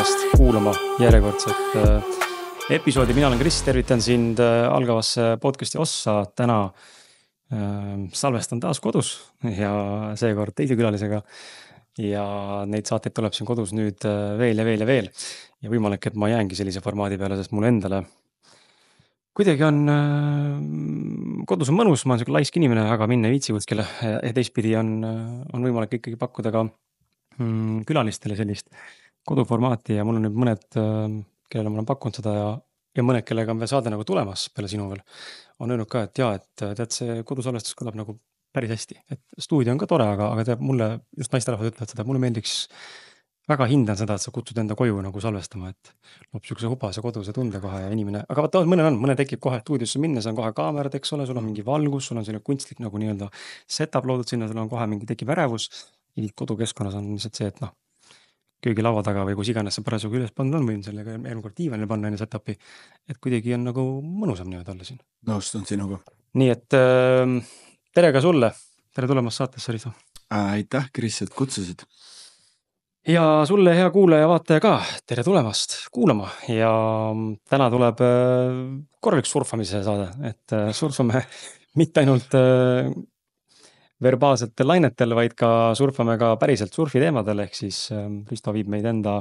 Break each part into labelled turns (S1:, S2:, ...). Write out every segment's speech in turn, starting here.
S1: tulemast kuulama järjekordset episoodi. Mina olen Kris, tervitan sind algavasse podcasti ossa. Täna salvestan taas kodus ja seekord teise külalisega. Ja neid saateid tuleb siin kodus nüüd veel ja veel ja veel. Ja võimalik, et ma jäängi sellise formaadi peale, sest mul endale kuidagi on kodus on mõnus, ma olen selline laisk inimene, aga minna ei viitsi kuskile. Ja teistpidi on võimalik ikkagi pakkuda ka külalistele sellist koduformaati ja mul on nüüd mõned, kellele ma olen pakkunud seda ja mõned, kellega on veel saade nagu tulemas peale sinu veel, on öelnud ka, et tead, see kodusalvestus kõlab nagu päris hästi. Et stuudio on ka tore, aga teab mulle, just naisterahvad ütlevad seda, mulle meeldiks, väga hindan seda, et sa kutsud enda koju nagu salvestama, et loob sihukese hubase koduse tunde kohe ja inimene, aga vaata, mõne tekib kohe stuudiosse minnes, on kohe kaamerad, eks ole, sul on mingi valgus, sul on selline kunstlik nagu nii-öelda setup loodud sinna, sul on kohe mingi tekib ärevus. Kodukeskkonnas on lihtsalt see, et köögilaua taga või kus iganes sa parasjagu üles pandud on, võin sellega eelmine kord diivanile panna enne setupi, et kuidagi on nagu mõnusam niimoodi olla siin.
S2: Nõustun sinuga.
S1: Nii et tere ka sulle, tere tulemast saatesse, Risto.
S2: Aitäh, Kris, et kutsusid.
S1: Ja sulle, hea kuulaja ja vaataja ka, tere tulemast kuulama ja täna tuleb korralik surfamise saade, et surfame mitte ainult verbaalsetel lainetel, vaid ka surfame ka päriselt surfiteemadel, ehk siis Risto viib meid enda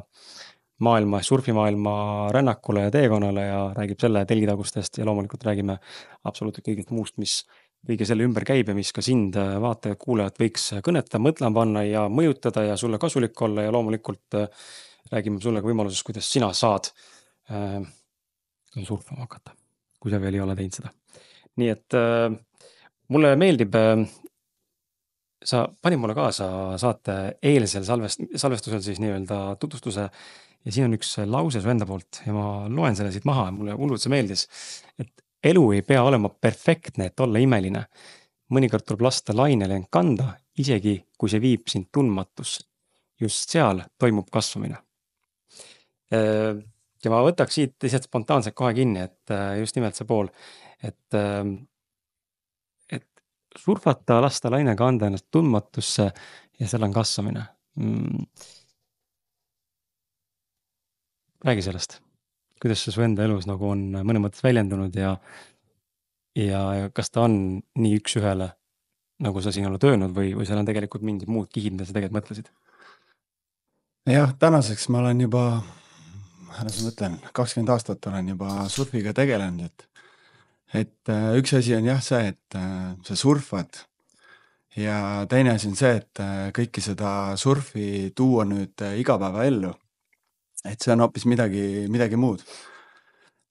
S1: maailma, surfimaailma rännakule ja teekonnale ja räägib selle telgitagustest ja loomulikult räägime absoluutselt kõigest muust, mis kõige selle ümber käib ja mis ka sind vaatajad, kuulajad võiks kõneta, mõtlema panna ja mõjutada ja sulle kasulik olla ja loomulikult räägime sulle ka võimalusest, kuidas sina saad surfama hakata, kui sa veel ei ole teinud seda. Nii et mulle meeldib, sa panid mulle kaasa saate eelsel salvestusel siis nii-öelda tutvustuse ja siin on üks lause su enda poolt ja ma loen selle siit maha ja mulle hullult see meeldis, et elu ei pea olema perfektne, et olla imeline. Mõnikord tuleb lasta lainele end kanda, isegi kui see viib sind tundmatusse. Just seal toimub kasvamine. Ja ma võtaks siit lihtsalt spontaanselt kohe kinni, et just nimelt see pool, et surfata, lasta laine kanda ennast tundmatusse ja seal on kasvamine. Räägi sellest. Kuidas see su enda elus nagu on mõne mõttes väljendunud ja kas ta on nii üks ühele, nagu sa siin oled öelnud või seal on tegelikult mingid muud kihid, mida sa tegelikult mõtlesid?
S2: Jah, tänaseks ma olen juba, 20 aastat olen juba surfiga tegelenud, et üks asi on jah see, et sa surfad ja teine asi on see, et kõiki seda surfi tuua nüüd igapäeva ellu. Et see on hoopis midagi muud.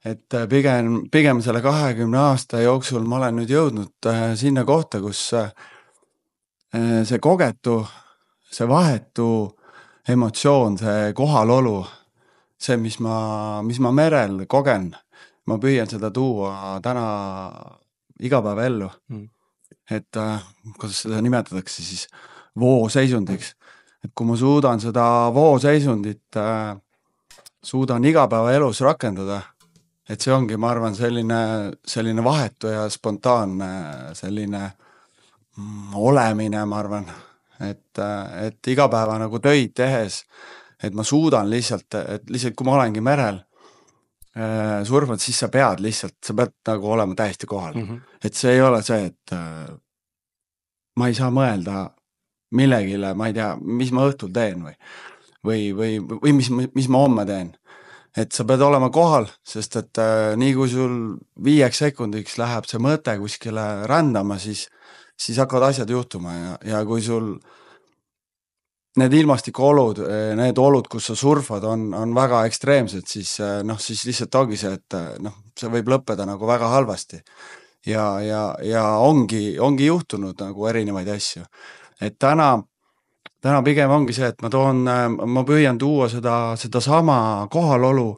S2: Et pigem selle 20 aasta jooksul ma olen nüüd jõudnud sinna kohta, kus see kogetu, see vahetu emotsioon, see kohalolu, see, mis ma merel kogen, ma püüan seda tuua täna igapäeva ellu. Et kuidas seda nimetatakse siis vooseisundiks. Et kui ma suudan seda vooseisundit suudan igapäeva elus rakendada, et see ongi, ma arvan, selline vahetu ja spontaanne selline olemine, ma arvan, et igapäeva nagu töid tehes, et ma suudan lihtsalt kui ma olengi merel surfad, siis sa pead nagu olema täiesti kohal. Et see ei ole see, et ma ei saa mõelda millegile, ma ei tea, mis ma õhtul teen või mis ma homme teen. Et sa pead olema kohal, sest et nii kui sul 5 sekundiks läheb see mõte kuskile rändama, siis hakkavad asjad juhtuma ja kui sul need ilmastikuolud, need olud, kus sa surfad, on väga ekstreemsed, siis lihtsalt ongi see, et see võib lõppeda nagu väga halvasti. Ja ongi juhtunud nagu erinevaid asju. Et täna pigem ongi see, et ma püüan tuua seda sama kohalolu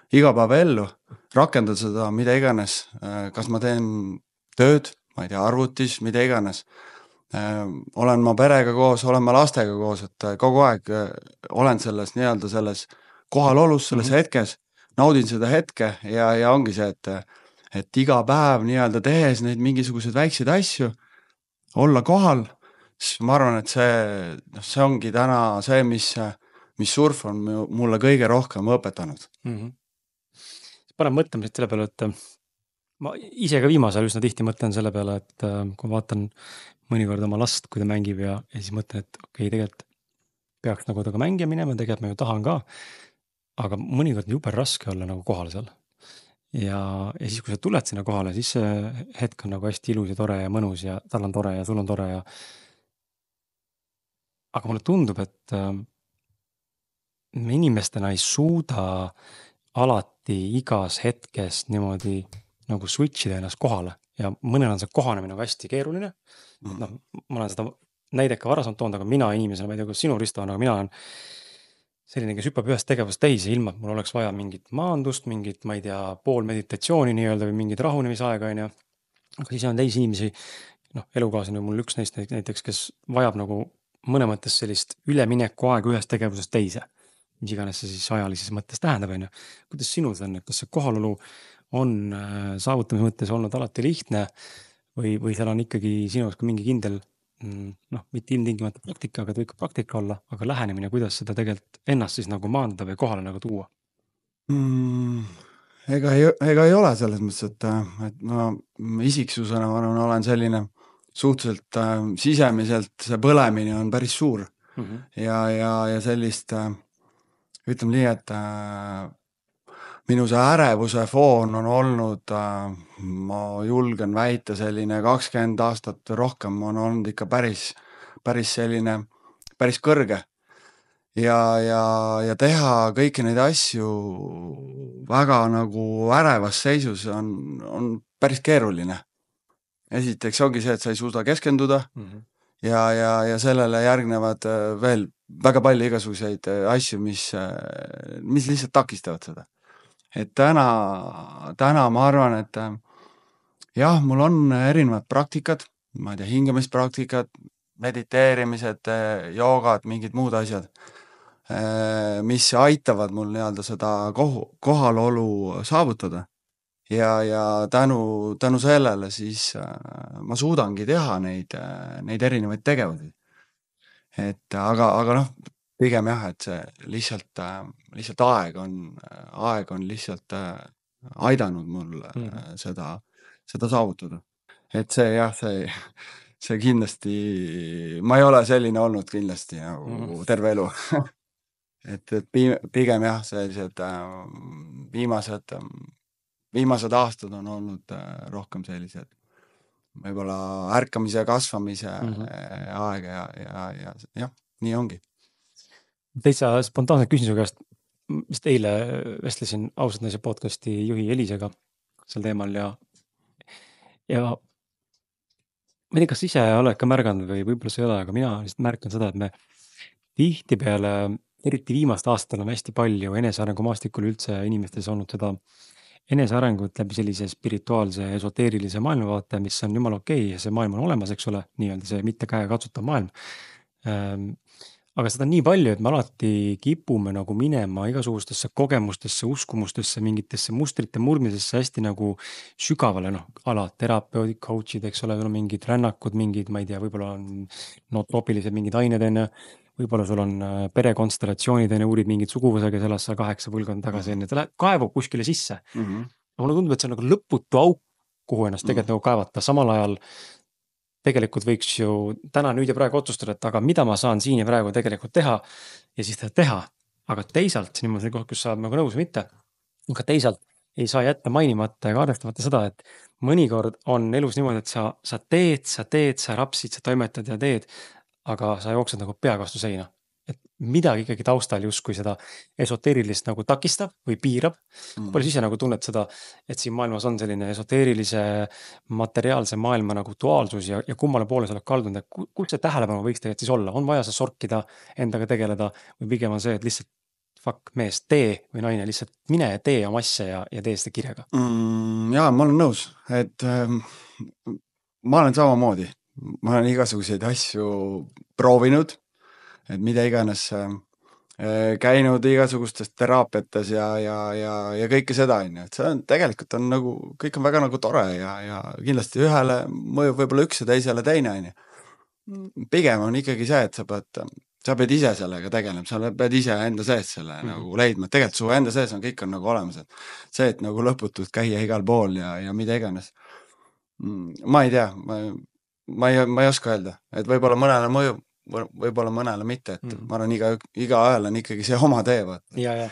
S2: igapäeva ellu, rakendada seda mida iganes, kas ma teen tööd, ma ei tea, arvutis, mida iganes. Olen ma perega koos, olen ma lastega koos, et kogu aeg olen selles nii-öelda selles kohalolus, selles hetkes, naudin seda hetke ja ongi see, et iga päev nii-öelda tehes neid mingisuguseid väikseid asju, olla kohal, siis ma arvan, et see ongi täna see, mis mis surf on mulle kõige rohkem õpetanud.
S1: Paneb mõtlemised selle peale, et ma ise ka viimasel üsna tihti mõtlen selle peale, et kui ma vaatan mõnikord oma last, kui ta mängib ja siis mõtlen, et okei, tegelikult peaks nagu temaga mängima minema, tegelikult ma ju tahan ka, aga mõnikord on jube raske olla nagu kohal seal. Ja siis, kui sa tuled sinna kohale, siis see hetk on nagu hästi ilus ja tore ja mõnus ja tal on tore ja sul on tore ja aga mulle tundub, et me inimestena ei suuda alati igas hetkes niimoodi nagu switchida ennast kohale ja mõnel on see kohanemine nagu hästi keeruline. Noh, ma olen seda näideka varasemalt toonud, aga mina inimesena, ma ei tea, kuidas sinu Risto on, aga mina olen selline, kes hüppab ühest tegevust teise ilma, et mul oleks vaja mingit maandust, mingit, ma ei tea, pool meditatsiooni nii-öelda või mingit rahunemisaega, on ju. Aga siis on teisi inimesi, elukaaslane mul üks neist näiteks, kes vajab nagu mõne mõttes sellist ülemineku aega ühest tegevusest teise. Mis iganes see siis ajalises mõttes tähendab, on ju. Kuidas sinul see on, et kas see kohalolu on saavutamise mõttes olnud alati lihtne või seal on ikkagi sinus ka mingi kindel, mitte ilmtingimata praktika, aga ta võib ka praktika olla, aga lähenemine, kuidas seda tegelikult ennast siis nagu maandada või kohale nagu tuua?
S2: Ega ei ole selles mõttes, et ma isiksusena olen selline suhteliselt sisemiselt see põlemine on päris suur ja sellist ütleme nii, et minu see ärevuse foon on olnud, ma julgen väita selline 20 aastat rohkem on olnud ikka päris selline, päris kõrge. Ja teha kõiki neid asju väga nagu ärevas seisus on päris keeruline. Esiteks ongi see, et sa ei suuda keskenduda ja sellele järgnevad veel väga palju igasuguseid asju, mis lihtsalt takistavad seda. Et täna ma arvan, et jah, mul on erinevad praktikad, ma ei tea, hingamispraktikad, mediteerimised, joogad, mingid muud asjad, mis aitavad mul nii-öelda seda kohalolu saavutada. Ja tänu sellele siis ma suudangi teha neid erinevaid tegevusi. Et aga pigem jah, et see lihtsalt aeg on lihtsalt aidanud mul seda saavutada. Et see jah, see kindlasti, ma ei ole selline olnud kindlasti nagu terve elu. et pigem jah, sellised viimased aastad on olnud rohkem sellised võib-olla ärkamise ja kasvamise aeg ja jah, nii ongi.
S1: Täitsa spontaanselt küsin su käest, vist eile vestlesin Ausad naised podcasti juhi Elisega sel teemal ja ma ei tea, kas ise oled ka märganud või võib-olla see ei ole, aga mina lihtsalt märkan seda, et me tihtipeale, eriti viimast aastat oleme hästi palju enesearengu maastikul üldse inimestes olnud seda enesearengut läbi sellise spirituaalse ja esoteerilise maailmavaate, mis on jumala okei ja see maailm on olemas, eks ole, nii-öelda see mitte käe katsutav maailm. Aga seda on nii palju, et me alati kipume nagu minema igasugustesse kogemustesse, uskumustesse, mingitesse mustrite murmisesse hästi nagu sügavale, ala terapeudid, coachid, eks ole, mingid rännakud, mingid, ma ei tea, võib-olla on nootroopilised mingid ained enne, võib-olla sul on perekonstellatsioonid enne, uurid mingid suguvõsa, kes elas 8 põlvkonda tagasi enne, ta kaevab kuskile sisse. Mulle tundub, et see on nagu lõputu auk, kuhu ennast tegelikult nagu kaevata, samal ajal tegelikult võiks ju täna nüüd ja praegu otsustada, et aga mida ma saan siin ja praegu tegelikult teha ja siis teda teha. Aga teisalt, siin on see koht, kus saab nagu nõus mitte, aga teisalt ei saa jätta mainimata ja arvestamata seda, et mõnikord on elus niimoodi, et sa teed, sa rapsid, sa toimetad ja teed, aga sa jooksed nagu peaga vastu seina. Et midagi ikkagi taustal justkui seda esoteerilist nagu takistab või piirab. Palju siis nagu tunned seda, et siin maailmas on selline esoteerilise materiaalse maailma nagu duaalsus ja kummale poole sa oled kaldunud, et kus see tähelepanu võiks tegelikult siis olla? On vaja sa sorkida, endaga tegeleda või pigem on see, et lihtsalt fuck mees, tee või naine, lihtsalt mine ja tee oma asja ja tee seda kirjaga?
S2: Jaa, ma olen nõus, et ma olen samamoodi. Ma olen igasuguseid asju proovinud, et mida iganes käinud igasugustes teraapiates ja kõike seda, et see on tegelikult on nagu, kõik on väga nagu tore ja kindlasti ühele mõjub võib-olla üks ja teisele teine. Pigem on ikkagi see, et sa pead sa pead ise sellega tegelema, sa pead ise enda sees selle nagu leidma, et tegelikult su enda sees on kõik on nagu olemas, et see, et nagu lõputult käia igal pool ja mida iganes. Ma ei tea, ma ei oska öelda, et võib-olla mõnele mõju, võib-olla mõnele mitte, et ma arvan, iga ajal on ikkagi see oma tee, vaata.
S1: Ja.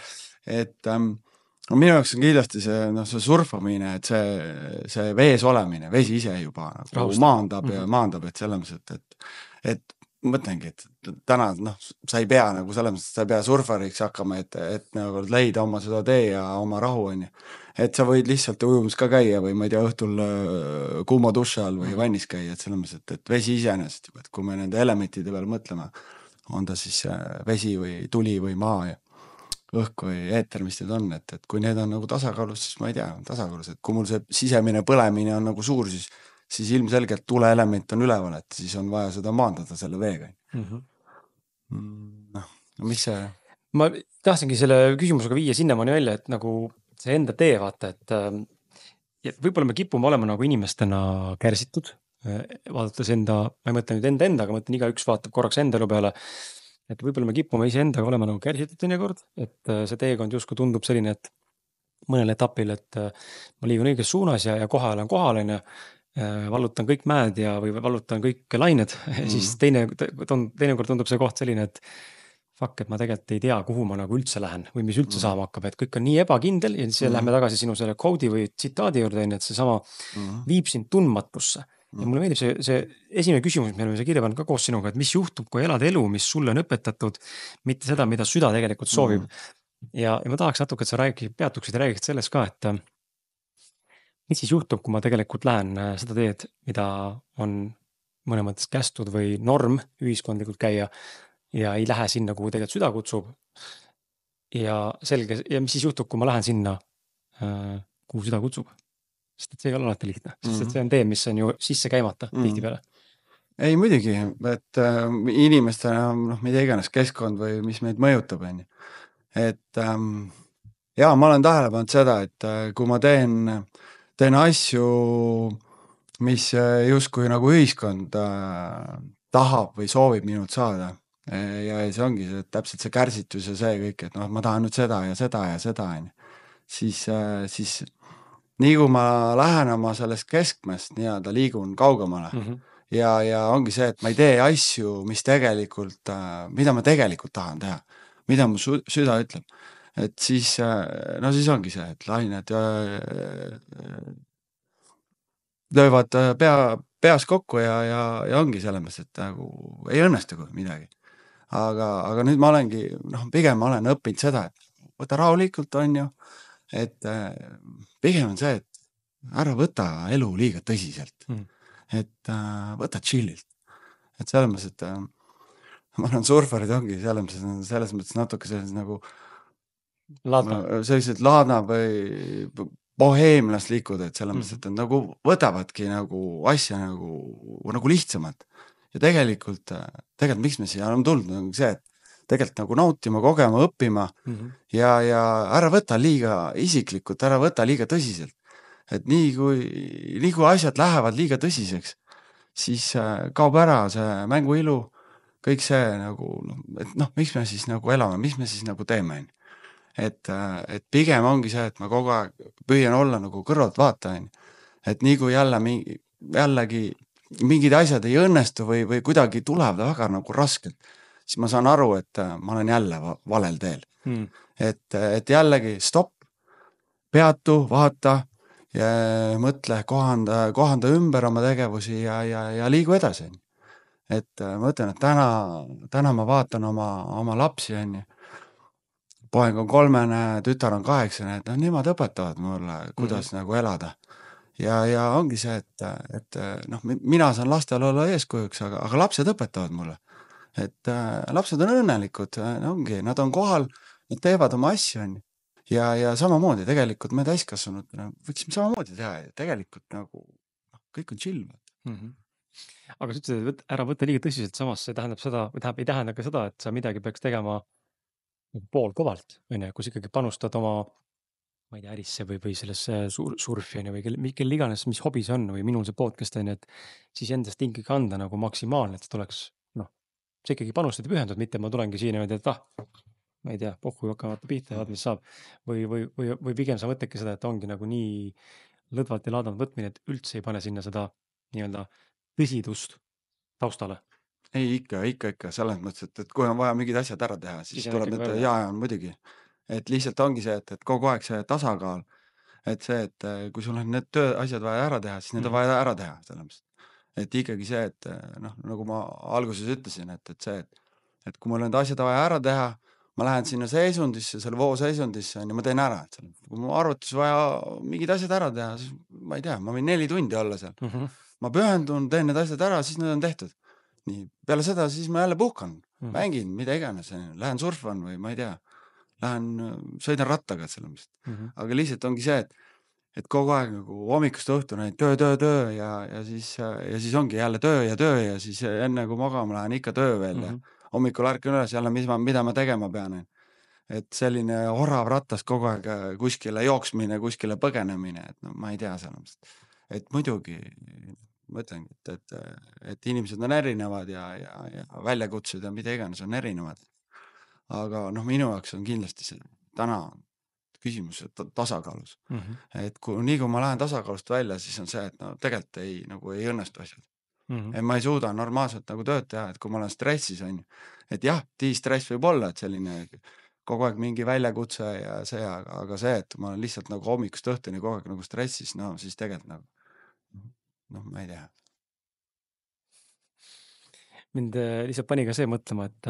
S2: Et no minu jaoks on kindlasti see, noh, see surfamine, et see vees olemine, vesi ise juba nagu maandab ja maandab, et selles mõttes, et mõtlengi, et täna, noh, sa ei pea nagu selles mõttes, sa ei pea surfariks hakkama, et nagu leida oma seda tee ja oma rahu, on ju. Et sa võid lihtsalt ujumas ka käia või ma ei tea, õhtul kuuma duši all või vannis käia, et selles mõttes, et vesi iseenesest, et kui me nende elementide peale mõtleme, on ta siis vesi või tuli või maa ja õhk või eeter, mis need on, et kui need on nagu tasakaalus, siis ma ei tea, tasakaalus, et kui mul see sisemine põlemine on nagu suur, siis ilmselgelt tuleelement on üleval, et siis on vaja seda maandada selle veega. Noh, mis see...
S1: Ma tahtsingi selle küsimusega viia sinnamaani välja, et nagu see enda tee, vaata, et võib-olla me kipume olema nagu inimestena kärsitud, vaadates enda, ma ei mõtle nüüd enda, aga mõtlen igaüks vaatab korraks enda elu peale, et võib-olla me kipume ise endaga olema nagu kärsitud teinekord, et see teekond justkui tundub selline, et mõnel etapil, et ma liigun õiges suunas ja koha olen kohal, vallutan kõik mäed või vallutan kõik lained, siis teinekord tundub see koht selline, et fuck, et ma tegelikult ei tea, kuhu ma nagu üldse lähen või mis üldse saama hakkab, et kõik on nii ebakindel ja siis lähme tagasi sinu selle koodi või tsitaadi juurde, et see sama viib sind tundmatusse. Ja mulle meeldib see esimene küsimus, me oleme see kirja pannud ka koos sinuga, et mis juhtub, kui elad elu, mis sulle on õpetatud, mitte seda, mida süda tegelikult soovib. Ja ma tahaks natuke, et sa peatuksid ja räägiksid sellest ka, et mis siis juhtub, kui ma tegelikult lähen seda teed, mida on mõne mõttes kästud või norm ühiskondlikult käia ja ei lähe sinna, kuhu tegelikult süda kutsub. Ja selge, ja mis siis juhtub, kui ma lähen sinna, kuhu süda kutsub? Sest et see ei ole alati lihtne, sest et see on tee, mis on ju sisse käimata tihti peale.
S2: Ei muidugi, et inimestena, noh, mida iganes keskkond või mis meid mõjutab, on ju. Et jaa, ma olen tähele pannud seda, et kui ma teen asju, mis justkui nagu ühiskond tahab või soovib minult saada, ja see ongi see, täpselt see kärsitus ja see kõik, et noh, ma tahan nüüd seda ja seda ja seda, on ju. Siis nii kui ma lähen oma sellest keskmest nii-öelda liigun kaugemale ja ongi see, et ma ei tee asju, mida ma tegelikult tahan teha, mida mu süda ütleb, et siis ongi see, et lained löövad peas kokku ja ongi selles mõttes, et nagu ei õnnestu midagi. Aga nüüd ma olengi, pigem ma olen õppinud seda, et võta rahulikult, on ju, et pigem on see, et ära võta elu liiga tõsiselt, et võta chillilt, et selles mõttes, et ma olen surfarid ongi selles mõttes natuke sellised nagu sellised laadna või boheemlaslikud, et selles mõttes, et nagu võtavadki nagu asja nagu lihtsamalt ja tegelikult miks me siia oleme tulnud, on see, et tegelikult nagu nautima, kogema, õppima ja ära võta liiga isiklikult, ära võta liiga tõsiselt. Et nii kui asjad lähevad liiga tõsiseks, siis kaob ära see mängu ilu, kõik see nagu, et miks me siis nagu elame, mis me siis nagu teeme. Et pigem ongi see, et ma kogu aeg püüan olla nagu kõrvalt vaatajan, et nii kui jällegi mingid asjad ei õnnestu või kuidagi tulevad väga nagu raskelt, siis ma saan aru, et ma olen jälle valel teel. Et jällegi stopp, peatu, vaata ja mõtle, kohanda ümber oma tegevusi ja liigu edasi. Et ma ütlen, et täna ma vaatan oma lapsi, on ju. Poeg on 3, tütar on 8, et nemad õpetavad mulle, kuidas nagu elada. Ja ongi see, et mina saan lastel olla eeskujuks, aga lapsed õpetavad mulle. Et lapsed on õnnelikud, ongi, nad on kohal, nad teevad oma asju, on ju. Ja samamoodi, tegelikult me täiskasvanud võiksime samamoodi teha ja tegelikult nagu kõik on chill.
S1: Aga sa ütlesid, et ära võtta liiga tõsiselt, samas see tähendab seda, ei tähenda ka seda, et sa midagi peaks tegema poolkovalt, kus ikkagi panustad oma, ma ei tea, ärisse või sellesse surfi või kell iganes, mis hobi see on või minul see podcast on, et siis endast ikkagi anda nagu maksimaalne, et see oleks sa ikkagi panustad ja pühendud, mitte ma tulengi siin niimoodi, et ma ei tea, pohhu hakkavad pihta ja vaat, mis saab. Või pigem sa mõtledki seda, et ongi nagu nii lõdvalt ja laadanud võtmine, et üldse ei pane sinna seda nii-öelda tõsidust taustale.
S2: Ei, ikka, selles mõttes, et kui on vaja mingid asjad ära teha, siis tuleb need, jaa, muidugi. Et lihtsalt ongi see, et kogu aeg see tasakaal, et see, et kui sul on need asjad vaja ära teha, siis need on vaja ära teha, selles. Et ikkagi see, et noh, nagu ma alguses ütlesin, et see, et kui mul need asjad vaja ära teha, ma lähen sinna seisundisse, selle voo seisundisse, ja ma teen ära. Kui mu arvutis vaja mingid asjad ära teha, siis ma ei tea, ma võin 4 tundi olla seal. Ma pühendun, teen need asjad ära, siis need on tehtud. Nii, peale seda siis ma jälle puhkan, mängin, mida iganes, lähen surfan või ma ei tea, lähen sõidan rattaga selles. Aga lihtsalt ongi see, et kogu aeg nagu hommikust õhtuni töö ja siis ongi jälle töö ja siis enne kui magama lähen ikka töö veel ja hommikul ärkan üles jälle, mida ma tegema pean. Et selline orav rattas kogu aeg kuskile jooksmine, kuskile põgenemine, et no ma ei tea selles. Et muidugi ma ütlengi, et inimesed on erinevad ja väljakutsed ja mida iganes on erinevad. Aga noh, minu jaoks on kindlasti see täna küsimus tasakaalus. Et nii kui ma lähen tasakaalust välja, siis on see, et no tegelikult ei õnnestu asjad. Et ma ei suuda normaalselt nagu tööd teha, et kui ma olen stressis, on, et jah, stress võib olla, et selline kogu aeg mingi väljakutse ja see, aga see, et ma olen lihtsalt nagu hommikust õhtuni kogu aeg nagu stressis, no siis tegelikult nagu noh, ma ei tea.
S1: Mind lihtsalt pani ka see mõtlema, et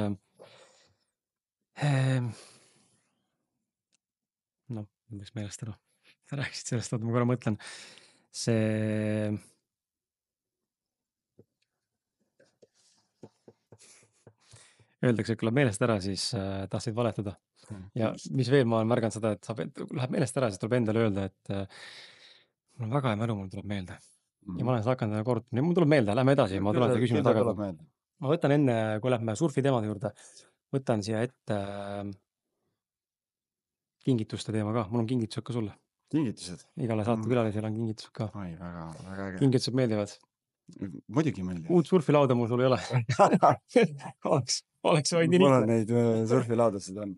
S1: noh, läks meelest ära. Sa rääkisid sellest, ma korra mõtlen. See öeldakse, et kui läheb meelest ära, siis tahtsid valetada. Ja mis veel ma olen märganud seda, et kui läheb meelest ära, siis tuleb endale öelda, et mul on väga hea mälu, mul tuleb meelde. Ja ma olen seda hakanud kordama. Mul tuleb meelde, lähme edasi. Ma tulen seda küsimuse tagasi. Ma võtan enne, kui lähme surfi teemade juurde, võtan siia ette kingituste teema ka. Mul on kingitused ka sulle.
S2: Kingitused?
S1: Igale saatekülalisele on kingitused ka.
S2: Ai, väga äge.
S1: Kingitused meeldivad?
S2: Muidugi meeldivad.
S1: Uut surfilauda mul sul ei ole. Oleks vaid nii.
S2: Mul on neid surfilaudasid on.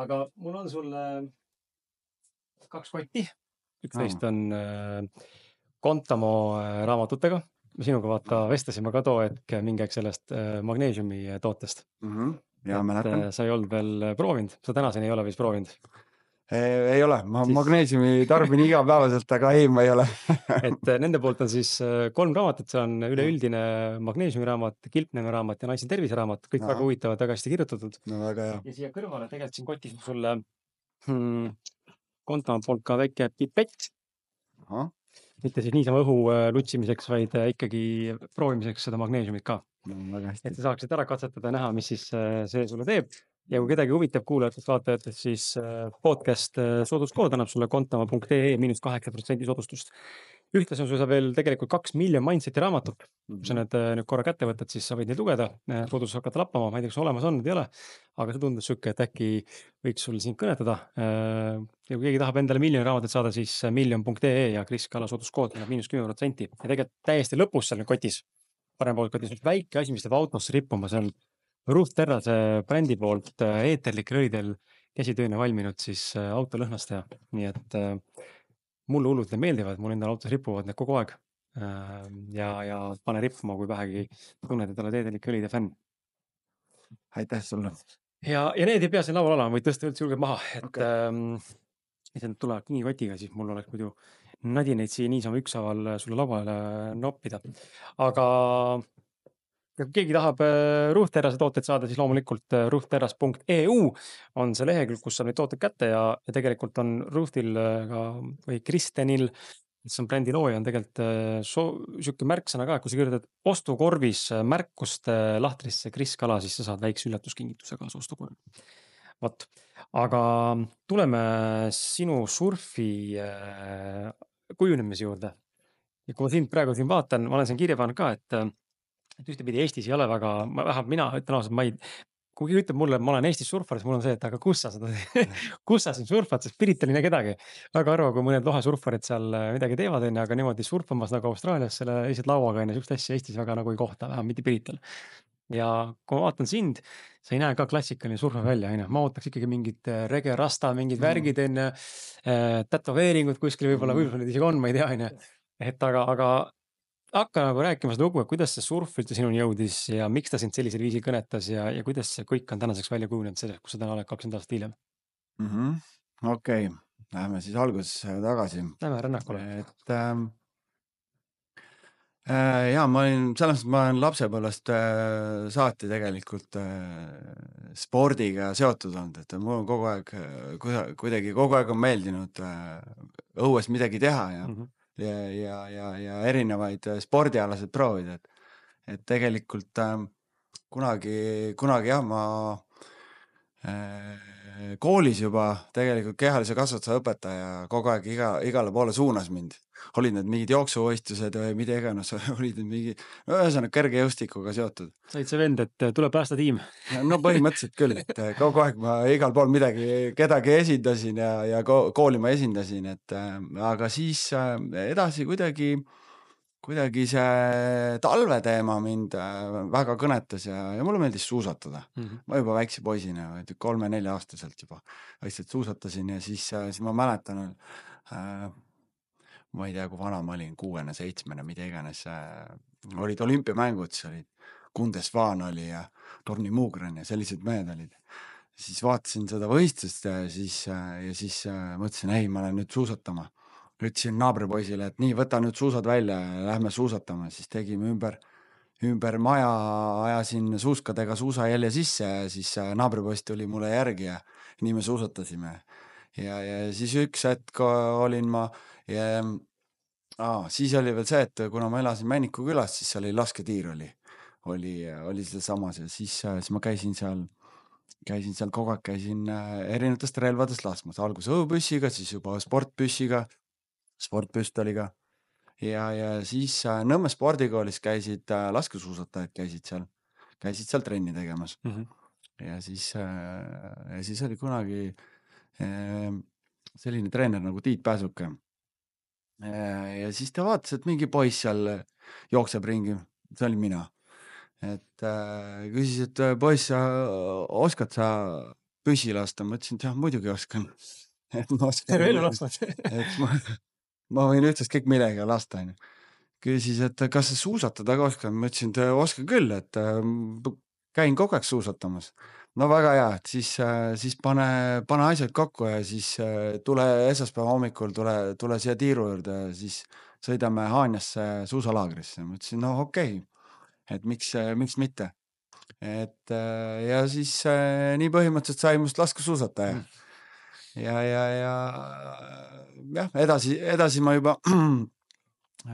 S1: Aga mul on sulle 2 kotti. Üks neist on Contamo raamatutega. Sinuga vaata vestasime ka too hetk mingi aeg sellest magneesiumi tootest.
S2: Ja mäletan.
S1: Sa ei olnud veel proovinud. Sa tänaseni ei ole vist proovinud.
S2: Ei ole. Ma magneesiumi tarbin igapäevaselt, aga ei, ma ei ole.
S1: Et nende poolt on siis 3 raamatut. See on üleüldine magneesiumi raamat, kilpneme raamat ja naise tervise raamat. Kõik väga huvitavad, väga hästi kirjutatud.
S2: No väga hea.
S1: Ja siia kõrvale tegelikult siin kotis sulle Contamo poolt ka väike pipett. Mitte siis niisama õhu lutsimiseks, vaid ikkagi proovimiseks seda magneesiumit ka. Et sa saaksid ära katsetada ja näha, mis siis see sulle teeb. Ja kui kedagi huvitab kuulajatest, vaatajatest, siis podcast sooduskood annab sulle contamo.ee -8% soodustust. Ühtlasi on sul veel tegelikult 2 million mindseti raamatut. Kui sa need nüüd korra kätte võtad, siis sa võid neid lugeda. Soodustus hakata lappama, ma ei tea, kas olemas on, ei ole. Aga see tundus sükke, et äkki võiks sul siin kõnetada. Ja kui keegi tahab endale miljoni raamatut saada, siis million.ee ja Kris Kala sooduskood annab -10%. Ja tegelikult täiesti lõpus seal kotis, parem poolt kotis, väike asi, mis teeb autosse rippuma, see on Ruth Terrase brändi poolt eeterlik rõidel käsitööne valminud siis autolõhnastaja. Nii et mulle hullult need meeldivad, mul endal autos ripuvad need kogu aeg. Ja pane rippuma, kui vähegi tunned, et oled eeterlik rõide fänn.
S2: Aitäh sulle.
S1: Ja need ei pea siin laual olema, võid tõsta üldse julgelt maha. Et need tulevad kingikotiga, siis mul oleks muidu nadi neid siin niisama ükshaaval sulle lauale noppida. Aga ja kui keegi tahab Ruth Terrase tooteid saada, siis loomulikult ruthterras.eu on see lehekülg, kus saab neid tooteid kätte ja tegelikult on Ruthil või Kristenil, mis on brändi looja, on tegelikult sükke märksõna ka, kui sa kirjutad ostukorvis märkuste lahtrisse Kris Kala, siis sa saad väikse üllatuskingituse kaasa ostukorvi. Vot, aga tuleme sinu surfi kujunemise juurde. Ja kui ma sind praegu siin vaatan, ma olen siin kirja pannud ka, et ühtepidi Eestis ei ole väga, vähemalt mina ütlen ausalt, kui keegi ütleb mulle, et ma olen Eestis surfar, siis mul on see, et aga kus sa siin surfad, sest Pirital ei näe kedagi. Väga arva, kui mõned lohesurfarid seal midagi teevad, aga niimoodi surfamas nagu Austraalias selle lihtsalt lauaga, sihukest asja Eestis väga nagu ei kohta, vähemalt mitte Pirital. ja kui ma vaatan sind, sa ei näe ka klassikaline surfaja välja, on ju. Ma ootaks ikkagi mingit rege rasta, mingid
S2: mm,
S1: värgid, on ju, tätoveeringud kuskil võib-olla need isegi on, ma ei tea, on ju. Et aga hakka nagu rääkima seda lugu, et kuidas see surf üldse sinuni jõudis ja miks ta sind sellisel viisil kõnetas ja kuidas see kõik on tänaseks välja kujunenud sellest, kus sa täna oled 20 aastat hiljem.
S2: okei, lähme siis algusesse tagasi.
S1: Lähme rännakule.
S2: Et jaa, ma olin, selles mõttes ma olen lapsepõlvest saati tegelikult spordiga seotud olnud, et mul on kogu aeg, kuidagi kogu aeg on meeldinud õues midagi teha ja
S1: Mhm.
S2: ja erinevaid spordialaseid proovida, et tegelikult kunagi jah, ma koolis juba tegelikult kehalise kasvatuse õpetaja kogu aeg igale poole suunas mind. Olid need mingid jooksuvõistlused või mida iganes, olid need mingi, no ühesõnaga kergejõustikuga seotud.
S1: Said see vend, et tuleb päästetiim.
S2: No põhimõtteliselt küll, et kogu aeg ma igal pool kedagi esindasin ja kooli ma esindasin, et aga siis edasi kuidagi see talveteema mind väga kõnetas ja mulle meeldis suusatada. Ma juba väikse poisina, 3-4-aastaselt juba lihtsalt suusatasin ja siis ma mäletan, ma ei tea, kui vana ma olin, 6-7, mida iganes, olid olümpiamängud, siis olid Kundesvaan oli ja Torni Muugren ja sellised mehed olid. Siis vaatasin seda võistlust ja siis mõtlesin, ei, ma lähen nüüd suusatama. Ütlesin naabripoisile, et nii, võta nüüd suusad välja ja lähme suusatama, siis tegime ümber maja, ajasin suuskadega suusajälje sisse ja siis naabripoiss tuli mulle järgi ja nii me suusatasime. Ja siis üks hetk olin ma ja siis oli veel see, et kuna ma elasin Männiku külas, siis seal oli lasketiir oli sealsamas ja siis ma käisin seal kogu aeg, käisin erinevatest relvadest laskmas, alguses õhupüssiga, siis juba sportpüstoliga ja siis Nõmme spordikoolis käisid laskesuusatajad käisid seal trenni tegemas. Ja siis oli kunagi selline treener nagu Tiit Pääsuke. Ja siis ta vaatas, et mingi poiss seal jookseb ringi, see olin mina. Et küsis, et poiss, oskad sa püssi lasta? Ma ütlesin, et jah, muidugi oskan. Et ma oskan,
S1: Terve elu lasknud.
S2: et ma võin üldse kõik millega lasta, onju. Küsis, et kas sa suusatada ka oskad? Ma ütlesin, et oskan küll, et käin kogu aeg suusatamas. No väga hea, et siis pane asjad kokku ja siis tule esmaspäeva hommikul, tule siia tiiru juurde ja siis sõidame Haanjasse suusalaagrisse. Ma ütlesin, no okei, et miks mitte. Et ja siis nii põhimõtteliselt sai must laskesuusataja. Jah, edasi ma juba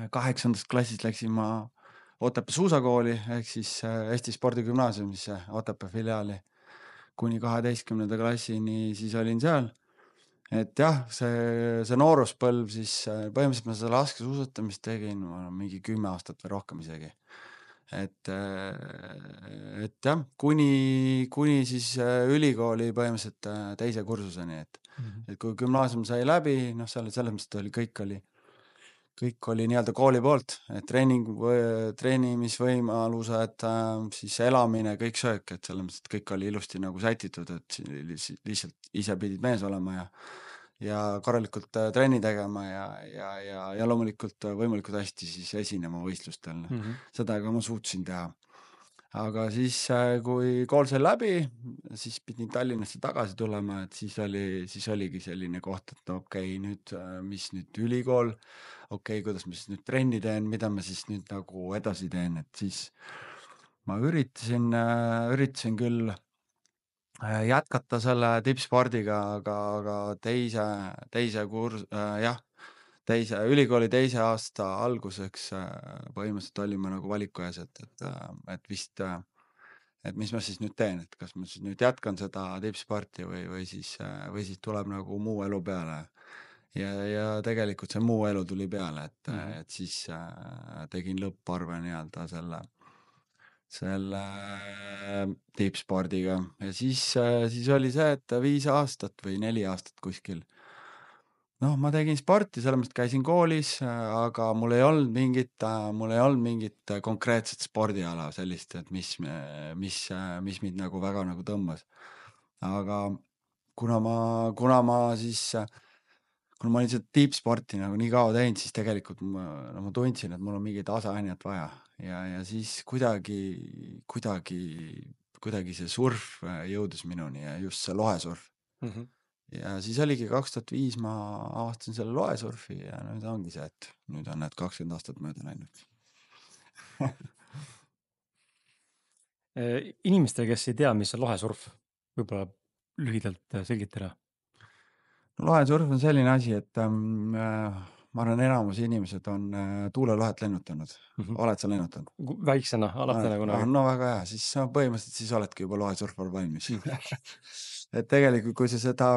S2: 8. klassis läksin ma Otepää suusakooli ehk siis Eesti Spordigümnaasiumisse, Otepää filiaali kuni 12. klassini siis olin seal. Et jah, see nooruspõlv siis põhimõtteliselt ma seda laskesuusatamist tegin mingi 10 aastat või rohkem isegi. Et jah, kuni siis ülikooli põhimõtteliselt teise kursuseni, et kui gümnaasium sai läbi, noh, selles mõttes kõik oli nii-öelda kooli poolt, et treenimisvõimalused, siis elamine, kõik söök, et selles mõttes, et kõik oli ilusti nagu sätitud, et lihtsalt ise pidid mees olema ja korralikult trenni tegema ja loomulikult võimalikult hästi siis esinema võistlustel. Seda ka ma suutsin teha. Aga siis, kui kool sai läbi, siis pidin Tallinnasse tagasi tulema, et siis oligi selline koht, et okei, nüüd, mis nüüd ülikool, okei, kuidas ma siis nüüd trenni teen, mida ma siis nüüd nagu edasi teen, et siis ma üritasin küll jätkata selle tippspordiga, aga teise ülikooli teise aasta alguseks põhimõtteliselt olin ma nagu valiku ees, et vist, et mis ma siis nüüd teen, et kas ma siis nüüd jätkan seda tippsporti või siis tuleb nagu muu elu peale. Ja tegelikult see muu elu tuli peale, et siis tegin lõpparve nii-öelda selle tippspordiga ja siis oli see, et 5 aastat või 4 aastat kuskil noh, ma tegin sporti, selles mõttes käisin koolis, aga mul ei olnud mingit konkreetset spordiala sellist, et mis mind nagu väga nagu tõmbas. Aga kuna ma olin seda tippsporti nagu nii kaua teinud, siis tegelikult ma tundsin, et mul on mingit aseainet vaja ja siis kuidagi see surf jõudis minuni ja just see lohesurf. Ja siis oligi 2005 ma avastasin selle loesurfi ja nüüd ongi see, et nüüd on need 20 aastat mööda läinud.
S1: Inimestele, kes ei tea, mis on lohesurf, võib-olla lühidalt selgitada.
S2: Lohesurf on selline asi, et ma arvan, enamus inimesed on tuulelohet lennutanud. Oled sa lennutanud?
S1: Väiksena, lapsena kunagi.
S2: No väga hea, siis põhimõtteliselt siis oledki juba lohesurfal valmis. Et tegelikult, kui sa seda,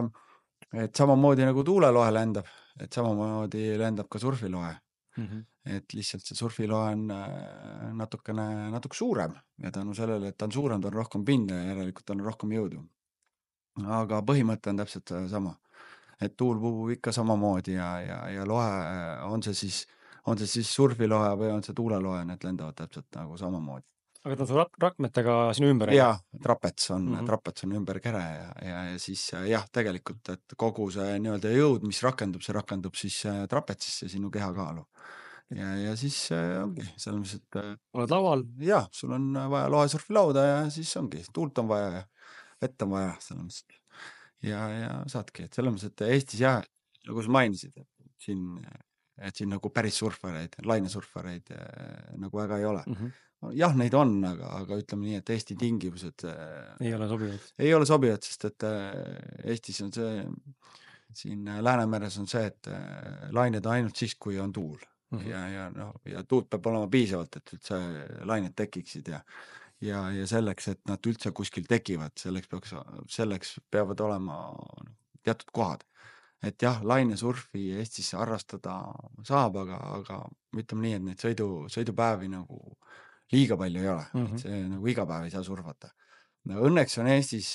S2: et samamoodi nagu tuulelohe lendab, et samamoodi lendab ka surfilohe. Et lihtsalt see surfilohe on natuke suurem ja tänu sellele, et ta on suurem, ta on rohkem pinda ja järelikult on rohkem jõudu. Aga põhimõte on täpselt sama. Et tuul puhub ikka samamoodi ja lohe, on see siis surfilohe või on see tuulelohe, need lendavad täpselt nagu samamoodi.
S1: Aga ta on rakmetega sinu ümber?
S2: Jaa, trapets on ümber kere ja siis jah, tegelikult, et kogu see nii-öelda jõud, mis see rakendub siis trapetsisse sinu kehakaalu. Ja siis ongi, selles mõttes, et
S1: oled laual?
S2: Jah, sul on vaja lohesurfilauda ja siis ongi, tuult on vaja ja vett on vaja, selles mõttes. Ja saadki, et selles mõttes, et Eestis jah, nagu sa mainisid, et siin nagu päris surfareid, lainesurfareid nagu väga ei ole. Jah, neid on, aga ütleme nii, et Eesti tingimused
S1: ei ole
S2: sobivad, sest et Eestis on see, siin Läänemeres on see, et lained ainult siis, kui on tuul. Ja tuult peab olema piisavalt, et üldse lained tekiksid ja selleks, et nad üldse kuskil tekivad, selleks peavad olema teatud kohad. Et jah, lainesurfi Eestis harrastada saab, aga ütleme nii, et neid sõidupäevi nagu liiga palju ei ole. Et see nagu iga päev ei saa surfata. Õnneks on Eestis,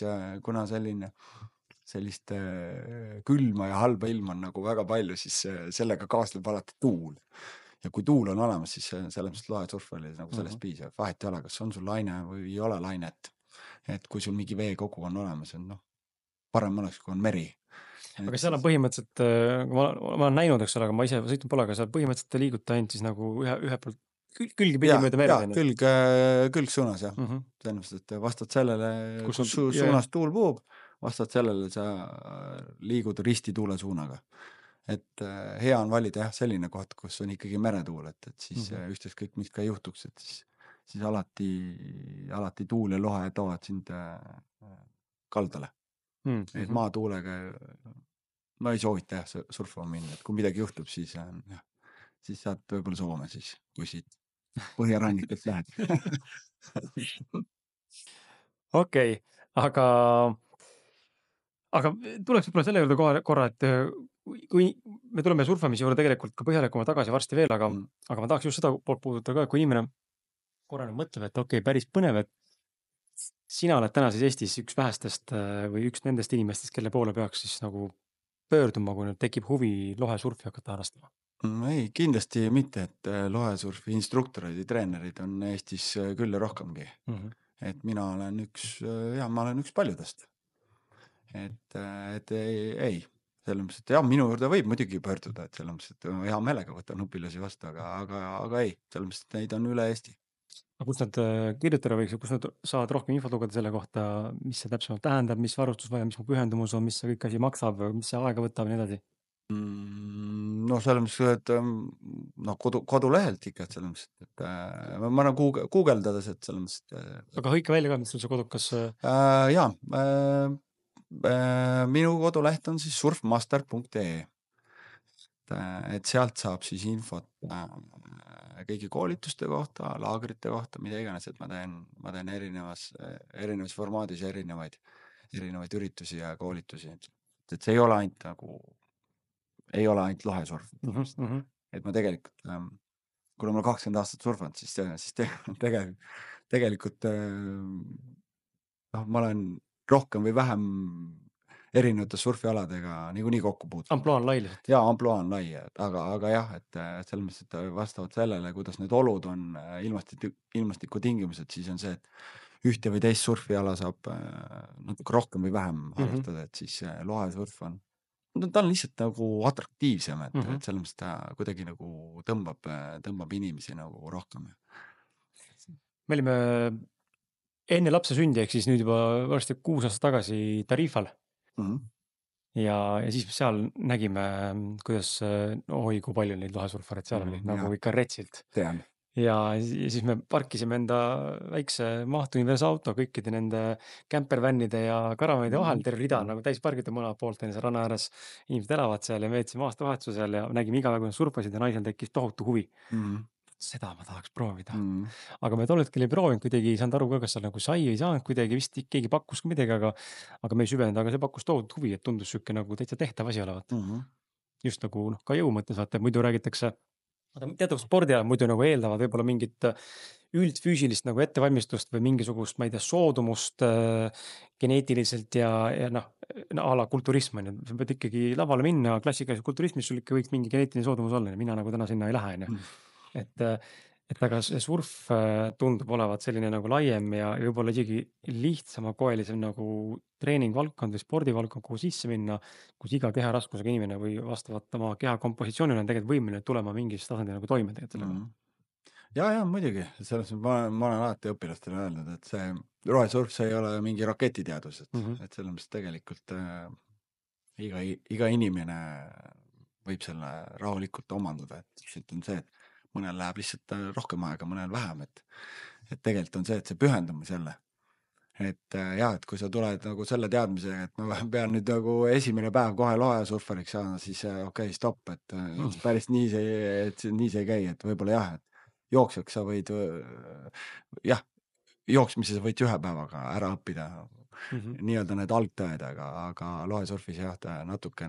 S2: kuna sellist külma ja halba ilma on nagu väga palju, siis sellega kaasneb alati tuul. Ja kui tuul on olemas, siis selles mõttes lohesurf oli nagu sellest piisav. Vahet ei ole, kas on sul laine või ei ole lainet. Et kui sul mingi veekogu on olemas, parem oleks, kui on meri.
S1: Aga seal on põhimõtteliselt, ma olen näinud, eks ole, aga ma ise sõitnud pole, aga seal põhimõtteliselt te liigute ainult siis nagu ühe poolt külgi pidi mööda merd.
S2: Külgsuunas jah. Selles mõttes, et vastavalt sellele, kus suunas tuul puhub, vastavalt sellele sa liigud risti tuule suunaga. Et hea on valida jah selline koht, kus on ikkagi meretuul, et siis ükskõik mis ka juhtuks, et siis alati tuul ja lohe toovad sind kaldale. Et maatuulega ma ei soovita jah surfama minna, et kui midagi juhtub, siis saad võib-olla Soome siis, kui siit põhjarannikelt lähed.
S1: Okei, aga tuleks võib-olla selle juurde korra, et kui me tuleme surfamise juurde tegelikult ka põhjalikuma tagasi varsti veel, aga ma tahaks just seda poolt puudutada ka, kui inimene korra mõtleb, et okei, päris põnev, et sina oled täna siis Eestis üks vähestest või üks nendest inimestest, kelle poole peaks siis nagu pöörduma, kui nüüd tekib huvi lohesurfi hakata harrastama?
S2: Ei, kindlasti mitte, et lohesurfi instruktoreid ja treenerid on Eestis küll rohkemgi. Et ma olen üks paljudest. Et ei, selles mõttes, et jah, minu juurde võib muidugi pöörduda, et selles mõttes, et hea meelega võtan õpilasi vastu, aga ei, selles mõttes, et neid on üle Eesti.
S1: Kus nad kirjutada võiks ja kus nad saavad rohkem infot lugeda selle kohta, mis see täpsemalt tähendab, mis varustus vaja, mis mu pühendumus on, mis see kõik asi maksab, mis see aega võtab ja nii edasi?
S2: No selles mõttes, et kodulehelt ikka, et selles mõttes, et ma olen guugeldades, et selles mõttes,
S1: Aga hõika välja ka, mis sul see kodukas?
S2: Jaa, minu koduleht on siis surfmaster.ee. Et sealt saab siis infot kõigi koolituste kohta, laagrite kohta, mida iganes, et ma teen erinevas formaadis erinevaid üritusi ja koolitusi. Et see ei ole ainult lohesurf. Et ma tegelikult, kuna ma 20 aastat surfanud, siis tegelikult ma olen rohkem või vähem erinevate surfialadega niikuinii kokku puutunud.
S1: Ampluaa on lai lihtsalt.
S2: Jaa, ampluaa on lai, aga jah, et selles mõttes, et vastavalt sellele, kuidas need olud on, ilmastikutingimused, siis on see, et ühte või teist surfiala saab natuke rohkem või vähem harrastada, et siis lohesurf on, ta on lihtsalt nagu atraktiivsem, et selles mõttes ta kuidagi nagu tõmbab inimesi nagu rohkem.
S1: Me olime enne lapse sündi, ehk siis nüüd juba varsti 6 aastat tagasi Tarifal. Ja siis seal nägime, kuidas, oi, kui palju neid lohesurfareid seal oli, nagu ikka retsilt.
S2: Tean.
S1: Ja siis me parkisime enda väikse mahtu universauto kõikide nende kämpervännide ja karavanide vahel, terve rida nagu täis pargida mõlemalt poolt, see ranna ääres inimesed elavad seal ja me veetsime aastavahetusel ja nägime iga päev, kui nad surfasid ja naisel tekkis tohutu huvi. Seda ma tahaks proovida. Aga me tol hetkel ei proovinud, kuidagi ei saanud aru ka, kas seal nagu sai või ei saanud, kuidagi vist keegi pakkus ka midagi, aga me ei süvenud, aga see pakkus tohutu huvi, et tundus sükke nagu täitsa tehtav asi olevat. Just nagu ka jõu mõttes, vaata, muidu räägitakse, teatav spordialad muidu nagu eeldavad võib-olla mingit üldfüüsilist nagu ettevalmistust või mingisugust, ma ei tea, soodumust geneetiliselt ja a la kulturism on ju. Sa pead ikkagi lavale minna, klassikaliselt kulturismis sul ikka võiks mingi geneetiline soodumus olla, mina nagu täna sinna ei lähe. Et aga see surf tundub olevat selline nagu laiem ja võib-olla isegi lihtsama koelisem nagu treeningvaldkond või spordivaldkond, kuhu sisse minna, kus iga keha raskusega inimene või vastavalt oma keha kompositsioonile on tegelikult võimeline tulema mingis tasandil nagu toime tegelikult.
S2: Ja, muidugi, selles ma olen alati õpilastele öelnud, et see rohesurf, see ei ole mingi raketiteadus, et selles mõttes tegelikult iga inimene võib selle rahulikult omandada, et lihtsalt on see, et mõnel läheb lihtsalt rohkem aega, mõnel vähem, et tegelikult on see, et see pühendumus jälle. Et et kui sa tuled nagu selle teadmisega, et ma pean nüüd nagu esimene päev kohe lohesurfariks saada, siis okei, stopp, et päris nii see ei käi, et võib-olla jah, et jooksjaks sa võid, jooksmise sa võid 1 päevaga ära õppida, nii-öelda need algtõed, aga lohesurfis jah, ta natuke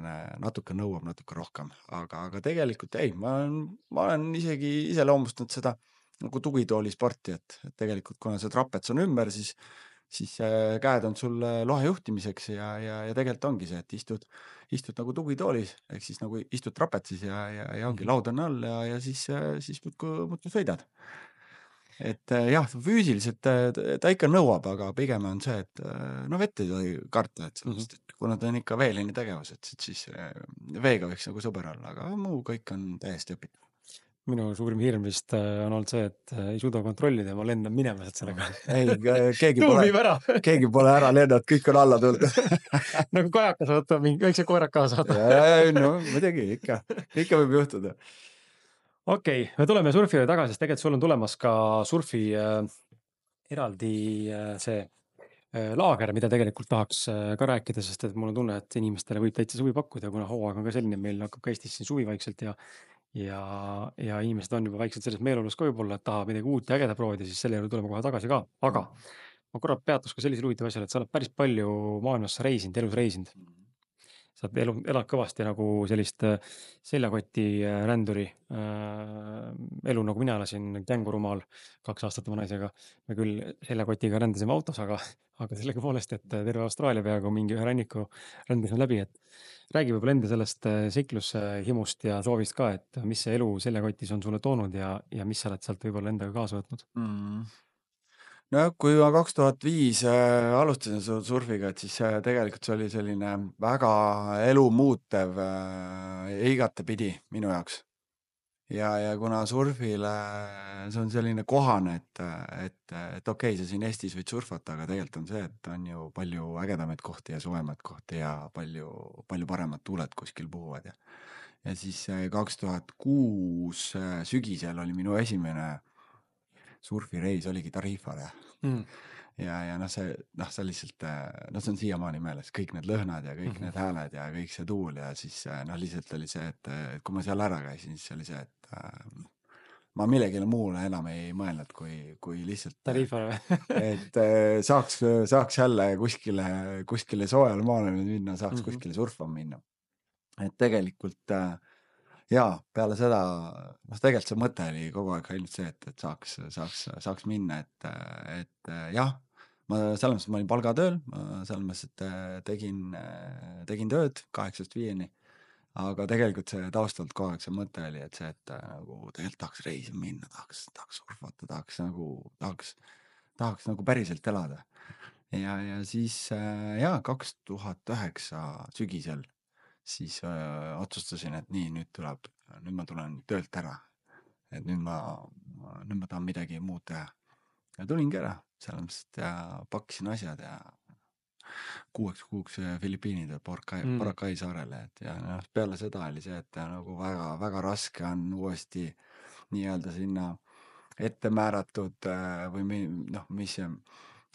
S2: nõuab natuke rohkem, aga tegelikult ei, ma olen isegi ise loomustanud seda nagu tugitooli sporti, et tegelikult kuna see trapets on ümber, siis käed on sul lohe juhtimiseks ja tegelikult ongi see, et istud nagu tugitoolis, ehk siis nagu istud trapetsis ja ongi laud on all ja siis muudkui sõidad. Et jah, füüsiliselt ta ikka nõuab, aga pigem on see, et vett ei tohi karta, et sellest, et kuna ta on ikka veeline tegevus, et siis veega võiks nagu sõber olla, aga muu kõik on täiesti õpitav.
S1: Minu suurim hirm vist on olnud see, et ei suuda kontrollida ja ma lendan minema sellega.
S2: Ei, keegi pole ära lennanud, kõik on alla tulnud.
S1: Nagu kajakas võtta, mingi väikse koerak kaasa võtta.
S2: No muidugi, ikka võib juhtuda.
S1: Okei, me tuleme surfile tagasi, sest tegelikult sul on tulemas ka surfi eraldi see laager, mida tegelikult tahaks ka rääkida, sest et mul on tunne, et inimestele võib täitsa suvi pakkuda, kuna hooaeg on ka selline, meil hakkab ka Eestis siin suvi vaikselt ja inimesed on juba vaikselt selles meeleolus ka võib-olla, et tahab midagi uut ja ägeda proovida, siis selle juurde tuleme kohe tagasi ka. Aga ma korra peatus ka sellisel huvitav asjal, et sa oled päris palju maailmas elus reisinud. Sa elad kõvasti nagu sellist seljakoti ränduri elu, nagu mina elasin kängurumaal 2 aastat oma naisega. Me küll seljakotiga rändasime autos, aga sellega poolest, et terve Austraalia peaaegu mingi ühe ranniku rändasime läbi, et räägi võib-olla enda sellest seiklushimust ja soovist ka, et mis see elu seljakotis on sulle toonud ja mis sa oled sealt võib-olla endaga kaasa võtnud?
S2: No kui ma 2005 alustasin surfiga, et siis tegelikult see oli selline väga elu muutev igatepidi minu jaoks. Ja kuna surfile see on selline kohane, et okei, sa siin Eestis võid surfata, aga tegelikult on see, et on ju palju ägedamaid kohti ja suvemaid kohti ja palju paremad tuuled kuskil puhuvad. Ja siis 2006 sügisel oli minu esimene surfireis oligi Tarifale. Ja see lihtsalt, see on siiamaani meeles, kõik need lõhnad ja kõik need hääled ja kõik see tuul ja siis lihtsalt oli see, et kui ma seal ära käisin, siis oli see, et ma millegile muule enam ei mõelnud, kui lihtsalt
S1: Tarifale
S2: et saaks jälle kuskile soojale maale minna, saaks kuskile surfama minna. Et tegelikult peale seda, tegelikult see mõte oli kogu aeg ainult see, et saaks minna, et jah, ma selles mõttes, ma olin palgatööl, ma selles mõttes, et tegin tööd 8-5, aga tegelikult see taustalt kogu aeg see mõte oli, et see, et nagu tegelikult tahaks reisima minna, tahaks surfata, tahaks nagu päriselt elada. Ja siis 2009 sügisel siis otsustasin, et nii, nüüd ma tulen töölt ära. Et nüüd ma tahan midagi muud teha. Ja tulingi ära, selles mõttes, et pakkisin asjad ja 6 kuuks Filipiinide Boracay saarele, et ja peale seda oli see, et nagu väga raske on uuesti nii-öelda sinna ette määratud või mis see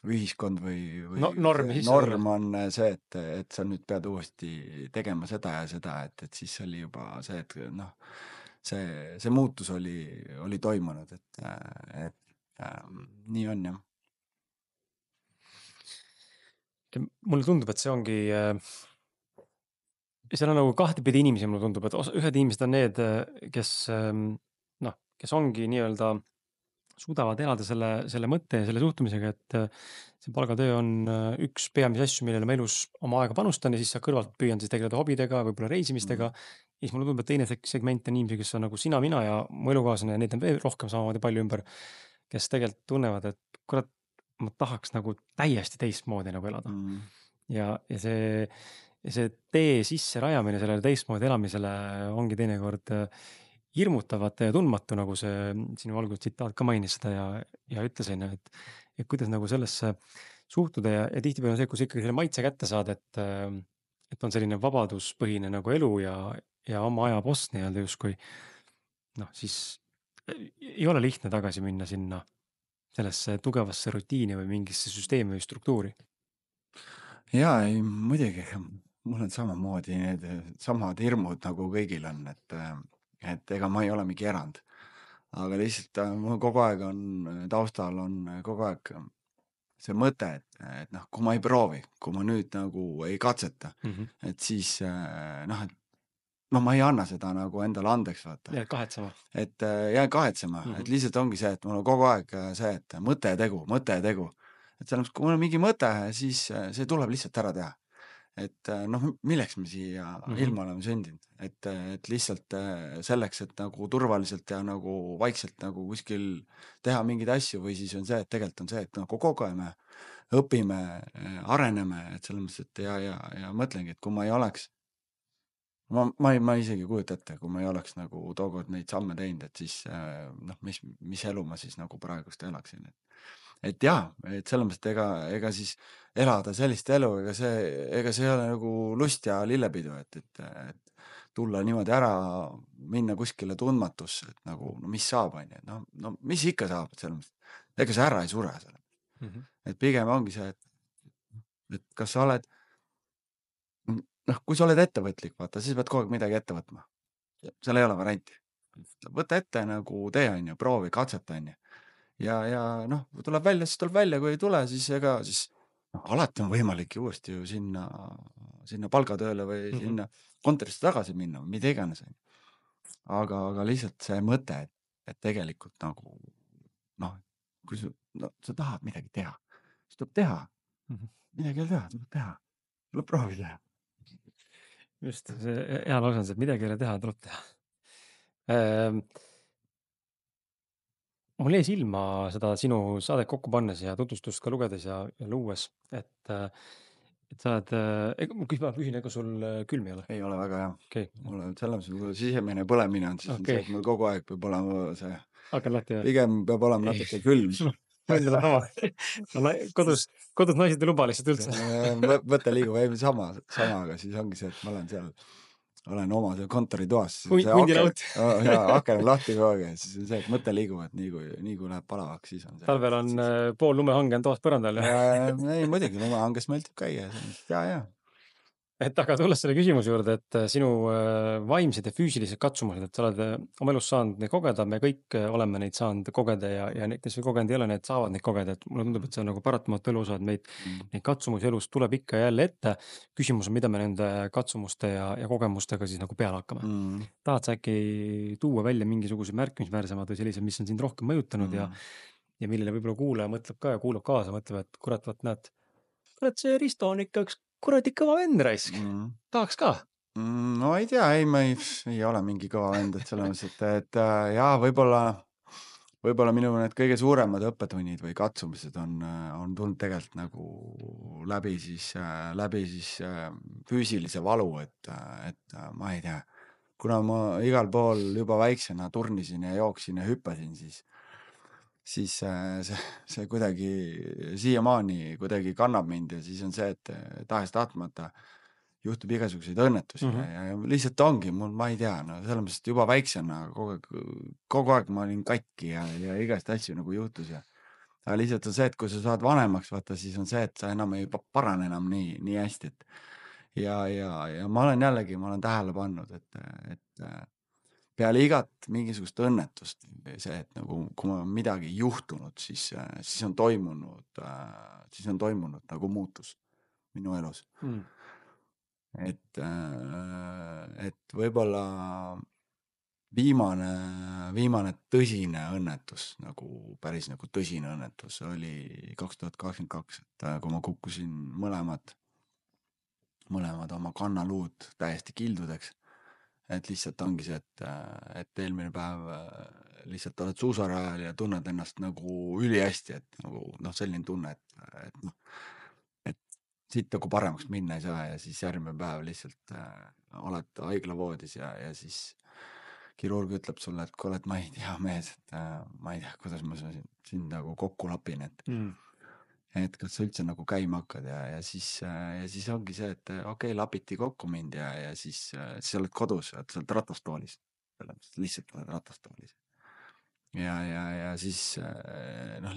S2: ühiskond või norm on see, et sa nüüd pead uuesti tegema seda ja seda, et siis oli juba see, et see muutus oli toimunud, et nii on jah.
S1: Mulle tundub, et see ongi, seal on nagu kahtepidi inimesi, mulle tundub, et ühed inimesed on need, kes ongi nii-öelda suudavad elada selle mõtte ja selle suhtumisega, et see palgatöö on üks peamise asju, millele ma elus oma aega panustan ja siis sa kõrvalt püüan siis tegeleda hobidega, võib-olla reisimistega. Ja siis mulle tundub, et teine segment on inimesi, kes on nagu sina, mina ja mu elukaaslane ja neid on veel rohkem samamoodi palju ümber, kes tegelikult tunnevad, et kurat, ma tahaks nagu täiesti teistmoodi nagu elada. Ja see tee sisse rajamine sellele teistmoodi elamisele ongi teinekord hirmutavate ja tundmatu, nagu see sinu algul tsitaat ka mainis seda ja ütlesin, et kuidas nagu sellesse suhtuda ja tihtipeale on see, kus ikkagi selle maitse kätte saad, et on selline vabaduspõhine nagu elu ja oma aja boss nii-öelda justkui, siis ei ole lihtne tagasi minna sinna sellesse tugevasse rutiini või mingisse süsteemi või struktuuri.
S2: Jaa, ei muidugi, mul on samamoodi need samad hirmud nagu kõigil on, et ega ma ei ole mingi erand. Aga lihtsalt mul kogu aeg taustal on kogu aeg see mõte, et kui ma ei proovi, kui ma nüüd nagu ei katseta, et siis ma ei anna seda nagu endale andeks, vaata.
S1: Jääd kahetsema.
S2: Et jään kahetsema, et lihtsalt ongi see, et mul on kogu aeg see, et mõte ja tegu. Et selles mõttes, kui mul on mingi mõte, siis see tuleb lihtsalt ära teha. Et milleks me siia ilma oleme sündinud, et lihtsalt selleks, et nagu turvaliselt ja nagu vaikselt nagu kuskil teha mingeid asju või siis on see, et tegelikult on see, et nagu kogeme, õpime, areneme, et selles mõttes, et ja mõtlengi, et kui ma ei oleks ma isegi kujuta ette, kui ma ei oleks nagu tookord neid samme teinud, et siis mis elu ma siis nagu praegust elaksin. Et jaa, et selles mõttes, et ega siis elada sellist elu, ega see ei ole nagu lust ja lillepidu, et tulla niimoodi ära, minna kuskile tundmatusse, et nagu, mis saab, on ju, mis ikka saab, et selles mõttes, ega see ära ei sure selle. Et pigem ongi see, et kas sa oled kui sa oled ettevõtlik, vaata, siis pead kogu aeg midagi ette võtma. Seal ei ole varianti. Võta ette nagu tee, on ju, proovi, katseta, on ju. Ja tuleb välja, siis tuleb välja, kui ei tule, siis alati on võimalik uuesti ju sinna palgatööle või sinna kontorisse tagasi minna, mida iganes. Aga lihtsalt see mõte, et tegelikult nagu, kui sa tahad midagi teha, siis tuleb teha. Midagi ei teha, tuleb teha. Tuleb proovida.
S1: Just, see hea lause on see, et midagi ei ole teha, tuleb teha. Mul jäi silma seda sinu saadet kokku pannes ja tutvustust ka lugedes ja luues, et sa oled, ma küsin, ega sul külm ei ole?
S2: Ei ole väga hea.
S1: Okay.
S2: Mul on selles mõttes, sisemine põlemine on, siis on see, et mul kogu aeg peab olema see, pigem peab olema natuke külm.
S1: Kodus naised ei luba lihtsalt üldse.
S2: Võte liigub, ei sama, aga siis ongi see, et ma olen oma kontoritoas. Aken on lahti kogu aeg, siis on see, et mõte liigub, et nii kui läheb palavaks, siis on see.
S1: Talvel on pool lumehange on toas põrandal.
S2: Ei, muidugi, lumehanges meeldib käia. Ja.
S1: Et aga tulles selle küsimuse juurde, et sinu vaimsed ja füüsilised katsumused, et sa oled oma elus saanud neid kogeda, me kõik oleme neid saanud kogeda ja need, kes või kogenud ei ole, need saavad neid kogeda, et mulle tundub, et see on nagu paratamatu elu osa, et neid katsumusi elus tuleb ikka ja jälle ette. Küsimus on, mida me nende katsumuste ja kogemustega siis nagu peale hakkame. Tahad sa äkki tuua välja mingisuguse märkimisväärsemad või sellised, mis on sind rohkem mõjutanud ja ja millele võib-olla kuulaja mõtleb ka ja kuulab kaasa, mõtleb, et kurat, vot näed, kurat, see Risto on ikka üks kuradi kõva vend raisk. Tahaks ka.
S2: No ei tea, ma ei ole mingi kõva vend, et selles mõttes, et jaa, võib-olla minu need kõige suuremad õppetunnid või katsumised on tulnud tegelikult nagu läbi füüsilise valu, et ma ei tea, kuna ma igal pool juba väiksena turnisin ja jooksin ja hüppasin, siis see kuidagi siiamaani kuidagi kannab mind ja siis on see, et tahes-tahtmata juhtub igasuguseid õnnetusi ja lihtsalt ongi mul, ma ei tea, no selles mõttes, et juba väiksena kogu aeg ma olin katki ja igast asju nagu juhtus aga lihtsalt on see, et kui sa saad vanemaks, vaata, siis on see, et sa enam ei parane enam nii hästi, et ja ma olen tähele pannud, et peale igat mingisugust õnnetust see, et nagu kui mul on midagi juhtunud, siis on toimunud nagu muutus minu elus. Et võib-olla viimane tõsine õnnetus, nagu päris nagu tõsine õnnetus oli 2022, et kui ma kukkusin mõlemad oma kannaluud täiesti kildudeks, et lihtsalt ongi see, et eelmine päev lihtsalt oled suusarajal ja tunned ennast nagu ülihästi, et nagu selline tunne, et siit nagu paremaks minna ei saa ja siis järgmine päev lihtsalt oled haiglavoodis ja siis kirurg ütleb sulle, et kuule, et ma ei tea, mees, et ma ei tea, kuidas ma sind nagu kokku lapin, et kas sa üldse nagu käima hakkad ja siis ongi see, et okei, lapiti kokku mind ja siis oled kodus, sa oled ratastoolis, lihtsalt oled ratastoolis. Ja siis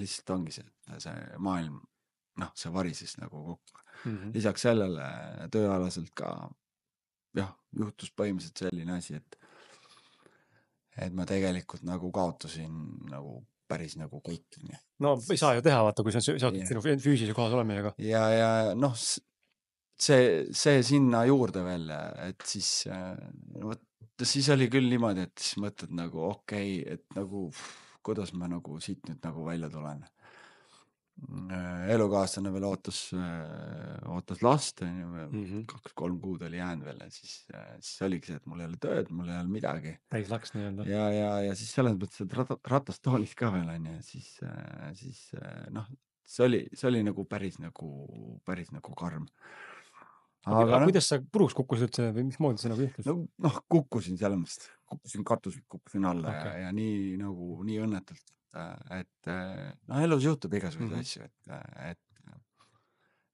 S2: lihtsalt ongi see maailm, see varises nagu kokku. Lisaks sellele tööalaselt ka juhtus põhimõtteliselt selline asi, et ma tegelikult nagu kaotasin nagu päris nagu kõik.
S1: No ei saa ju teha, vaata, kui see on seotud sinu füüsilise kohas olemisega.
S2: Ja see sinna juurde veel, et siis oli küll niimoodi, et siis mõtled nagu okei, et nagu kuidas ma nagu siit nüüd nagu välja tulen. Elukaaslane veel ootas last, 2-3 kuud oli jäänud veel ja siis oligi see, et mul ei ole tööd, mul ei ole midagi.
S1: Täis laks nii-öelda.
S2: Ja siis selles mõttes, et ratastoolis ka veel on ja siis see oli nagu päris nagu karm.
S1: Aga kuidas sa puruks kukkusid üldse või mismoodi see nagu juhtus?
S2: Kukkusin selles mõttes, kukkusin katuselt, kukkusin alla ja nii õnnetult, et elus juhtub igasuguseid asju,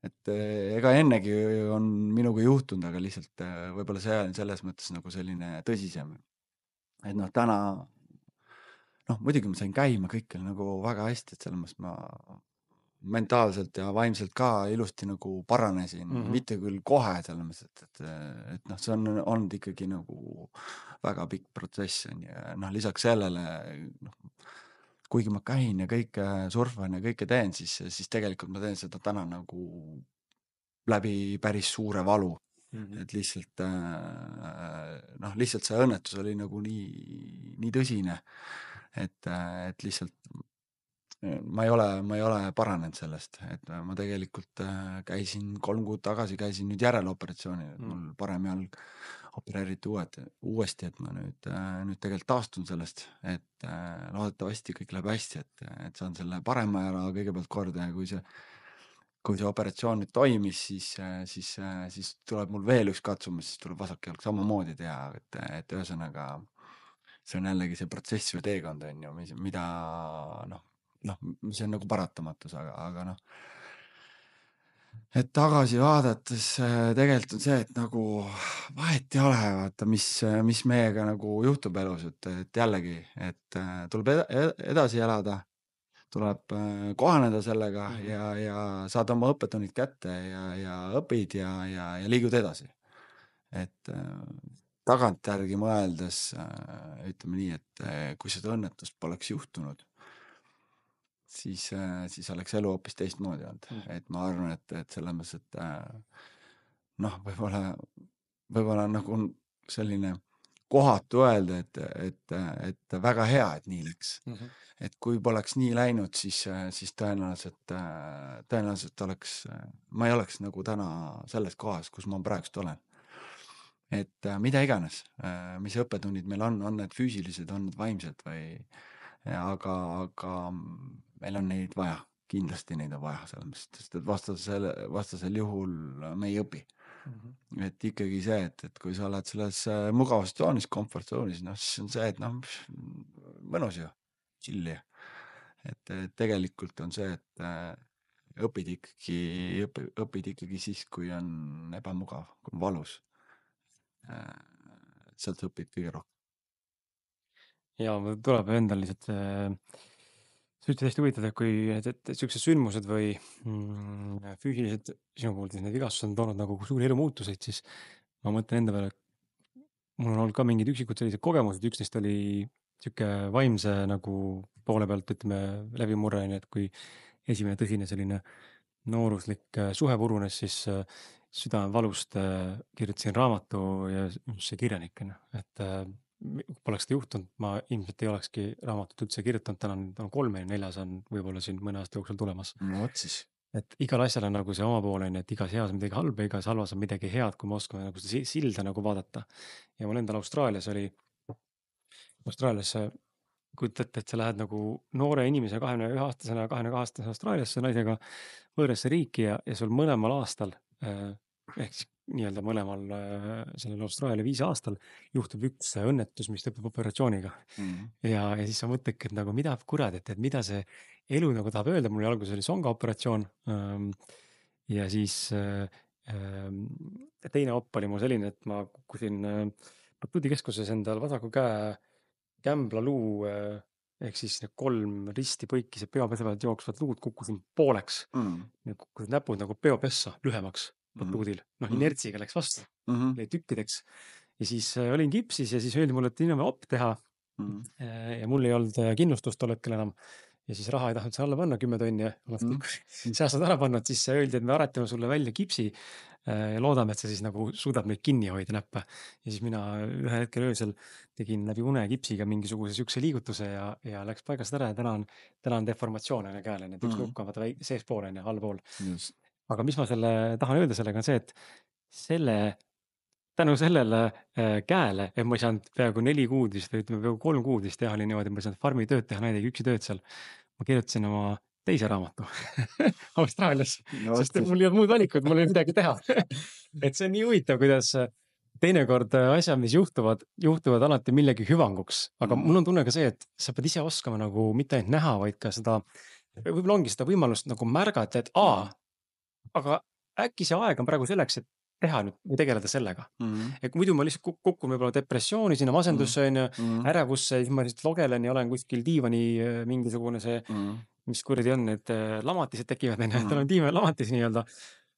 S2: et ega ennegi on minuga juhtunud, aga lihtsalt võib-olla see on selles mõttes nagu selline tõsisem. Et täna, muidugi ma sain käima, kõik oli nagu väga hästi, et selles mõttes ma mentaalselt ja vaimselt ka ilusti nagu paranesin, mitte küll kohe selles mõttes, et see on olnud ikkagi nagu väga pikk protsess ja lisaks sellele, kuigi ma käin ja kõike surfan ja kõike teen, siis tegelikult ma teen seda täna nagu läbi päris suure valu. Et lihtsalt see õnnetus oli nagu nii tõsine, et lihtsalt ma ei ole paranenud sellest, et ma tegelikult käisin 3 kuud tagasi, käisin nüüd järeloperatsioonil, et mul parem jalg opereeriti uuesti, et ma nüüd tegelikult taastun sellest, et loodetavasti kõik läheb hästi, et saan selle parema jala kõigepealt korda ja kui see operatsioon nüüd toimis, siis tuleb mul veel üks katsumus, siis tuleb vasak jalg samamoodi teha, et ühesõnaga see on jällegi see protsess või teekond on ju, mida see on nagu paratamatus, aga et tagasi vaadates tegelikult on see, et nagu vahet ei ole, vaata, mis meiega nagu juhtub elus, et jällegi, et tuleb edasi elada, tuleb kohaneda sellega ja saad oma õppetunnid kätte ja õpid ja liigud edasi. Et tagantjärgi mõeldes ütleme nii, et kui seda õnnetust poleks juhtunud, siis oleks elu hoopis teistmoodi olnud. Et ma arvan, et selles mõttes, et võib-olla nagu selline kohatu öelda, et väga hea, et nii läks. Et kui poleks nii läinud, siis tõenäoliselt ma ei oleks nagu täna selles kohas, kus ma praegust olen. Et mida iganes, mis õppetunnid meil on need füüsilised, on need vaimsed aga meil on neid vaja, kindlasti neid on vaja selles mõttes, sest et vastasel juhul me ei õpi. Et ikkagi see, et kui sa oled selles mugavustsoonis, komfortzoonis, siis on see, et mõnus ju, chill ju. Et tegelikult on see, et õpid ikkagi siis, kui on ebamugav, kui on valus. Sealt õpid kõige rohkem.
S1: Ja mul tuleb endal lihtsalt see üldse hästi huvitav, et kui sellised sündmused või füüsilised, sinu puhul siis need vigastused on toonud nagu suuri elumuutuseid, siis ma mõtlen enda peale, mul on olnud ka mingid üksikud sellised kogemused, üks neist oli sihuke vaimse nagu poole pealt, ütleme, läbimurre, et kui esimene tõsine selline nooruslik suhe purunes, siis südamevalust kirjutasin raamatu ja see kirjanik, et poleks seda juhtunud, ma ilmselt ei olekski raamatut üldse kirjutanud, täna on 3 ja 4 on võib-olla siin mõne aasta jooksul tulemas.
S2: No vot siis.
S1: Et igal asjal on nagu see oma poole, et igas heas on midagi halba, igas halvas on midagi head, kui me oskame nagu seda silda nagu vaadata. Ja mul endal Austraalias kujutate, et sa lähed nagu noore inimese 21-aastasena, 22-aastasena Austraaliasse naisega võõrasse riiki ja sul mõlemal aastal ehk siis nii-öelda mõlemal sellel Austraalia 5 aastal juhtub üks õnnetus, mis lõpeb operatsiooniga. Ja siis sa mõtledki, et nagu mida kurad, et mida see elu nagu tahab öelda, mul alguses oli songa operatsioon ja siis teine op oli mul selline, et ma kukkusin Batuudi-keskuses endal vasaku käe kämblaluu ehk siis 3 risti põikised peopesa pealt jooksvad luud kukkusin pooleks. Kukkusid näpud nagu peopessa lühemaks Batuudil. Inertsiga läks vastu, lõi tükkideks. Ja siis olin kipsis ja siis öeldi mulle, et inimene op teha. Ja mul ei olnud kindlustust tol hetkel enam. Ja siis raha ei tahtnud see alla panna 10 tonni. Säästad ära pannud, siis öeldi, et me aretame sulle välja kipsi ja loodame, et sa siis nagu suudad meid kinni hoida näppe. Ja siis mina ühe hetkel öösel tegin läbi une kipsiga mingisuguse sükse liigutuse ja läks paigast ära ja täna on deformatsioon käele. Need üks nukk on vaata seespool ja allpool. Aga mis ma tahan öelda sellega on see, et tänu sellele käele, et ma ei saanud peaaegu 4 kuud vist, või ütleme peaaegu 3 kuud vist teha oli niimoodi, et ma ei saanud farmi tööd teha, näidegi üksi tööd seal. Ma kirjutasin oma teise raamatu Austraalias, sest mul ei olnud muud valikut, mul ei midagi teha. Et see on nii huvitav, kuidas teinekord asjad, mis juhtuvad alati millegi hüvanguks. Aga mul on tunne ka see, et sa pead ise oskama nagu mitte ainult näha, vaid ka seda, võib-olla ongi seda võimalust nagu märgata, et aga äkki see aeg on praegu selleks, et teha nüüd või tegeleda sellega. Et muidu ma lihtsalt kukkun võib-olla depressiooni, sinna masendusse ärevusse, siis ma lihtsalt logelen ja olen kuskil diivani mingisugune see, mis kuradi on, need lamatised tekivad, tal on diivan lamatis nii-öelda.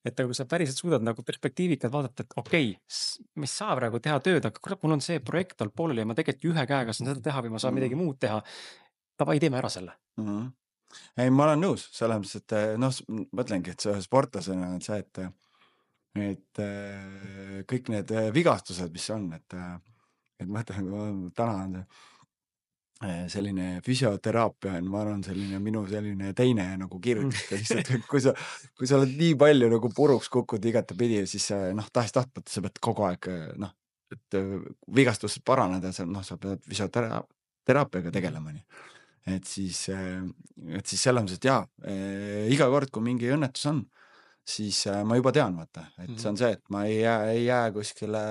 S1: Et kui sa päriselt suudad nagu perspektiivikad vaadata, et okei, ma ei saa praegu teha tööd, aga kurat, mul on see projekt olnud pooleli ja ma tegelikult ühe käega saan seda teha või ma saan midagi muud teha. Davai, teeme ära selle.
S2: Ei, ma olen nõus, selles mõttes, et mõtlengi, et see sportlasena on see, et kõik need vigastused, mis on, et mõtlen, täna on selline füsioteraapia, ma arvan, minu teine nagu kirjutis, lihtsalt, kui sa oled nii palju nagu puruks kukkud igatepidi, siis tahtmata sa pead kogu aeg, et vigastused paraneda, sa pead füsioteraapiaga tegelema. Et siis selles mõttes, et iga kord, kui mingi õnnetus on, siis ma juba tean, vaata, et see on see, et ma ei jää kuskile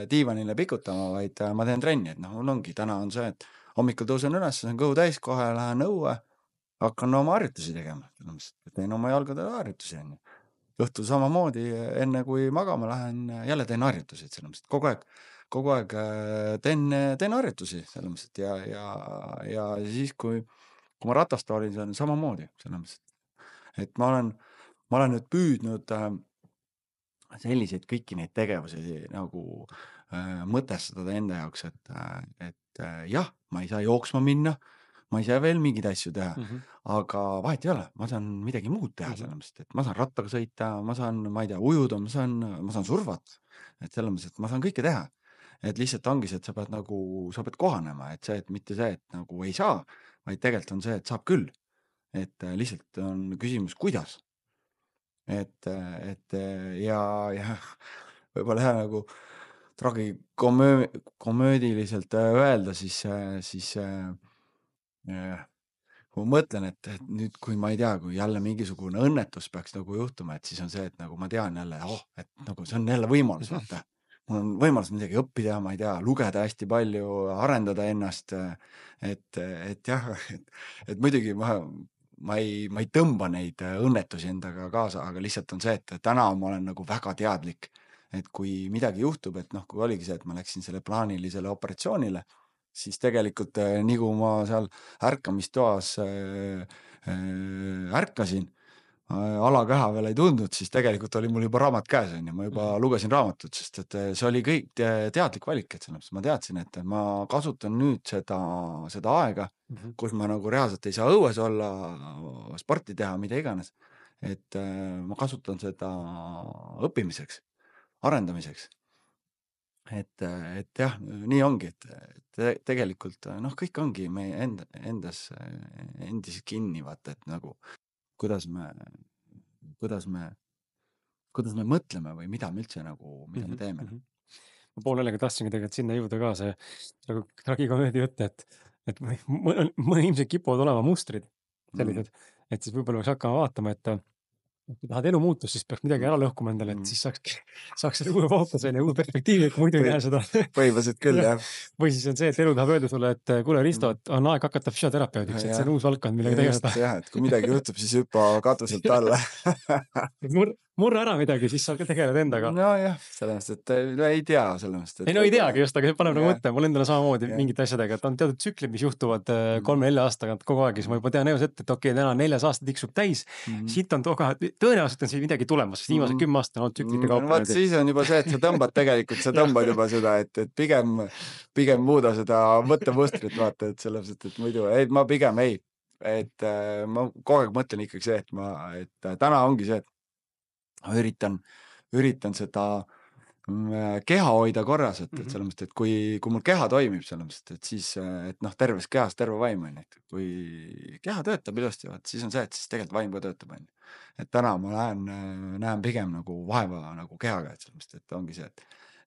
S2: diivanile pikutama, vaid ma teen trenni, et mul ongi, täna on see, et hommikul tõusen üles, see on kõhu täis, kohe lähen õue, hakkan oma harjutusi tegema, teen oma jalgadele harjutusi, õhtul samamoodi, enne kui magama lähen, jälle teen harjutusi, kogu aeg teen harjutusi, ja siis, kui ma ratast olin, see on samamoodi, et ma olen nüüd püüdnud selliseid kõiki neid tegevusi nagu mõtestada enda jaoks, et jah, ma ei saa jooksma minna, ma ei saa veel mingeid asju teha, aga vahet ei ole, ma saan midagi muud teha sellest, et ma saan rattaga sõita, ma saan, ma ei tea, ujuda, ma saan survata, et selles mõttes, et ma saan kõike teha. et lihtsalt ongi see, et sa pead kohanema, et see, et mitte see, et nagu ei saa, vaid tegelikult on see, et saab küll. Et lihtsalt on küsimus, kuidas. Ja võib-olla jah, nagu komöödiliselt öelda, siis kui ma mõtlen, et nüüd, kui ma ei tea, kui jälle mingisugune õnnetus peaks nagu juhtuma, et siis on see, et nagu ma tean jälle, et nagu see on jälle võimalus, vaata. Mul on võimalus midagi õppida, ma ei tea, lugeda hästi palju, arendada ennast, et jah, et muidugi ma ei tõmba neid õnnetusi endaga kaasa, aga lihtsalt on see, et täna ma olen nagu väga teadlik, et kui midagi juhtub, et noh, kui oligi see, et ma läksin selle plaanilisele operatsioonile, siis tegelikult nii kui ma seal ärkamistoas ärkasin, alakeha veel ei tundnud, siis tegelikult oli mul juba raamat käes, on ju, ma juba lugesin raamatut, sest et see oli kõik teadlik valik, et selles mõttes ma teadsin, et ma kasutan nüüd seda aega, kus ma nagu reaalselt ei saa õues olla, sporti teha, mida iganes, et ma kasutan seda õppimiseks, arendamiseks. Et jah, nii ongi, et tegelikult noh, kõik ongi meie endis kinni, vaata, et nagu kuidas me mõtleme või mida me üldse nagu, mida me teeme.
S1: Ma poolelegi tahtsingi tegelikult sinna jõuda ka see nagu tragikomöödia jutt, et mõne inimesed kipuvad olema mustrid sellised, et siis võib-olla peaks hakkama vaatama, et kui tahad elu muutust, siis peaks midagi ära lõhkuma endale, et siis saaks selle uue fookuse ja uue perspektiivi, kui muidu ei näe seda.
S2: Põhimõtteliselt küll, jah.
S1: Või siis on see, et elu tahab öelda sulle, et kuule Risto, et on aeg hakata füsioterapeudiks, et see on uus valdkond, millega tegeleda.
S2: Jah, et kui midagi juhtub, siis hüppa katuselt alla.
S1: Murra ära midagi, siis saab ka tegeleda endaga.
S2: No jah, sellest, et ei tea sellest.
S1: Ei, no ei teagi just, aga see paneb nagu mõtte, mul endale samamoodi mingite asjadega, et on teatud tsüklid, mis juhtuvad 3-4 aastaga kogu aeg, siis ma juba tean eos ette, et okei, täna 4 aasta tiksub täis, siit on tõenäoliselt on siin midagi tulemas, sest viimased 10 aastat on olnud tsüklite kaupa.
S2: Vaat siis on juba see, et sa tõmbad juba seda, et pigem muuda seda mõttemustrit, vaata, et sellepärast, et muidu, ma pigem ei. Et ma kogu aeg mõtlen ikkagi see, et täna ongi see, et ma üritan seda keha hoida korras, et selles mõttes, et kui mul keha toimib selles mõttes, et siis, et noh, terves kehas terve vaim on, et kui keha töötab ilusti, siis on see, et siis tegelikult vaim ka töötab, on. Et täna ma näen pigem nagu vaeva nagu kehaga, et selles mõttes, et ongi see,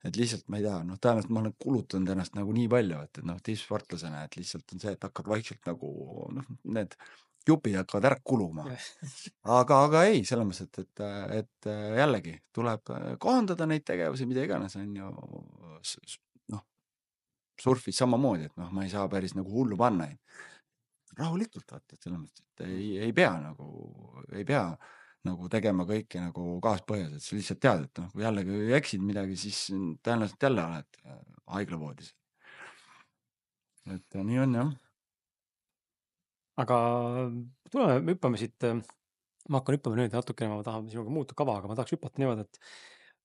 S2: et lihtsalt ma ei tea, noh, tõenäoliselt ma olen kulutanud ennast nagu nii palju, et noh, tippsportlasena, et lihtsalt on see, et hakkad vaikselt nagu, noh, need jupid hakkavad ära kuluma. Aga ei, selles mõttes, et jällegi tuleb kohandada neid tegevusi, mida iganes on ju, noh, surfis samamoodi, et noh, ma ei saa päris nagu hullu panna. Rahulikult vaata, et selles mõttes, et ei pea nagu tegema kõike nagu kaaspõhjas, et sa lihtsalt tead, et noh, kui jällegi eksid midagi, siis tõenäoliselt jälle oled haiglavoodis. Et nii on, jah.
S1: Aga tuleme, hüppame siit, ma hakkan hüppama nüüd natukene, ma tahan sinuga muuta kava, aga ma tahaks hüpata niimoodi, et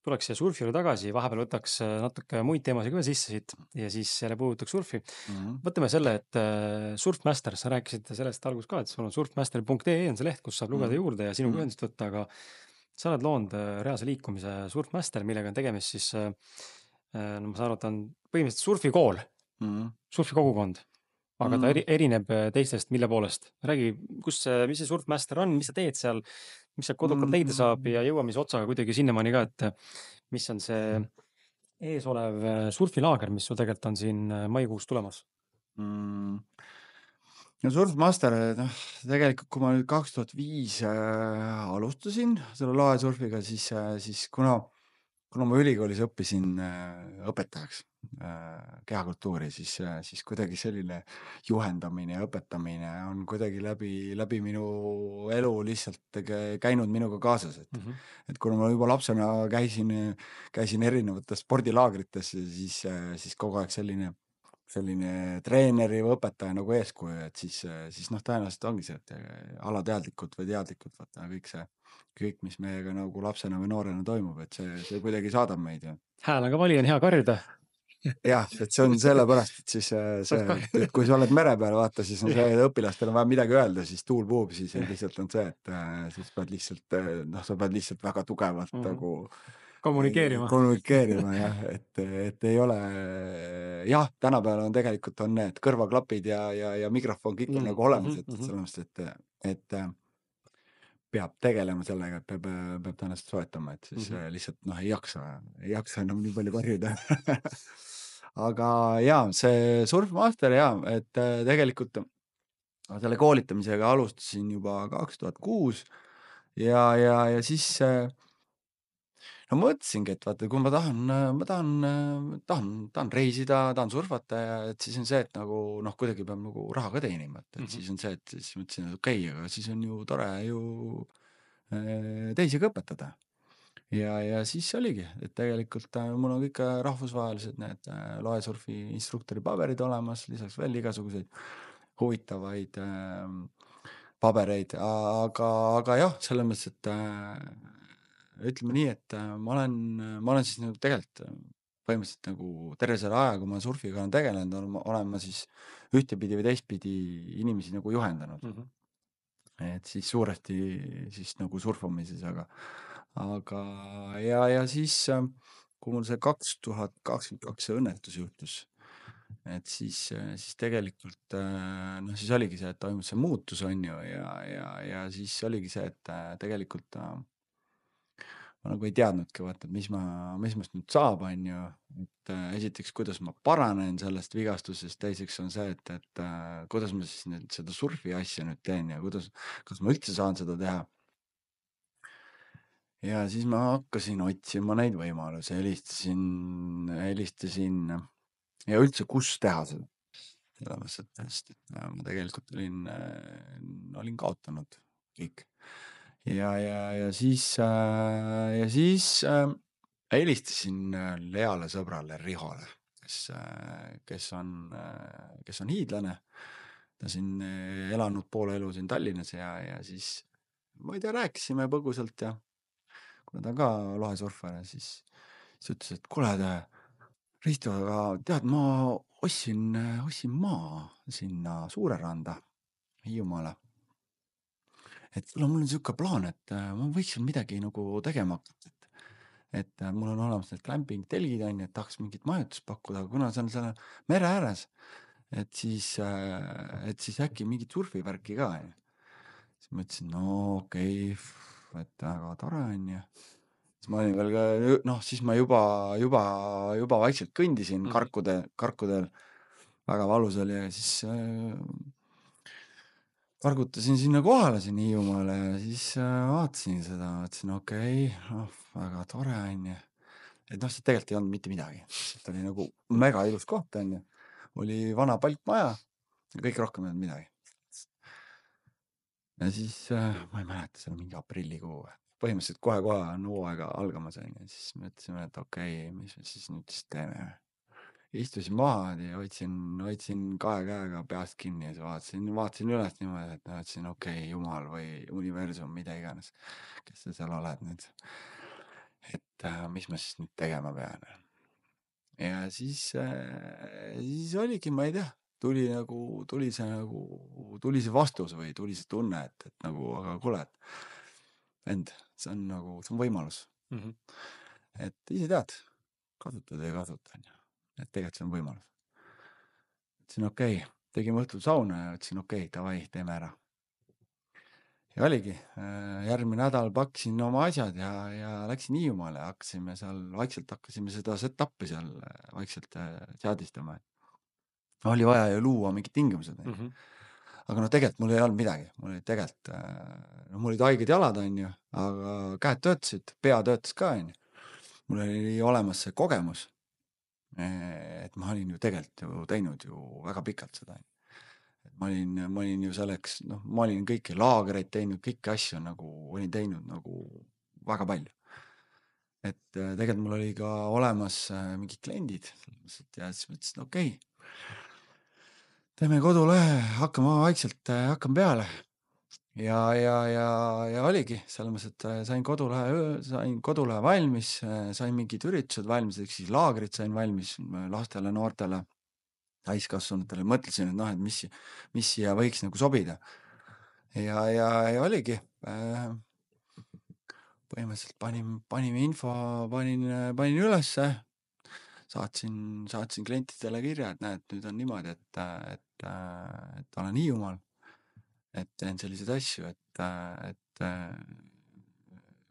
S1: tuleks siia surfile tagasi, vahepeal võtaks natuke muid teemasid ka sisse siit ja siis jälle puudutaks surfi. Võtame selle, et Surfmaster, sa rääkisid sellest alguses ka, et sul on surfmaster.ee on see leht, kus saab lugeda juurde ja sinuga ühendust võtta, aga sa oled loonud reaalse liikumise Surfmaster, millega on tegemist siis, ma saan aru, et on põhimõtteliselt surfikool, surfikogukond. Aga ta erineb teistest, mille poolest. Räägi, mis see Surfmaster on, mis sa teed seal, mis sa kodukalt leida saab ja jõuamise otsaga kuidagi sinnamaani ka, et mis on see ees olev surfilaager, mis sul tegelikult on siin maikuus tulemas?
S2: No Surfmaster, tegelikult kui ma nüüd 2005 alustasin selle laesurfiga, siis kuna ma ülikoolis õppisin õpetajaks kehakultuuri, siis kuidagi selline juhendamine ja õpetamine on kuidagi läbi minu elu lihtsalt käinud minuga kaasas, et kuna ma juba lapsena käisin erinevates spordilaagrites, siis kogu aeg selline treeneri või õpetaja nagu eeskuju, et siis noh, tõenäoliselt ongi see, et alateadlikud või teadlikud, vaata kõik, mis meiega nagu lapsena või noorena toimub, et see kuidagi saadab meid.
S1: Hääl on ka vali, on hea karjuda.
S2: Jah, et see on sellepärast, et siis et kui sa oled mere peal, vaata, siis on see, et õpilastel on vaja midagi öelda, siis tuul puhub, siis lihtsalt on see, et siis pead lihtsalt, noh, sa pead lihtsalt väga tugevalt nagu kommunikeerima jah, et ei ole, jah, tänapäeval on tegelikult on need kõrvaklapid ja mikrofon kõik on nagu olemas, et sellepärast, et peab tegelema sellega, et peab tõenäoliselt soetama, et siis lihtsalt noh, ei jaksa enam nii palju karjuda. Aga jaa, see Surfmaster jaa, et tegelikult selle koolitamisega alustasin juba 2006 ja siis no mõtlesingi, et vaata, kui ma tahan reisida, tahan surfata ja et siis on see, et nagu noh, kuidagi peab nagu raha ka teenima, et siis on see, et siis mõtlesin, et okei, aga siis on ju tore ju teisi ka õpetada. Ja siis oligi, et tegelikult mul on kõik rahvusvahelised need loesurfi instruktori paberid olemas, lisaks veel igasuguseid huvitavaid pabereid, aga jah, selles mõttes, et ütleme nii, et ma olen siis nagu tegelikult põhimõtteliselt nagu terve selle aja, kui ma surfiga olen tegelenud, olen ma siis ühtepidi või teistpidi inimesi nagu juhendanud. Et siis suuresti siis nagu surfamises, aga ja siis, kui mul see 2022 see õnnetus juhtus, et siis tegelikult noh, siis oligi see, et toimus see muutus, on ju, ja siis oligi see, et tegelikult ma nagu ei teadnudki, vaata, et mis mast nüüd saab, on ju, et esiteks, kuidas ma paranen sellest vigastusest, teiseks on see, et kuidas ma siis nüüd seda surfi asja nüüd teen ja kas ma üldse saan seda teha. Ja siis ma hakkasin otsima neid võimalusi, helistasin ja üldse, kus teha seda. Sellepärast, et ma tegelikult olin kaotanud kõik. Ja siis helistasin heale sõbrale Rihole, kes on hiidlane. Ta siin elanud poole elu siin Tallinnas ja siis ma ei tea, rääkisime põgusalt ja kuna ta on ka lohesurfar ja siis ütles, et kuule, Risto, aga tead, ma ostsin maa sinna Suureranda Hiiumaale. Et kuule, mul on siuke plaan, et ma võiksin midagi nagu tegema hakata, et mul on olemas need glamping telgid on, et tahaks mingit majutust pakkuda, aga kuna see on seal mere ääres, et siis äkki mingit surfivärki ka. Siis ma ütlesin, no okei, et väga tore on ja siis ma olin veel ka, noh, siis ma juba vaikselt kõndisin karkudel, väga valus oli ja siis kargutasin sinna kohale sinna Hiiumaale ja siis vaatasin seda, mõtlesin okei, noh, väga tore on ju. Et noh, see tegelikult ei olnud mitte midagi, see oli nagu mega ilus koht on ju, oli vana palkmaja ja kõik rohkem ei olnud midagi. Ja siis ma ei mäleta, see on mingi aprillikuu, põhimõtteliselt kohe on hooaega algamas on ju, siis mõtlesime, et okei, mis me siis nüüd siis teeme. Istusin maha ja hoidsin kahe käega peast kinni ja siis vaatasin üles niimoodi, et ütlesin okei, jumal või universum, mida iganes, kes sa seal oled nüüd. Et mis ma siis nüüd tegema pean. Ja siis oligi, ma ei tea, tuli see vastus või tuli see tunne, et nagu, aga kuule, et vend, see on võimalus. Et ise tead, kasutad või ei kasuta, on ju. Et tegelikult see on võimalus. Ütlesin okei, tegime õhtul sauna ja ütlesin okei, davai, teeme ära. Ja oligi, järgmine nädal pakkisin oma asjad ja läksin Hiiumaale ja hakkasime seda set-up'i seal vaikselt seadistama. Oli vaja ju luua mingid tingimused. Aga no tegelikult mul ei olnud midagi, mul olid haiged jalad, on ju, aga käed töötasid, pea töötas ka, on ju. Mul oli olemas see kogemus. Et ma olin ju tegelikult ju teinud ju väga pikalt seda. Ma olin ju selleks, noh, ma olin kõiki laagreid teinud, kõiki asju nagu olin teinud nagu väga palju. Et tegelikult mul oli ka olemas mingid kliendid ja siis mõtlesin, okei, teeme kodulehe, hakkame peale. Ja oligi, selles mõttes, et sain kodulehe valmis, sain mingid üritused valmis, ehk siis laagrid sain valmis lastele, noortele, täiskasvanutele, mõtlesin, et noh, et mis siia võiks nagu sobida. Ja oligi, põhimõtteliselt panime info, panin ülesse, saatsin klientidele kirja, et näed, nüüd on niimoodi, et olen Hiiumaal, et teen selliseid asju, et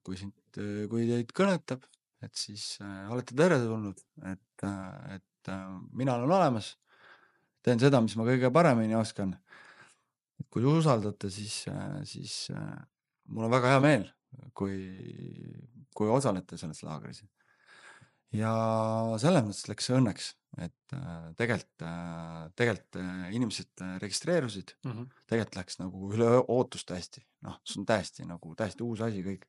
S2: kui teid kõnetab, et siis olete teretulnud, et mina olen olemas, teen seda, mis ma kõige paremini oskan. Et kui usaldate, siis mul on väga hea meel, kui osalete selles laagris. Ja selles mõttes läks see õnneks, et tegelikult inimesed registreerusid, tegelikult läks nagu üle ootust hästi. Noh, see on täiesti uus asi kõik.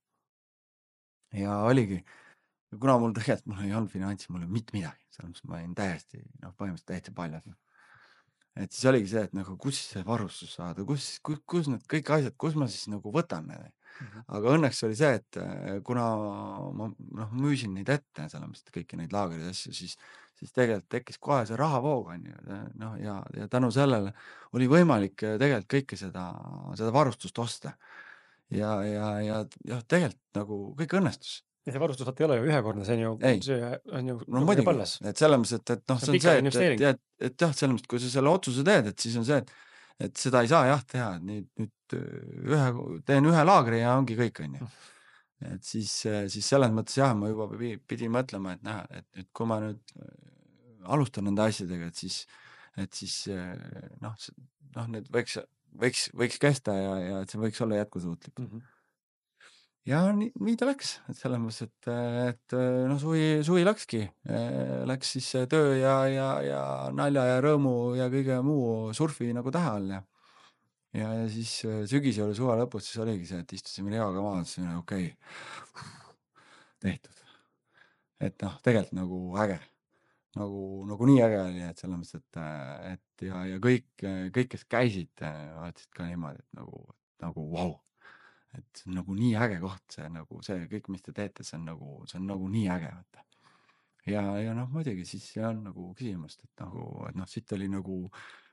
S2: Ja oligi, kuna mul ei olnud finantsi, mul ei olnud mitte midagi, selles mõttes ma olin põhimõtteliselt täiesti paljas. Et siis oligi see, et nagu kus see varustus saada, kus need kõik asjad, kus ma siis nagu võtan need. Aga õnneks oli see, et kuna ma müüsin neid ette, selles mõttes kõiki neid laagreid asju, siis tegelikult tekkis kohe see rahavoog, on ju. No, ja tänu sellele oli võimalik tegelikult kõike seda varustust osta. Ja tegelikult nagu kõik õnnestus.
S1: Ja see varustus ei ole ju ühekordne, see on ju
S2: No muidugi,
S1: palles.
S2: et selles mõttes, et noh, see on
S1: pika
S2: see,
S1: investeering.
S2: et jah, selles mõttes, kui sa selle otsuse teed, et siis on see, et seda ei saa jah teha, et nüüd teen ühe laagri ja ongi kõik, on ju. Et siis selles mõttes jah, ma juba pidin mõtlema, et näha, et nüüd kui ma nüüd alustan nende asjadega, et siis need võiks kesta ja et see võiks olla jätkusuutlik. Ja nii ta läks, et selles mõttes, et no suvi läkski, läks siis töö ja nalja ja rõõmu ja kõige muu surfi nagu tähe all ja siis sügise oli suve lõpus, siis oligi see, et istusime Leoga maha, ütlesime okei, tehtud. Et noh, tegelikult nagu äge, nagu nii äge oli, et selles mõttes, et ja kõik, kes käisid, vaatasid ka niimoodi, et nagu vau. Et see on nagu nii äge koht, see kõik, mis te teete, see on nagu nii äge, vaata. Ja noh, muidugi siis see on nagu küsimust, et siit oli nagu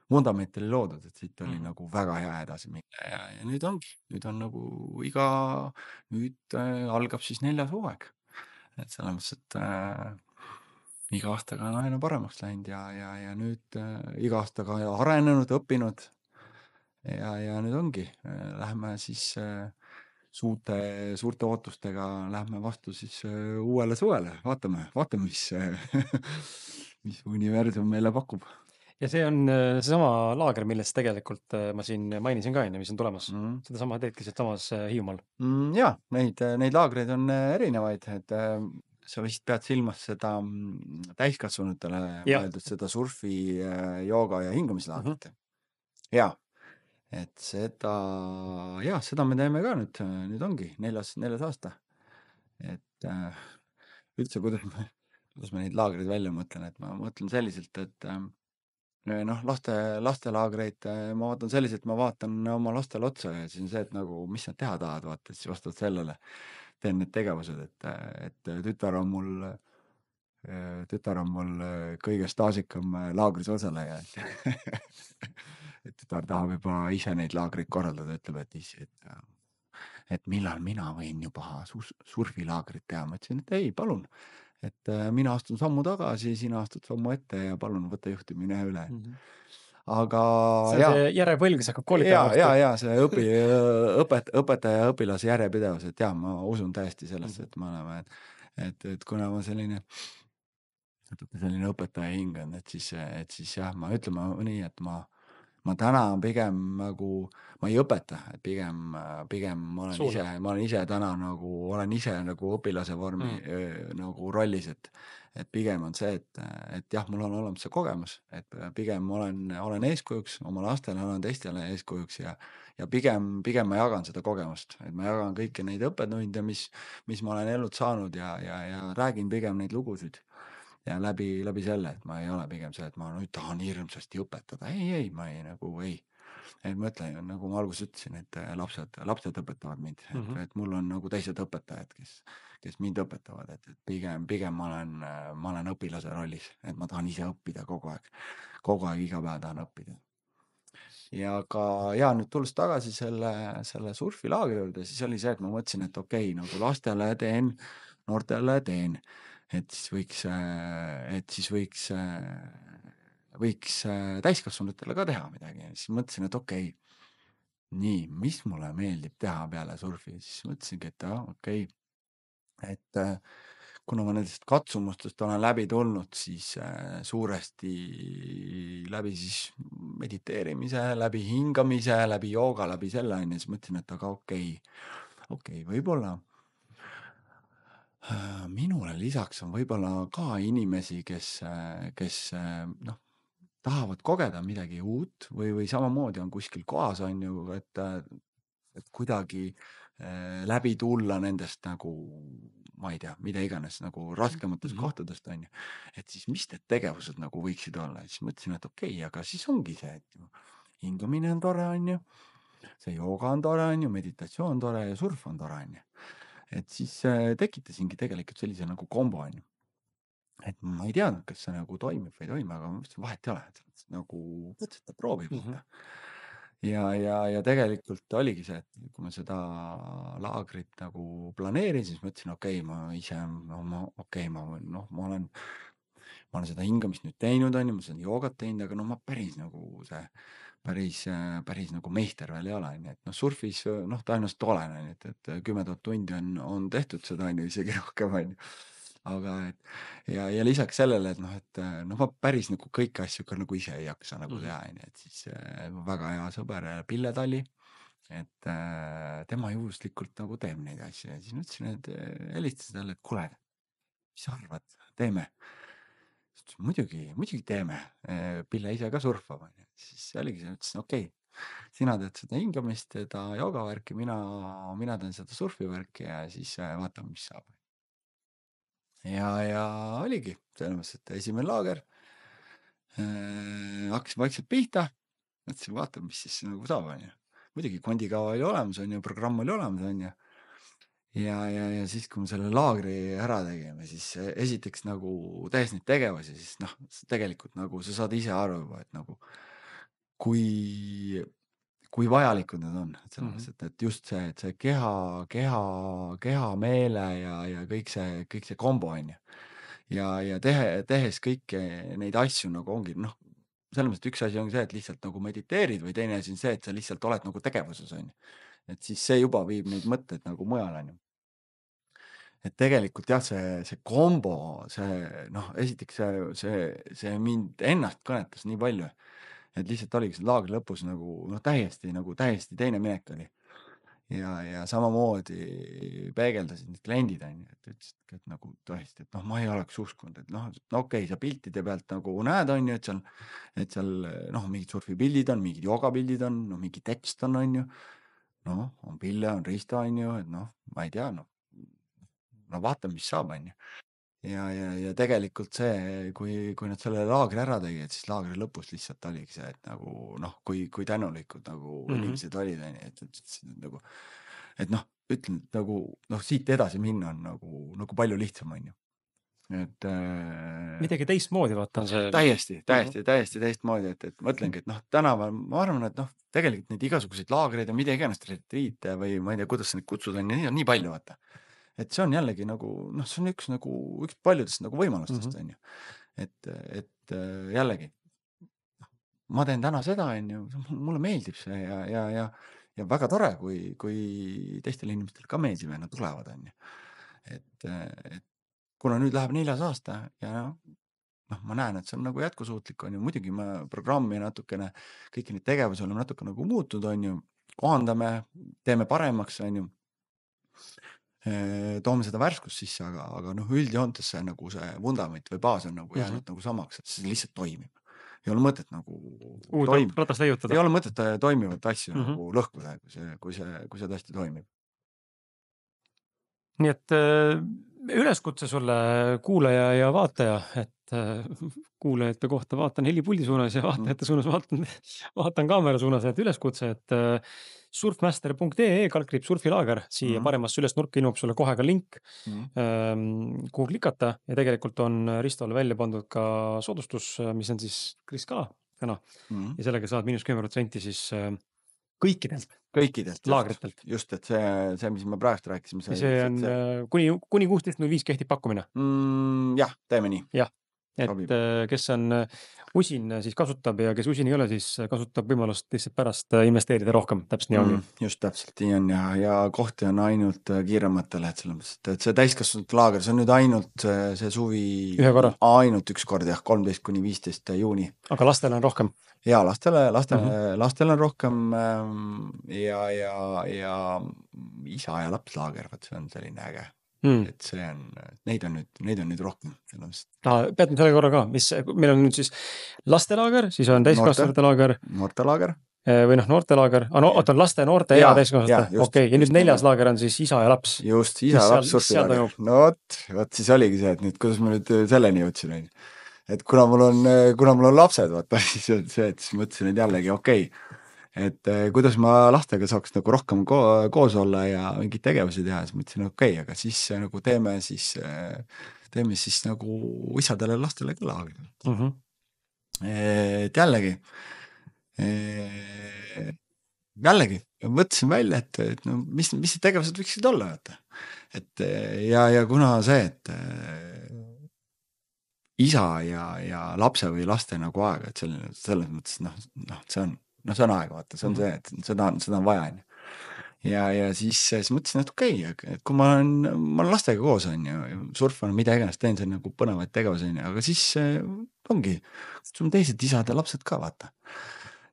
S2: vundament oli loodud, et siit oli nagu väga hea edasi minna ja nüüd on nagu nüüd algab siis 4. hooaeg. Et selles mõttes, et iga aastaga on aina paremaks läinud ja nüüd iga aastaga arenenud, õppinud ja nüüd ongi, lähme siis suurte ootustega lähme vastu siis uuele suvele, vaatame, mis universum meile pakub.
S1: Ja see on seesama laager, millest tegelikult ma siin mainisin ka enne, mis on tulemas. Sedasama teedki siit samas Hiiumaal.
S2: Jaa, neid laagreid on erinevaid, et sa vist pead silmas seda täiskasvanutele mõeldud seda surfi, jooga ja hingamislaagrit. Jaa. Et seda me teeme ka nüüd ongi 4. aasta. Et üldse, kuidas ma neid laagreid välja mõtlen, et ma mõtlen selliselt, et lastelaagreid ma vaatan selliselt, ma vaatan oma lastele otsa ja siis on see, et nagu, mis nad teha tahavad, vaata, siis vastavalt sellele teen need tegevused, et tütar on mul kõige staažikam laagris osaleja. Et tütar tahab juba ise neid laagreid korraldada, ütleb, et millal mina võin juba surfilaagrit teha. Ma ütlesin, et ei, palun. Et mina astun sammu tagasi, sina astud sammu ette ja palun võtta juhtimine üle. Aga
S1: see järepõlg, see hakkab koolitama.
S2: Ja see õpetaja ja õpilase järjepidevus, et jah, ma usun täiesti sellesse, et me oleme, et kuna ma selline õpetaja hing on, et siis jah, ma ütlema nii, et ma täna pigem nagu, ma ei õpeta, et pigem ma olen ise täna nagu, olen ise nagu õpilase vormi nagu rollis, et pigem on see, et jah, mul on olemas see kogemus, et pigem olen eeskujuks oma lastele, olen teistele eeskujuks ja pigem ma jagan seda kogemust, et ma jagan kõiki neid õppetunde, mis ma olen elult saanud ja räägin pigem neid lugusid. Ja läbi selle, et ma ei ole pigem see, et ma nüüd tahan hirmsasti õpetada. Ei, ma ei. Et ma ütlen, nagu ma alguses ütlesin, et lapsed õpetavad mind. Et mul on nagu teised õpetajad, kes mind õpetavad. Et pigem ma olen õpilase rollis, et ma tahan ise õppida kogu aeg. Kogu aeg iga päev tahan õppida. ja ka ja nüüd tulles tagasi selle surfilaagri juurde, siis oli see, et ma mõtlesin, et okei, nagu lastele teen, noortele teen, et siis võiks täiskasvanutele ka teha midagi. Siis mõtlesin, et okei, nii, mis mulle meeldib teha peale surfi, siis mõtlesingi, et okei, et kuna ma nendest katsumustest olen läbi tulnud, siis suuresti läbi siis mediteerimise, läbi hingamise, läbi jooga, läbi selle on ja siis mõtlesin, et aga okei, võib-olla minule lisaks on võib-olla ka inimesi, kes noh, tahavad kogeda midagi uut või samamoodi on kuskil kohas, on ju, et kuidagi läbi tulla nendest nagu, ma ei tea, mida iganes nagu raskematest kohtadest, on ju. Et siis mis need tegevused nagu võiksid olla, siis mõtlesin, et okei, aga siis ongi see, et ju hingamine on tore, on ju, see jooga on tore, on ju, meditatsioon on tore ja surf on tore, on ju. Et siis tekitasingi tegelikult sellise nagu kombo, on ju. Et ma ei teadnud, kas see nagu toimib või ei toimi, aga ma mõtlesin, vahet ei ole, et nagu võtseta proovib vaata. Ja tegelikult oligi see, et kui ma seda laagrit nagu planeerisin, siis mõtlesin, okei, ma ise, ma olen seda hingamist nüüd teinud, on ju, ma olen joogat teinud, aga ma päris nagu meister veel ei ole, on ju, et surfis, tõenäoliselt olen, on ju, et 10 000 tundi on tehtud seda, on ju, isegi rohkem, on ju. Aga ja lisaks sellele, et ma päris nagu kõiki asju ka nagu ise ei jaksa nagu teha, on ju, et siis väga hea sõber Pille Talli, et tema juhuslikult nagu teeb neid asju ja siis mõtlesin, et helistasin talle, et kuule, mis sa arvad, teeme? Muidugi teeme, Pille ise ka surfab, on ju, siis oligi see, ütlesin, okei, sina teed seda hingamist, seda joogavärki, mina teen seda surfivärki ja siis vaatame, mis saab. Ja oligi, selles mõttes, et esimene laager, hakkasin vaikselt pihta, mõtlesin, vaatame, mis siis nagu saab, on ju. Muidugi kondikava oli olemas, on ju, programm oli olemas, on ju. Ja siis, kui me selle laagri ära tegime, siis esiteks nagu tehes neid tegevusi, siis tegelikult nagu sa saad ise aru juba, et nagu kui vajalikud need on, et selles mõttes, et just see, et see keha, meele ja kõik see kombo on ju. Ja tehes kõiki neid asju nagu ongi, selles mõttes, et üks asi on see, et lihtsalt nagu mediteerid või teine asi on see, et sa lihtsalt oled nagu tegevuses on ju. Et siis see juba viib neid mõtteid nagu mujal on ju. Et tegelikult jah, see kombo, esiteks see mind ennast kõnetas nii palju, et lihtsalt oligi see laagri lõpus nagu täiesti teine minek oli. Ja samamoodi peegeldasid need kliendid on ju, et ütlesid, et nagu tõesti, et ma ei oleks uskunud, et okei, sa piltide pealt nagu näed, on ju, et seal mingid surfipildid on, mingid joogapildid on, mingi tekst on ju, on Pille, on Risto on ju, et ma ei tea, vaatame, mis saab, on ju. Ja tegelikult see, kui nad selle laagri ära tegid, siis laagri lõpus lihtsalt oligi see, et nagu kui tänulikud nagu inimesed olid, on ju, et nagu, et ütlen, et nagu siit edasi minna on nagu palju lihtsam, on ju. Et
S1: midagi teistmoodi, vaata on see.
S2: täiesti teistmoodi, et mõtlengi, et tänapäeval ma arvan, et tegelikult neid igasuguseid laagreid ja mida iganes retriite või ma ei tea, kuidas sa neid kutsud, on nii palju, vaata. Et see on jällegi nagu, see on üks paljudest nagu võimalustest, on ju. Et jällegi, ma teen täna seda, on ju, mulle meeldib see ja väga tore, kui teistel inimestel ka meeldib ja nad tulevad, on ju. Et kuna nüüd läheb 4. aasta ja ma näen, et see on nagu jätkusuutlik, on ju, muidugi ma programmi natukene, kõiki neid tegevusi oleme natuke nagu muutunud, on ju, kohandame, teeme paremaks, on ju. Toome seda värskust sisse, aga üldjoontes see nagu see vundament või baas on nagu jäänud nagu samaks, et see lihtsalt toimib. Ei ole mõtet nagu
S1: ratast leiutada.
S2: Ei ole mõtet toimivat asju nagu lõhkuda, kui see tõesti toimib.
S1: Nii et üleskutse sulle kuulaja ja vaataja, et kuulajate kohta vaatan helipuldi suunas ja vaatajate suunas vaatan kaamera suunas, et üleskutse, et surfmaster.ee /surfilaager, siia paremasse üles nurka ilmub sulle kohe ka link, kuhu klikata ja tegelikult on Ristole välja pandud ka soodustus, mis on siis Kris ka täna
S2: Mhm.
S1: ja sellega saad -10% siis kõikidelt
S2: Kõikidelt just.
S1: laagritelt.
S2: Just, et see, mis me praegust rääkisime,
S1: Ja see on kuni 16.05 kehtib pakkumine.
S2: jah, teeme nii.
S1: Jah, et
S2: Sobib.
S1: kes on usin, siis kasutab ja kes usin ei ole, siis kasutab võimalust lihtsalt pärast investeerida rohkem, täpselt nii ongi.
S2: Just täpselt nii on ja kohti on ainult kiirematele, et selles mõttes, et see täiskasvanute laager, see on nüüd ainult see suvi
S1: Ühe korra.
S2: ainult üks kord jah, 13-15 juuni.
S1: Aga lastel on rohkem.
S2: Ja lastel on rohkem ja isa ja laps laager, võt see on selline äge. Et see on, neid on nüüd rohkem.
S1: Peatme selle korra ka, meil on nüüd siis lastelaager, siis on täiskasvanute laager.
S2: Noortelaager.
S1: Või noortelaager, oot on laste, noorte ja täiskasvanute. Okei, ja nüüd 4. laager on siis isa ja laps.
S2: Just, isa ja laps surfilaager. No vot siis oligi see, et nüüd, kuidas ma nüüd selleni jõudsin. Et kuna mul on lapsed, vaata, siis on see, et siis mõtlesin, et jällegi okei. Et kuidas ma lastega saaks nagu rohkem koos olla ja mingid tegevusi teha, siis mõtlesin okei, aga siis nagu teeme siis nagu isadele lastele ka laagri. Et jällegi mõtlesin välja, et no, mis see tegevused võiksid olla, vaata. Et ja kuna see, et isa ja lapse või laste nagu aega, et selles mõttes, see on aega, vaata, see on see, et seda on vaja. Ja siis mõtlesin, et okei, et kui ma olen lastega koos, surfan, mida iganes teen, see on nagu põnevaid tegevusi, aga siis ongi, sul on teised isad ja lapsed ka, vaata.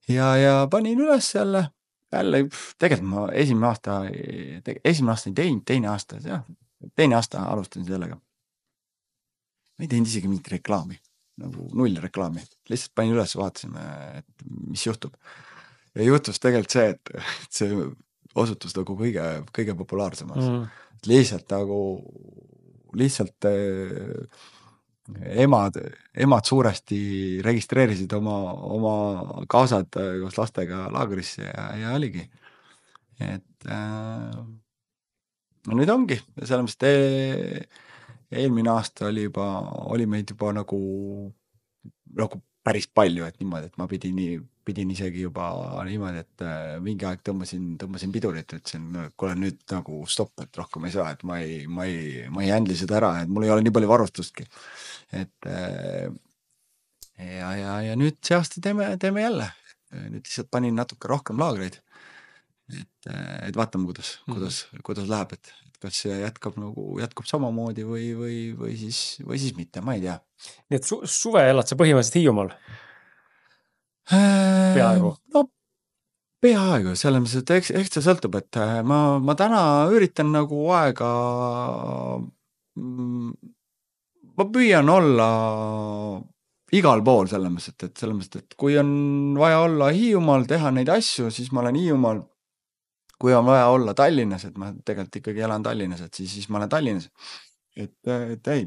S2: Ja panin üles jälle, tegelikult ma esimene aasta ei teinud, teine aasta alustasin sellega. Ma ei teinud isegi mingit reklaami, nagu 0 reklaami. Lihtsalt panin üles, vaatasime, et mis juhtub. Ja juhtus tegelikult see, et see osutus nagu kõige populaarsemaks. Lihtsalt emad suuresti registreerisid oma kaasad koos lastega laagrisse ja oligi. Et no nüüd ongi, selles mõttes eelmine aasta oli meid juba nagu päris palju, et niimoodi, et ma pidin isegi juba niimoodi, et mingi aeg tõmbasin pidurit, et kuule nüüd nagu stopp, et rohkem ei saa, et ma ei handli seda ära, et mul ei ole nii palju varustustki. Et ja nüüd see aasta teeme jälle. Nüüd lihtsalt panin natuke rohkem laagreid. Et vaatame, kuidas läheb, et kas see jätkub samamoodi või siis mitte, ma ei tea.
S1: Nii et suve elad sa põhimõtteliselt Hiiumaal? Peaaegu?
S2: No peaaegu, selles mõttes, et eks see sõltub, et ma täna üritan nagu aega, ma püüan olla igal pool selles mõttes, et kui on vaja olla Hiiumaal, teha neid asju, siis ma olen Hiiumaal. Kui on vaja olla Tallinnas, et ma tegelikult ikkagi elan Tallinnas, et siis ma olen Tallinnas. Et ei.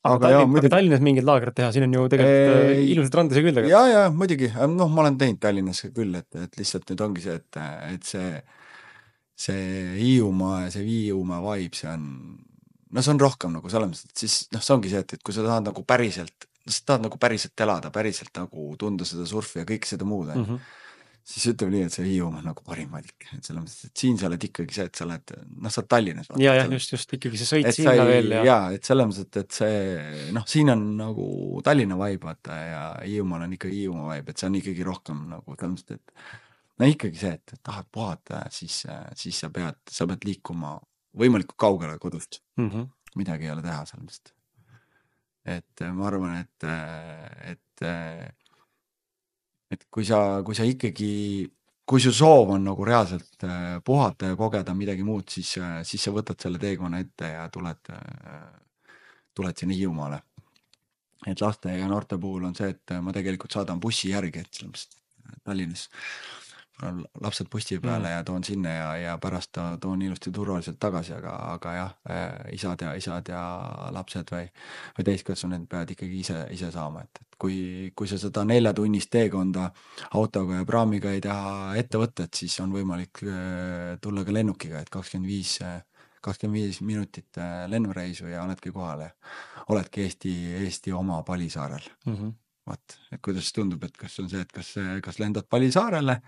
S1: Aga Tallinnas mingid laagrid teha, siin on ju tegelikult ilusad randasi küll.
S2: Ja, muidugi. No ma olen teinud Tallinnas küll, et lihtsalt nüüd ongi see, et see Hiiumaa ja see Viiumaa vibe, see on rohkem nagu selles, et siis see ongi see, et kui sa tahad nagu päriselt elada, päriselt nagu tunda seda surfi ja kõik seda muud, siis ütleb nii, et see Hiiumaa on nagu parim valik. Et selles mõttes, et siin sa oled ikkagi see, et sa oled Tallinnas.
S1: Ja, just ikkagi see sõit sinna veel.
S2: Ja, et selles mõttes, et see, siin on nagu Tallinna vibe, ja Hiiumaal on ikkagi Hiiumaa vibe, et see on ikkagi rohkem nagu selles mõttes, et ikkagi see, et tahad puhata, siis sa pead liikuma võimalikult kaugele kodust. Midagi ei ole teha selles mõttes. Et ma arvan, et kui sa ikkagi, kui su soov on nagu reaalselt puhata ja kogeda midagi muud, siis sa võtad selle teekonna ette ja tuled sinna Hiiumaale. Et laste ja noorte puhul on see, et ma tegelikult saadan bussi järgi, et Tallinnas lapsed bussi peale ja toon sinna ja pärast toon ilusti turvaliselt tagasi, aga jah, isad ja lapsed või täiskasvanud peavad ikkagi ise saama, et kui sa seda 4-tunnist teekonda autoga ja praamiga ei taha ette võtta, et siis on võimalik tulla ka lennukiga, et 25 minutit lennureisu ja oledki kohale, oledki Eesti oma Palisaarel. vaat, et kuidas tundub, et kas on see, et kas lendad Palisaarele,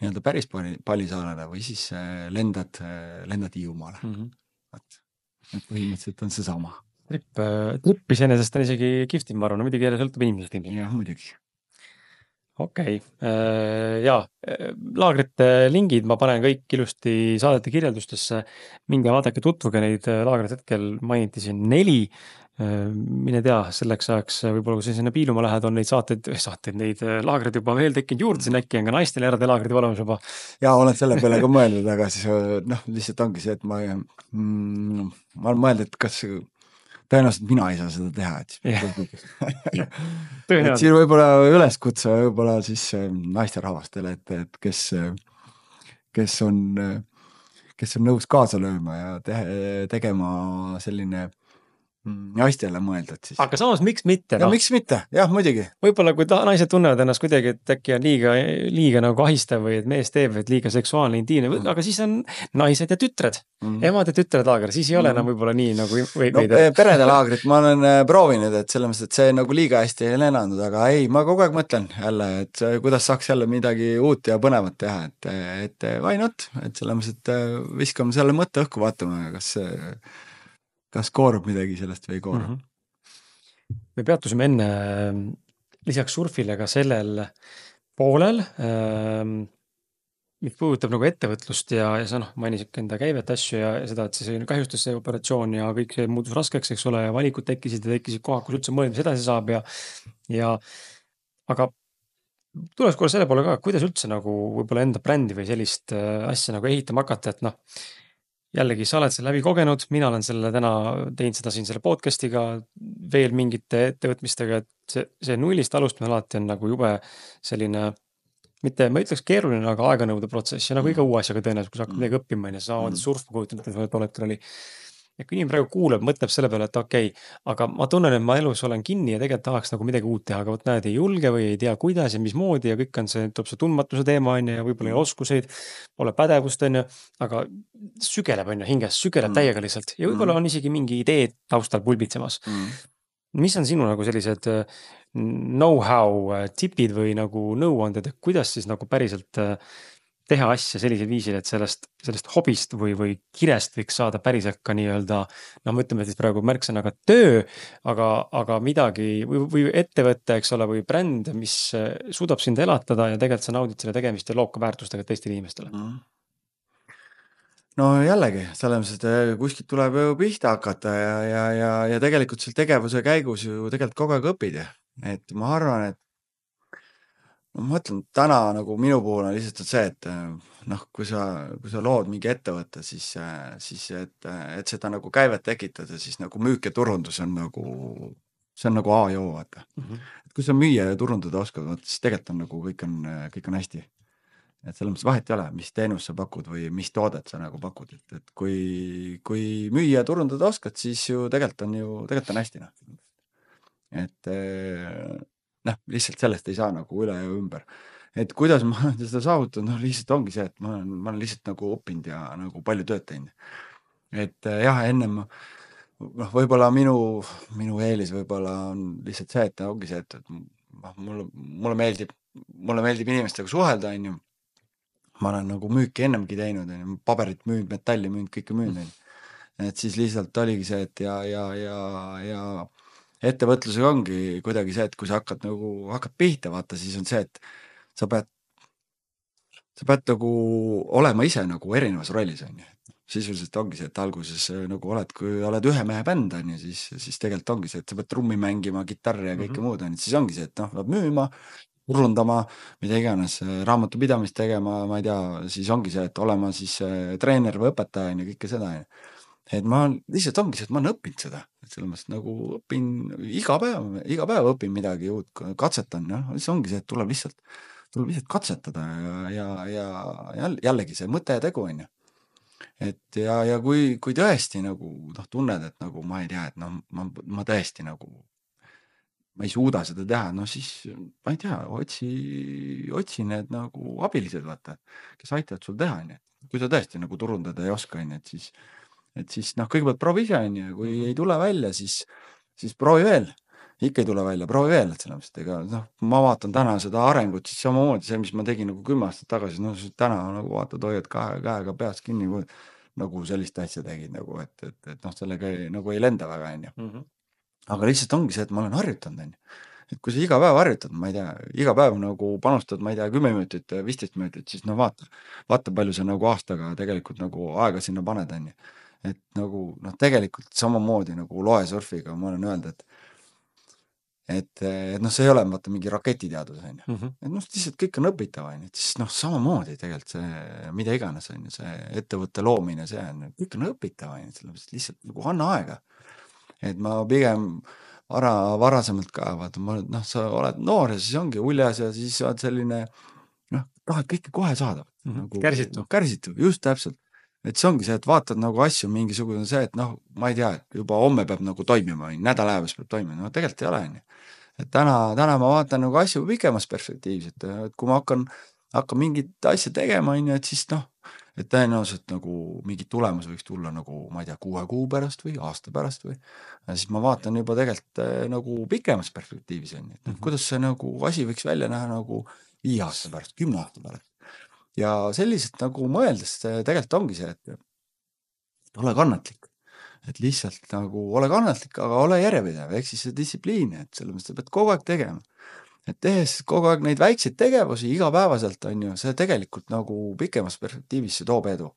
S2: nii-öelda päris Palisaarele või siis lendad Hiiumaale. Vaat, et põhimõtteliselt on see sama.
S1: Trip iseenesest on isegi kihvtim, ma arvan, muidugi jälle sõltub inimesest ilmselt.
S2: Jah, muidugi.
S1: Okei. Jaa, laagrite lingid ma panen kõik ilusti saadete kirjeldustesse. Minge vaadake, tutvuge neid laagreid hetkel mainiti siin 4. Mine tea, selleks ajaks võib-olla kui sa sinna Piilumaa lähed, on neid saateid, neid laagreid juba veel tekkinud juurde, siin äkki on ka naistele eraldi laagrid olemas juba.
S2: Jaa, olen selle peale ka mõelnud, aga siis lihtsalt ongi see, et ma olen mõelnud, et kas tõenäoliselt mina ei saa seda teha, et siin võib-olla üleskutse võib-olla siis naisterahvastele, et kes on nõus kaasa lööma ja tegema selline naistele mõeldud siis.
S1: Aga samas miks mitte?
S2: Ja miks mitte? Jah, muidugi.
S1: Võib-olla kui naised tunnevad ennast kuidagi, et äkki on liiga nagu ahistav või et mees teeb, et liiga seksuaalne, intiimne, aga siis on naised ja tütred. Emad ja tütred laager, siis ei ole enam võib-olla nii nagu
S2: perede laagrit ma olen proovinud, et selles mõttes, et see nagu liiga hästi ei lennanud, aga ei, ma kogu aeg mõtlen jälle, et kuidas saaks jälle midagi uut ja põnevat teha, et why not, et selles mõttes, et viskame selle mõtte õhku vaatama, kas koorub midagi sellest või ei kooru.
S1: Me peatusime enne lisaks surfile ka sellel poolel, mis puudutab nagu ettevõtlust ja sa mainis enda käivet asju ja seda, et see kahjustas see operatsioon ja kõik see muutus raskeks, eks ole, ja valikud tekkisid kohad, kus üldse mõelda, mis edasi saab aga tuleks korra selle poole ka, kuidas üldse nagu võib-olla enda brändi või sellist asja nagu ehitama hakata, et jällegi, sa oled selle läbi kogenud, mina olen selle täna teinud seda siin selle podcastiga, veel mingite ettevõtmistega, et see nullist alustamine alati on nagu jube selline, mitte, ma ütleks keeruline, aga aeganõude protsess ja nagu iga uue asjaga tõenäoliselt, kui sa hakkad midagi õppima, samamoodi surf, ma kujutan, et tolletul oli. Ja kui inimene praegu kuuleb, mõtleb selle peale, et okei, aga ma tunnen, et ma elus olen kinni ja tegelikult tahaks nagu midagi uut teha, aga näed, ei julge või ei tea, kuidas ja mismoodi ja kõik on see, tuleb see tundmatuse teema on ja võib-olla ei oskuseid, pole pädevust on ja, aga sügeleb on ja hinges, sügeleb täiega lihtsalt ja võib-olla on isegi mingi idee taustal pulbitsemas. Mis on sinu nagu sellised know-how tipid või nagu nõuanded, et kuidas siis nagu päriselt teha asja sellisel viisil, et sellest hobist või kirest võiks saada päriselt ka nii-öelda, me ütleme siis praegu märksõnaga töö, aga midagi või ettevõtte, eks ole, või bränd, mis suudab sind elatada ja tegelikult sa naudid selle tegemist ja loob ka väärtustega teistele inimestele.
S2: No jällegi, selles mõttes, et kuskilt tuleb ju pihta hakata ja tegelikult seal tegevuse käigus ju tegelikult kogu aeg õpid. Et ma arvan, et ma mõtlen, täna nagu minu puhul on lihtsalt see, et kui sa lood mingi ettevõtte, siis et seda nagu käivet tekitada, siis nagu müük ja turundus on nagu, see on nagu A ja O, vaata. Et kui sa müüa ja turundada oskad, siis tegelikult on nagu kõik on hästi. Et selles mõttes vahet ei ole, mis teenus sa pakud või mis toodet sa nagu pakud. Et kui müüa ja turundada oskad, siis ju tegelikult on hästi. Et lihtsalt sellest ei saa nagu üle ja ümber. Et kuidas ma seda saavutan, lihtsalt ongi see, et ma olen lihtsalt nagu õppinud ja nagu palju tööd teinud. Et jah, ennem võib-olla minu eelis võib-olla on lihtsalt see, et ongi see, et mulle meeldib inimestega suhelda, on ju. Ma olen nagu müüki ennemgi teinud, paberit müünud, metalli müünud, kõike müünud. Et siis lihtsalt oligi see, et ja ettevõtlusega ongi kuidagi see, et kui sa hakkad pihta, vaata, siis on see, et sa pead nagu olema ise nagu erinevas rollis, on ju. Sisuliselt ongi see, et alguses nagu kui oled ühe mehe bänd, on ju, siis tegelikult ongi see, et sa pead trummi mängima, kitarri ja kõike muud, on ju. Siis ongi see, et pead müüma, turundama, mida iganes, raamatupidamist tegema, ma ei tea, siis ongi see, et olema siis treener või õpetaja ja kõike seda. Et ma lihtsalt ongi see, et ma olen õppinud seda, et selles mõttes nagu õpin iga päev õpin midagi uut, katsetan, siis ongi see, et tuleb lihtsalt katsetada ja jällegi see mõte ja tegu on ju. Et ja kui tõesti nagu tunned, et nagu ma ei tea, et ma tõesti nagu ma ei suuda seda teha, siis ma ei tea, otsi need nagu abilised, vaata, kes aitavad sul teha, on ju. Kui sa tõesti nagu turundada ei oska, on ju, et siis kõigepealt proovi ise, on ju, kui ei tule välja, siis proovi veel. ikka ei tule välja, proovi veel, et selles mõttes, et ega noh, ma vaatan täna seda arengut, siis samamoodi see, mis ma tegin nagu 10 aastat tagasi, no täna nagu vaatad, hoiad käega peas kinni, nagu sellist asja tegid nagu, et noh, sellega nagu ei lenda väga, onju. Aga lihtsalt ongi see, et ma olen harjutanud, onju. Et kui sa iga päev harjutad, ma ei tea, iga päev nagu panustad, ma ei tea, 10 minutit, 15 minutit, siis no vaata palju sa nagu aastaga tegelikult nagu aega sinna paned, onju. Et nagu noh, tegelikult samamoodi nagu loesurfiga ma olen öelnud, et noh, see ei ole vaata mingi raketiteadus, onju. Et noh, lihtsalt kõik on õpitav, onju, et siis noh, samamoodi tegelikult see, mida iganes, onju, see ettevõtte loomine, see on, kõik on õpitav, onju, sellepärast lihtsalt nagu anna aega. Et ma pigem varasemalt ka, vaata, noh, sa oled noor ja siis ongi uljas ja siis oled selline, noh, tahad kõike kohe saada. Nagu,
S1: Kärsitu.
S2: Kärsitu, just täpselt. Et see ongi see, et vaatad nagu asju mingisugune see, et noh, ma ei tea, et juba homme peab nagu toimima, nädala ajas peab toimima, no tegelikult ei ole, onju. Et täna ma vaatan nagu asju pikemas perspektiivis, et kui ma hakkan mingit asja tegema, onju, et siis noh, et tõenäoliselt nagu mingid tulemus võiks tulla nagu, ma ei tea, 6 kuu pärast või aasta pärast või, ja siis ma vaatan juba tegelikult nagu pikemas perspektiivis, onju, et kuidas see nagu asi võiks välja näha nagu 5 aasta pärast, 10 aasta pärast. Ja selliselt nagu mõeldes tegelikult ongi see, et ole kannatlik. Et lihtsalt nagu ole kannatlik, aga ole järjepidev, ehk siis see distsipliin, et selles mõttes, et pead kogu aeg tegema. Et tehes kogu aeg neid väikseid tegevusi igapäevaselt on ju, see tegelikult nagu pikemas perspektiivis see toob edu.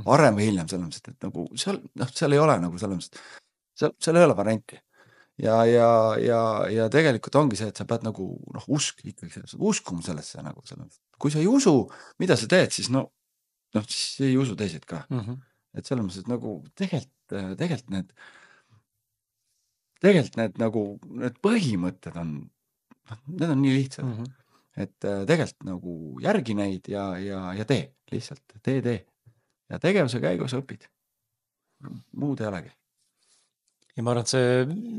S2: Varem või hiljem selles mõttes, et nagu seal ei ole nagu selles mõttes, seal ei ole varianti. Ja tegelikult ongi see, et sa pead nagu noh, uskuma sellesse nagu selles mõttes. Kui sa ei usu, mida sa teed, siis siis ei usu teised ka. Et selles mõttes, et nagu tegelikult need nagu need põhimõtted on, need on nii lihtsad. Et tegelikult nagu järgi neid ja tee lihtsalt, tee. Ja tegevuse käigus õpid. Muud ei olegi.
S1: Ja ma arvan, et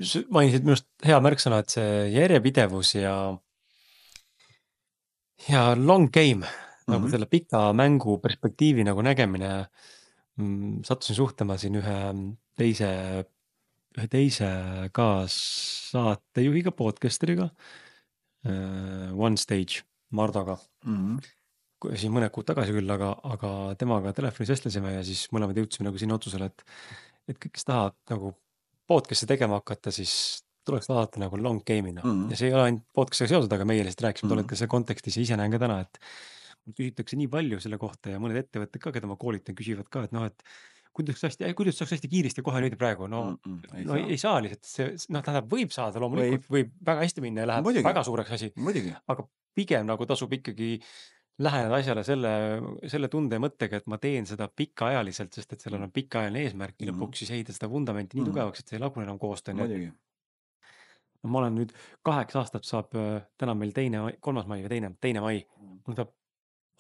S1: see mainisid minust hea märksõna, et see järjepidevus ja long game, nagu selle pika mängu perspektiivi nagu nägemine. Sattusin suhtlema siin ühe teise kaassaatejuhiga, podcasteriga, One Stage, Mardoga. Siin mõned kuud tagasi küll, aga temaga telefonis vestlesime ja siis mõlemad jõudsime nagu sinna otsusele, et kõik, kes tahab nagu podcast'i tegema hakata, siis tuleks vaadata nagu long game'ina. Ja see ei ole ainult podcast'iga seotud, aga meie lihtsalt rääkisime tollelt ka see kontekstis ja ise näen ka täna, et küsitakse nii palju selle kohta ja mõned ettevõtted ka, keda ma koolitan, küsivad ka, et noh, et kuidas saaks hästi kiiresti kohe nüüd praegu, ei saa lihtsalt, tähendab, võib saada loomulikult, võib väga hästi minna ja läheb väga suureks asi, aga pigem nagu tasub ikkagi läheneda asjale selle tunde ja mõttega, et ma teen seda pikaajaliselt, sest et sellel on pikaajaline eesmärk ja lõpuks siis heida seda vundamenti nii tugevaks, et see ei lagune enam koostöö. Ma olen nüüd 8 aastat saab, täna meil 3. mai või 2. mai, mul saab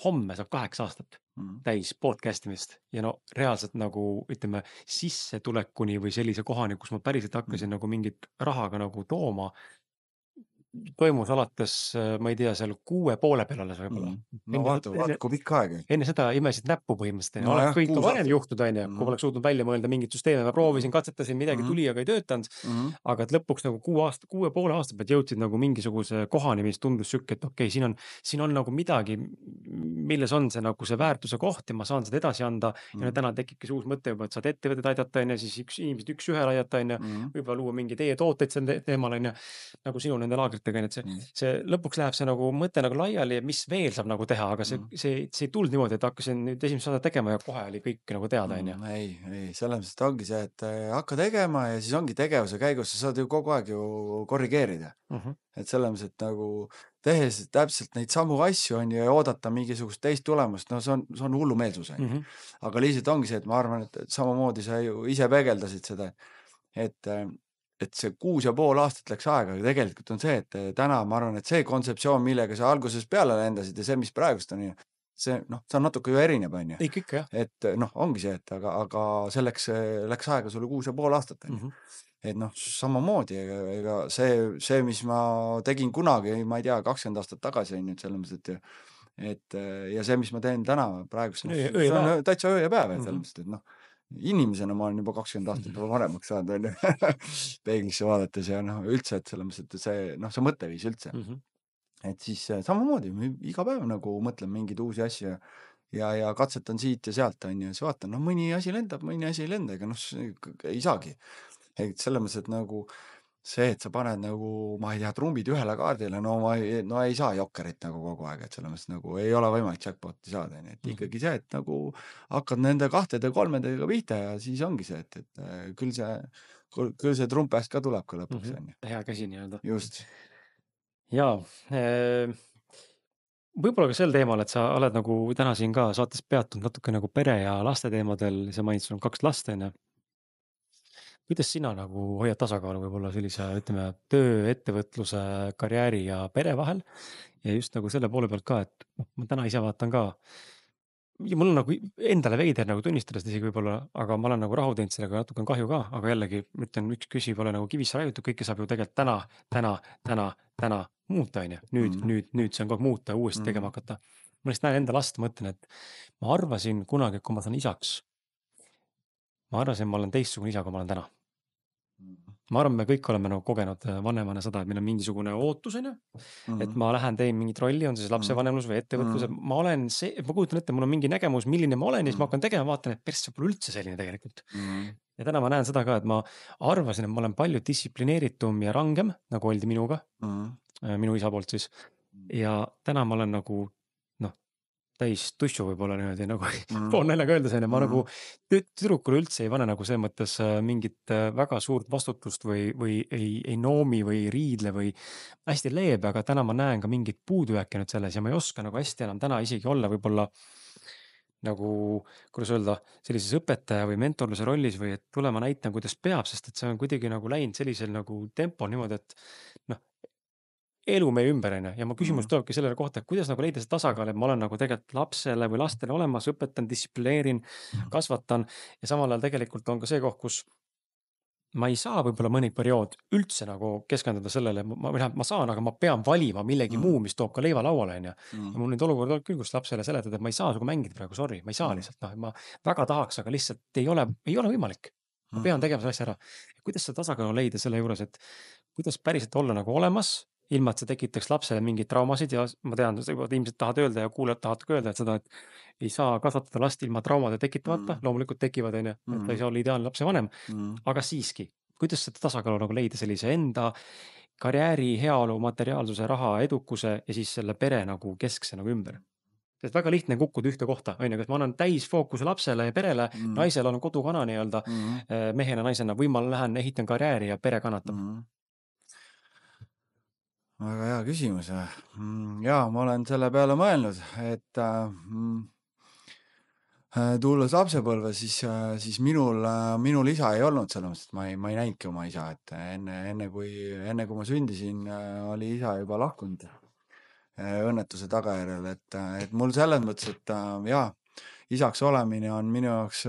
S1: homme saab 8 aastat täis podcast imist ja no reaalselt nagu ütleme sissetulekuni või sellise kohani, kus ma päriselt hakkasin nagu mingit rahaga nagu tooma, toimus alates, ma ei tea, seal 6,5 peal alles võib-olla.
S2: No vaata, kui pikk aeg.
S1: Enne seda imesid näppu põhimõtteliselt. Oleks võinud ka varem juhtuda, kui oleks suutnud välja mõelda mingit süsteemi. Ma proovisin, katsetasin, midagi tuli, aga ei töötanud. Aga et lõpuks nagu 6,5 aasta pealt jõudsid nagu mingisuguse kohani, mis tundus sükke, et okei, siin on nagu midagi, milles on see nagu see väärtuse koht ja ma saan seda edasi anda. Ja täna tekibki see uus mõte juba, et saad ettevõtted aidata, siis inimesed üks-ühele aidata, võib-olla luua mingi teie tooteid selle teemal, nagu sinu nende laagrit. Et see lõpuks läheb see nagu mõte nagu laiali ja mis veel saab nagu teha, aga see ei tulnud niimoodi, et hakkasin nüüd esimest saada tegema ja kohe oli kõik nagu teada.
S2: Ei, selles mõttes ongi see, et hakka tegema ja siis ongi tegevuse käigus, sa saad ju kogu aeg ju korrigeerida. Et selles mõttes, et nagu tehes täpselt neid samu asju on ja oodata mingisugust teist tulemust, no see on hullumeelsus. Aga lihtsalt ongi see, et ma arvan, et samamoodi sa ju ise peegeldasid seda, et see 6,5 aastat läks aega, aga tegelikult on see, et täna ma arvan, et see kontseptsioon, millega sa alguses peale lendasid ja see, mis praegust on, see on natuke ju erineb, on ju.
S1: Ikka, jah.
S2: Et ongi see, et aga selleks läks aega sulle 6,5 aastat, on ju. Et samamoodi, ega see, mis ma tegin kunagi, ma ei tea, 20 aastat tagasi, on ju, selles mõttes, et ja see, mis ma teen täna praegust, see on täitsa öö ja päev, selles mõttes, et inimesena ma olen juba 20 aastat juba paremaks saanud, on ju, peeglisse vaadates ja noh, üldse, et selles mõttes, et see mõtteviis üldse. Et siis samamoodi iga päev nagu mõtlen mingeid uusi asju ja katsetan siit ja sealt, on ju, siis vaatan, noh, mõni asi lendab, mõni asi ei lenda, ega noh, ei saagi. Et selles mõttes, et nagu see, et sa paned nagu, ma ei tea, trumbid ühele kaardile, no ei saa jokkerit nagu kogu aeg, et selles mõttes nagu ei ole võimalik jackpot'i saada, on ju, et ikkagi see, et nagu hakkad nende 2-3-dega pihta ja siis ongi see, et küll see trumpääst ka tuleb ka lõpuks, on ju.
S1: Hea käsi nii-öelda.
S2: Just.
S1: Jaa, võib-olla ka sel teemal, et sa oled nagu täna siin ka saates peatunud natuke nagu pere ja laste teemadel, sa mainid, sul on 2 last, on ju. Kuidas sina nagu hoiad tasakaalu võib-olla sellise, ütleme, töö, ettevõtluse, karjääri ja pere vahel ja just nagu selle poole pealt ka, et noh, ma täna ise vaatan ka ja mul on nagu endale veider nagu tunnistada seda isegi võib-olla, aga ma olen nagu rahu teinud sellega, natuke on kahju ka, aga jällegi ma ütlen, üks küsi pole nagu kivisse raiutud, kõike saab ju tegelikult täna muuta, on ju. Nüüd see on kogu aeg muuta ja uuesti tegema hakata. Ma lihtsalt näen enda last, mõtlen, et ma arvasin kunagi, kui ma saan isaks, ma arvasin, ma olen teistsugune isa, kui ma olen täna. Ma arvan, me kõik oleme nagu kogenud vanemana seda, et meil on mingisugune ootus, on ju, et ma lähen teen mingit rolli, on see siis lapsevanemlus või ettevõtlus, ma olen see, ma kujutan ette, mul on mingi nägemus, milline ma olen ja siis ma hakkan tegema, vaatan, et persse pole üldse selline tegelikult. Ja täna ma näen seda ka, et ma arvasin, et ma olen palju distsiplineeritum ja rangem, nagu oldi minuga, minu isa poolt siis. Ja täna ma olen nagu täis tussu võib-olla niimoodi nagu pool naljaga öeldes, ma nagu tüdrukule üldse ei pane nagu see mõttes mingit väga suurt vastutust või ei noomi või riidle või hästi leebe, aga täna ma näen ka mingit puudujääke nüüd selles ja ma ei oska nagu hästi enam täna isegi olla võib-olla nagu, kuidas öelda, sellises õpetaja või mentorluse rollis või et tule ma näitan, kuidas peab, sest et see on kuidagi nagu läinud sellisel nagu tempol niimoodi, et noh, elu meie ümber, on ju, ja mu küsimus tulebki selle kohta, et kuidas nagu leida see tasakaal, et ma olen nagu tegelikult lapsele või lastele olemas, õpetan, distsiplineerin, kasvatan ja samal ajal tegelikult on ka see koht, kus ma ei saa võib-olla mõni periood üldse nagu keskenduda sellele, ma saan, aga ma pean valima millegi muu, mis toob ka leiva lauale, on ju. Ja mul nüüd olukord olnud küll, kus lapsele seletada, et ma ei saa sinuga mängida praegu, sorry, ma ei saa lihtsalt, ma väga tahaks, aga lihtsalt ei ole võimalik. Ma pean tegema selle asja ära. Kuidas seda tasakaalu leida selle juures, et kuidas päriselt olla nagu olemas, ilma et see tekitaks lapsele mingeid traumasid ja ma tean, ilmselt tahad öelda ja kuulajad tahavad ka öelda, et seda, et ei saa kasvatada last ilma traumade tekitamata, loomulikult tekivad, on ju, et ta ei saa olla ideaalne lapsevanem, aga siiski, kuidas seda tasakaalu nagu leida sellise enda karjääri, heaolu, materiaalsuse, raha, edukuse ja siis selle pere nagu keskse nagu ümber? Sest väga lihtne kukkuda ühte kohta, on ju, kas ma annan täis fookuse lapsele ja perele, naisel on kodukana nii-öelda, mehena, naisena, või ma lähen ehitan karjääri ja pere kannatab.
S2: Väga hea küsimus. Jaa, ma olen selle peale mõelnud, et tulles lapsepõlve, siis minul isa ei olnud selles mõttes, et ma ei näinudki oma isa, et enne kui ma sündisin, oli isa juba lahkunud õnnetuse tagajärjel, et mul selles mõttes, et jaa, isaks olemine on minu jaoks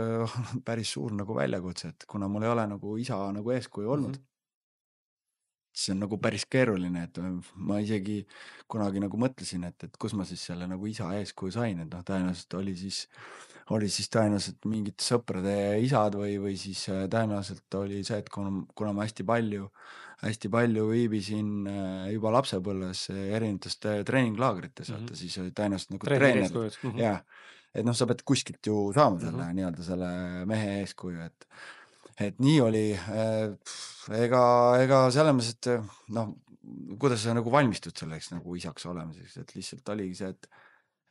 S2: päris suur nagu väljakutse, et kuna mul ei ole nagu isa nagu eeskuju olnud, siis on nagu päris keeruline, et ma isegi kunagi nagu mõtlesin, et kus ma siis selle nagu isa eeskuju sain, et noh, tõenäoliselt oli siis tõenäoliselt mingid sõprade isad või siis tõenäoliselt oli see, et kuna ma hästi palju viibisin juba lapsepõlves erinevates treeninglaagrites, siis oli tõenäoliselt nagu treener. Jah, et noh, sa pead kuskilt ju saama selle nii-öelda selle mehe eeskuju, et nii oli, ega selles mõttes, et noh, kuidas sa nagu valmistud selleks nagu isaks olemiseks, et lihtsalt oligi see,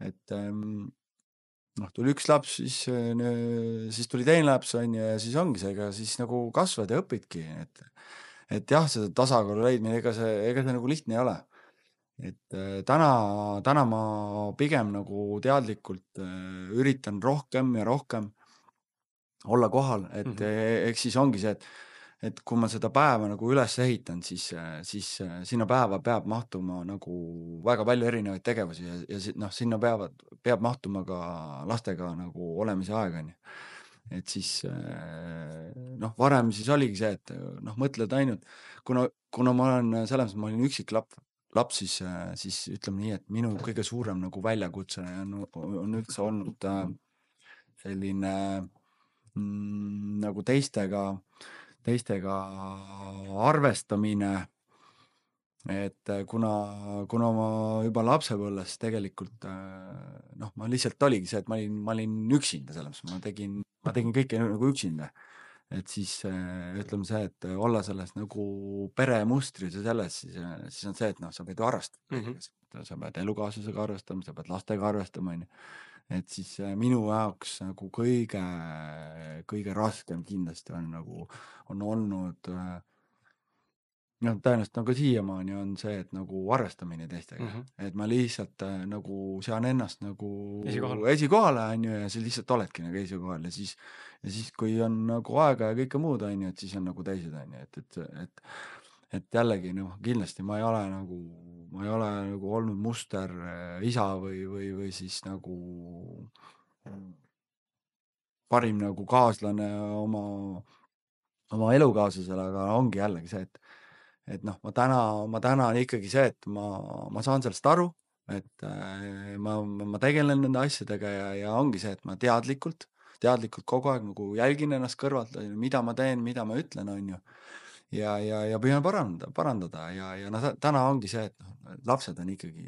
S2: et noh, tuli üks laps, siis tuli teine laps, on ju, ja siis ongi see, ega siis nagu kasvad ja õpidki, et jah, seda tasakaalu leidmine, ega see nagu lihtne ei ole. Et täna ma pigem nagu teadlikult üritan rohkem ja rohkem olla kohal, et eks siis ongi see, et kui ma seda päeva nagu üles ehitan, siis sinna päeva peab mahtuma nagu väga palju erinevaid tegevusi ja noh, sinna peab mahtuma ka lastega nagu olemise aeg, on ju. Et siis noh, varem siis oligi see, et noh, mõtled ainult, kuna ma olen selles mõttes, ma olin üksik laps, siis ütleme nii, et minu kõige suurem nagu väljakutse on üldse olnud selline nagu teistega arvestamine, et kuna ma juba lapsepõlves tegelikult noh, ma lihtsalt oligi see, et ma olin üksinda selles mõttes, ma tegin kõike nagu üksinda. Et siis ütleme see, et olla selles nagu peremustris ja selles, siis on see, et noh, sa pead ju arvestama kõigega. Sa pead elukaaslasega arvestama, sa pead lastega arvestama, on ju. Et siis minu jaoks nagu kõige raskem kindlasti on olnud noh, tõenäoliselt nagu siiamaani on see, et nagu arvestamine teistega. Et ma lihtsalt nagu sean ennast nagu
S1: Esikohale.
S2: esikohale, on ju, ja sa lihtsalt oledki nagu esikohal ja siis, kui on nagu aega ja kõike muud, on ju, et siis on nagu teised, on ju, et jällegi noh, kindlasti ma ei ole nagu olnud muster isa või siis nagu parim nagu kaaslane oma elukaaslasele, aga ongi jällegi see, et noh, ma täna on ikkagi see, et ma saan sellest aru, et ma tegelen nende asjadega ja ongi see, et ma teadlikult kogu aeg nagu jälgin ennast kõrvalt, mida ma teen, mida ma ütlen, on ju. Ja püüan parandada ja noh, täna ongi see, et noh, lapsed on ikkagi,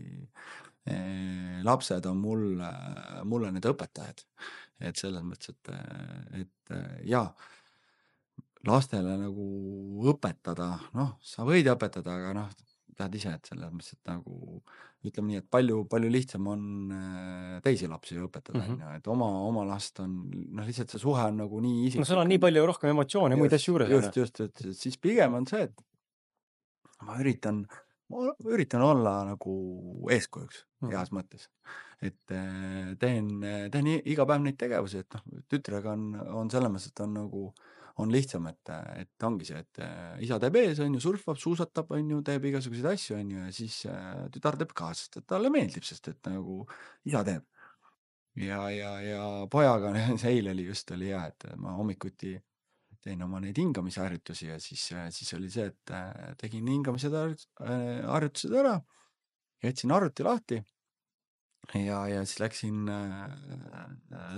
S2: lapsed on mulle need õpetajad. Et selles mõttes, et jaa, lastele nagu õpetada, noh, sa võid õpetada, aga noh, tead ise, et selles mõttes, et nagu ütleme nii, et palju lihtsam on teisi lapsi õpetada, on ju, et oma last on, noh, lihtsalt see suhe on nagu nii
S1: No
S2: isiklik.
S1: sul on nii palju rohkem emotsioone ja muid asju juures.
S2: Just, et siis pigem on see, et ma üritan olla nagu eeskujuks heas mõttes. Et teen iga päev neid tegevusi, et noh, tütrega on selles mõttes, et on lihtsam, et ongi see, et isa teeb ees, on ju, surfab, suusatab, on ju, teeb igasuguseid asju, on ju, ja siis tütar teeb ka, sest et talle meeldib, sest et nagu isa teeb. Ja pojaga, see eile oli hea, et ma hommikuti teen oma neid hingamisharjutusi ja siis oli see, et tegin hingamised harjutused ära, jätsin arvuti lahti ja siis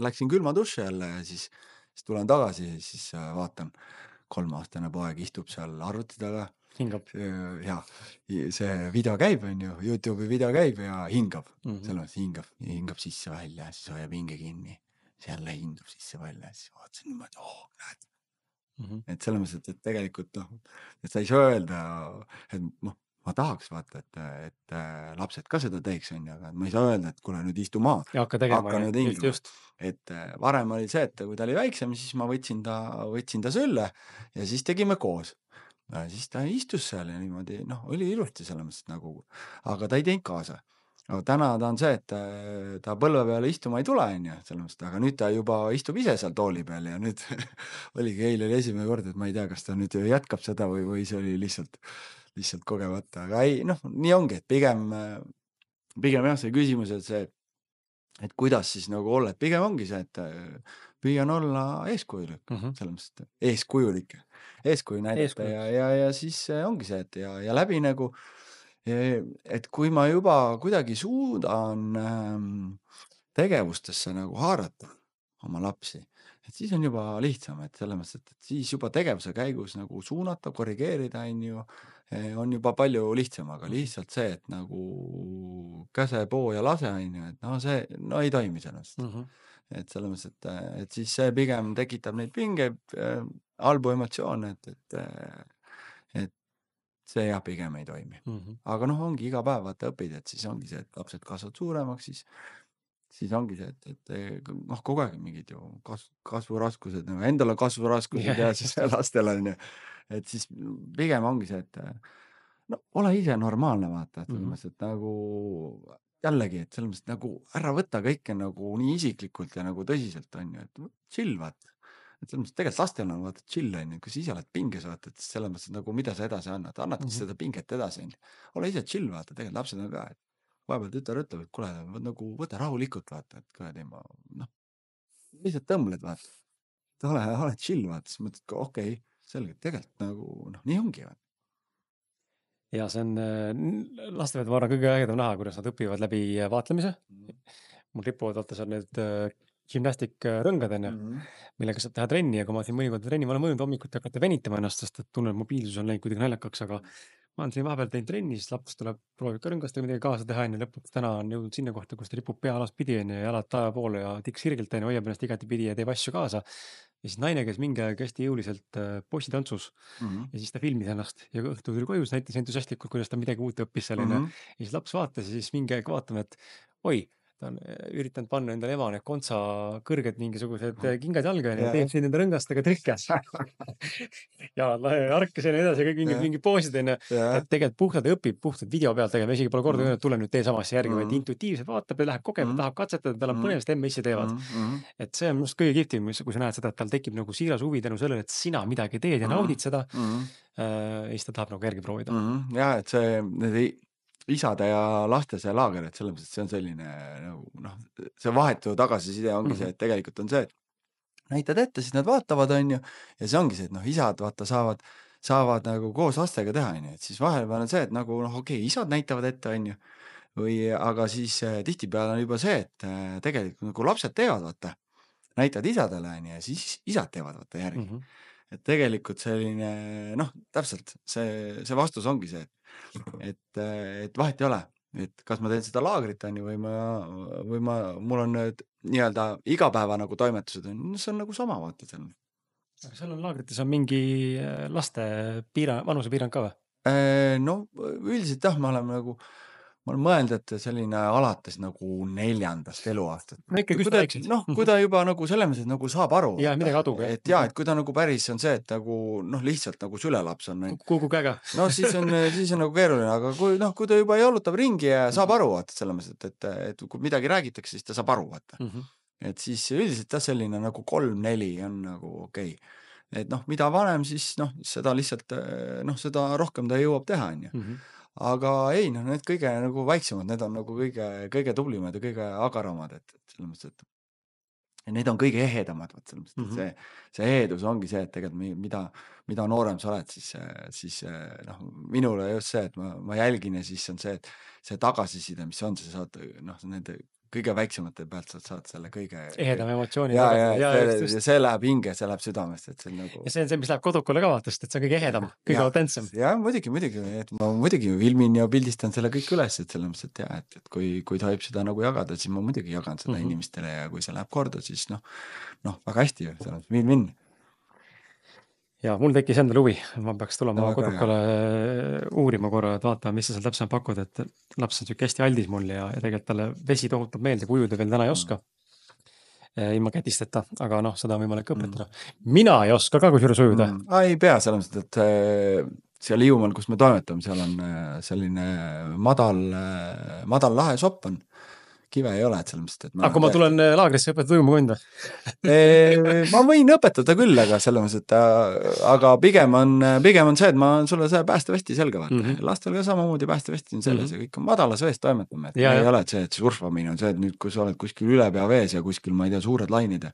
S2: läksin külma duši alla ja siis tulen tagasi ja siis vaatan, 3-aastane poeg istub seal arvuti taga.
S1: Hingab.
S2: Ja see video käib, on ju, YouTube'i video käib ja hingab. Selles mõttes hingab sisse-välja, siis hoiab hinge kinni. Siis jälle hingab sisse-välja, siis vaatasin niimoodi, näed. Et selles mõttes, et tegelikult noh, et sa ei saa öelda, et noh, ma tahaks vaata, et lapsed ka seda teeks, on ju, aga ma ei saa öelda, et kuule nüüd istu maha.
S1: Ja hakka tegema.
S2: Nüüd hingama. Et varem oli see, et kui ta oli väiksem, siis ma võtsin ta sülle ja siis tegime koos. Ja siis ta istus seal ja niimoodi, noh, oli ilusti selles mõttes nagu, aga ta ei teinud kaasa. Aga täna ta on see, et ta põlve peale istuma ei tule, on ju, selles mõttes, aga nüüd ta juba istub ise seal tooli peal ja nüüd oligi eile oli esimene kord, et ma ei tea, kas ta nüüd jätkab seda või see oli lihtsalt kogemata, aga ei, noh, nii ongi, et pigem jah, see küsimus, et kuidas siis nagu olla, et pigem ongi see, et püüan olla eeskujulik, selles mõttes, et eeskuju näidata ja siis ongi see, et ja läbi nagu, et kui ma juba kuidagi suudan tegevustesse nagu haarata oma lapsi, et siis on juba lihtsam, et selles mõttes, et siis juba tegevuse käigus nagu suunata, korrigeerida, on juba palju lihtsam, aga lihtsalt see, et nagu käse, poo ja lase, on ju, et no see, no ei toimi sellest. Et selles mõttes, et siis see pigem tekitab neid pingeid, halbu emotsioone, et see jah, pigem ei toimi. Aga noh, ongi iga päev vaata õpid, et siis ongi see, et lapsed kasvavad suuremaks, siis ongi see, et noh, kogu aeg mingid ju kasvuraskused, endal on kasvuraskused ja siis lastel on ju, et siis pigem ongi see, et no ole ise normaalne, vaata, et selles mõttes, et nagu jällegi, et selles mõttes, et nagu ära võta kõike nagu nii isiklikult ja nagu tõsiselt, on ju, et chill, vaata. Et selles mõttes, tegelikult lastel on vaata chill, on ju, kui sa ise oled pinges, vaata, et selles mõttes, et nagu mida sa edasi annadki seda pinget edasi, on ju. Ole ise chill, vaata, tegelikult lapsed on ka, et vahepeal tütar ütleb, et kuule, nagu võta rahulikult, vaata, et kuradi ma, noh, lihtsalt tõmbled, vaata. Ole chill, vaata, siis mõtled ka, okei, selge, tegelikult nagu, noh, nii ongi, vaata.
S1: Ja see on laste pealt, ma arvan, kõige ägedam näha, kuidas nad õpivad läbi vaatlemise. Mul ripuvad vaata seal need gümnastikrõngad, onju, millega saab teha trenni ja kui ma siin mõnikord trenni, ma olen mõelnud hommikuti hakata venitama ennast, sest et tunnen, et mobiilsus on läinud kuidagi naljakaks, aga ma olen siin vahepeal teinud trenni, siis laps tuleb, proovib ka rõngastega midagi kaasa teha, onju, lõpuks täna on jõudnud sinna kohta, kus ta ripub pea alaspidi, onju, ja jalad taeva poole ja tiks sirgelt, onju, hoiab ennast igatipidi ja teeb asju kaasa. Ja siis naine käis mingi aeg hästi jõuliselt bossitantsus ja siis ta filmis ennast ja õhtul tuli koju, siis näitas entusiastlikult, kuidas ta midagi uut õppis seal, onju. Ja siis laps vaatas ja siis mingi aeg vaatame, et oi, ta on üritanud panna endale ema need kontsa kõrged mingisugused kingad jalga ja teeb siin enda rõngastega trikke. ja harkas ja nii edasi, kõik mingi poosid onju. Et tegelikult puhtalt õpib puhtalt video pealt tegema, isegi pole korda öelnud, tule nüüd tee samasse järgi, vaid intuitiivselt vaatab ja läheb kogema, tahab katsetada, tal on põnev, sest emme ise teevad. Et see on must kõige kihvtim, kui sa näed seda, et tal tekib nagu siiras huvi tänu sellele, et sina midagi teed ja naudid seda. Ja siis ta tahab nagu järgi proovida.
S2: Ja, et see isade ja laste see laager, et selles mõttes, et see on selline nagu see vahetu tagasiside ongi see, et tegelikult on see, et näitad ette, siis nad vaatavad, onju, ja see ongi see, et isad vaata saavad nagu koos lastega teha, onju, et siis vahepeal on see, et nagu okei, isad näitavad ette, onju, aga siis tihtipeale on juba see, et tegelikult nagu lapsed teevad, vaata, näitad isadele, onju, ja siis isad teevad, vaata järgi. Et tegelikult selline, täpselt see vastus ongi see, et vahet ei ole, et kas ma teen seda laagrit onju või mul on nüüd nii-öelda igapäeva nagu toimetused on, see on nagu sama, vaata seal.
S1: Seal on laagrites on mingi laste vanuse piirang ka või?
S2: No üldiselt jah, ma olen mõelnud, et selline alates nagu 4. eluaastat. Kui ta juba nagu selles, et nagu saab aru.
S1: Ja midagi adub,
S2: et kui ta nagu päris on see, et nagu lihtsalt nagu sülelaps on.
S1: Kuku käega.
S2: Siis on nagu keeruline, aga kui ta juba jalutab ringi ja saab aru, vaata selles, et kui midagi räägitakse, siis ta saab aru, vaata. Et siis üldiselt selline nagu 3-4 on nagu okei. Et mida vanem, siis seda lihtsalt, seda rohkem ta jõuab teha, onju. Aga ei, need kõige nagu väiksemad, need on nagu kõige tublimad ja kõige agaramad, et selles mõttes, et need on kõige ehedamad, selles mõttes, et see ehedus ongi see, et tegelikult mida noorem sa oled, siis minule just see, et ma jälgin ja siis on see, et see tagasiside, mis on, sa saad nende kõige väiksemate pealt saad selle kõige
S1: ehedam emotsiooni.
S2: Ja see läheb hinge, see läheb südamest, et see on nagu.
S1: Ja see on see, mis läheb kodukule ka vaatast, et see on kõige ehedam, kõige autentsem.
S2: Ja muidugi, et ma muidugi filmin ja pildistan selle kõik üles, et selles mõttes, et et kui tohib seda nagu jagada, siis ma muidugi jagan seda inimestele ja kui see läheb korda, siis väga hästi, see on win-win.
S1: Ja mul tekkis endal huvi, ma peaks tulema kodukale uurima korra, et vaatama, mis sa seal täpselt pakud, et laps on siuke hästi aldis mul ja tegelikult talle vesi tohutab meelde, kui ujuda veel täna ei oska. Ilma kätisteta, aga seda on võimalik õpetada. Mina ei oska ka kusjuures ujuda.
S2: Ei pea selles, et seal Hiiumaal, kus me toimetame, seal on selline madal lahe sopp on. Kive ei ole, et selles mõttes, et
S1: aga kui ma tulen laagrisse õpetada ujuma
S2: ma võin õpetada küll, aga selles mõttes, et aga pigem on see, et ma sulle see päästevesti selga vaata. Lastel ka samamoodi päästevesti on selles ja kõik on madalas vees toimetame. Ei ole, et see, et surfamine on see, et nüüd, kui sa oled kuskil üle pea vees ja kuskil, ma ei tea, suured lainid.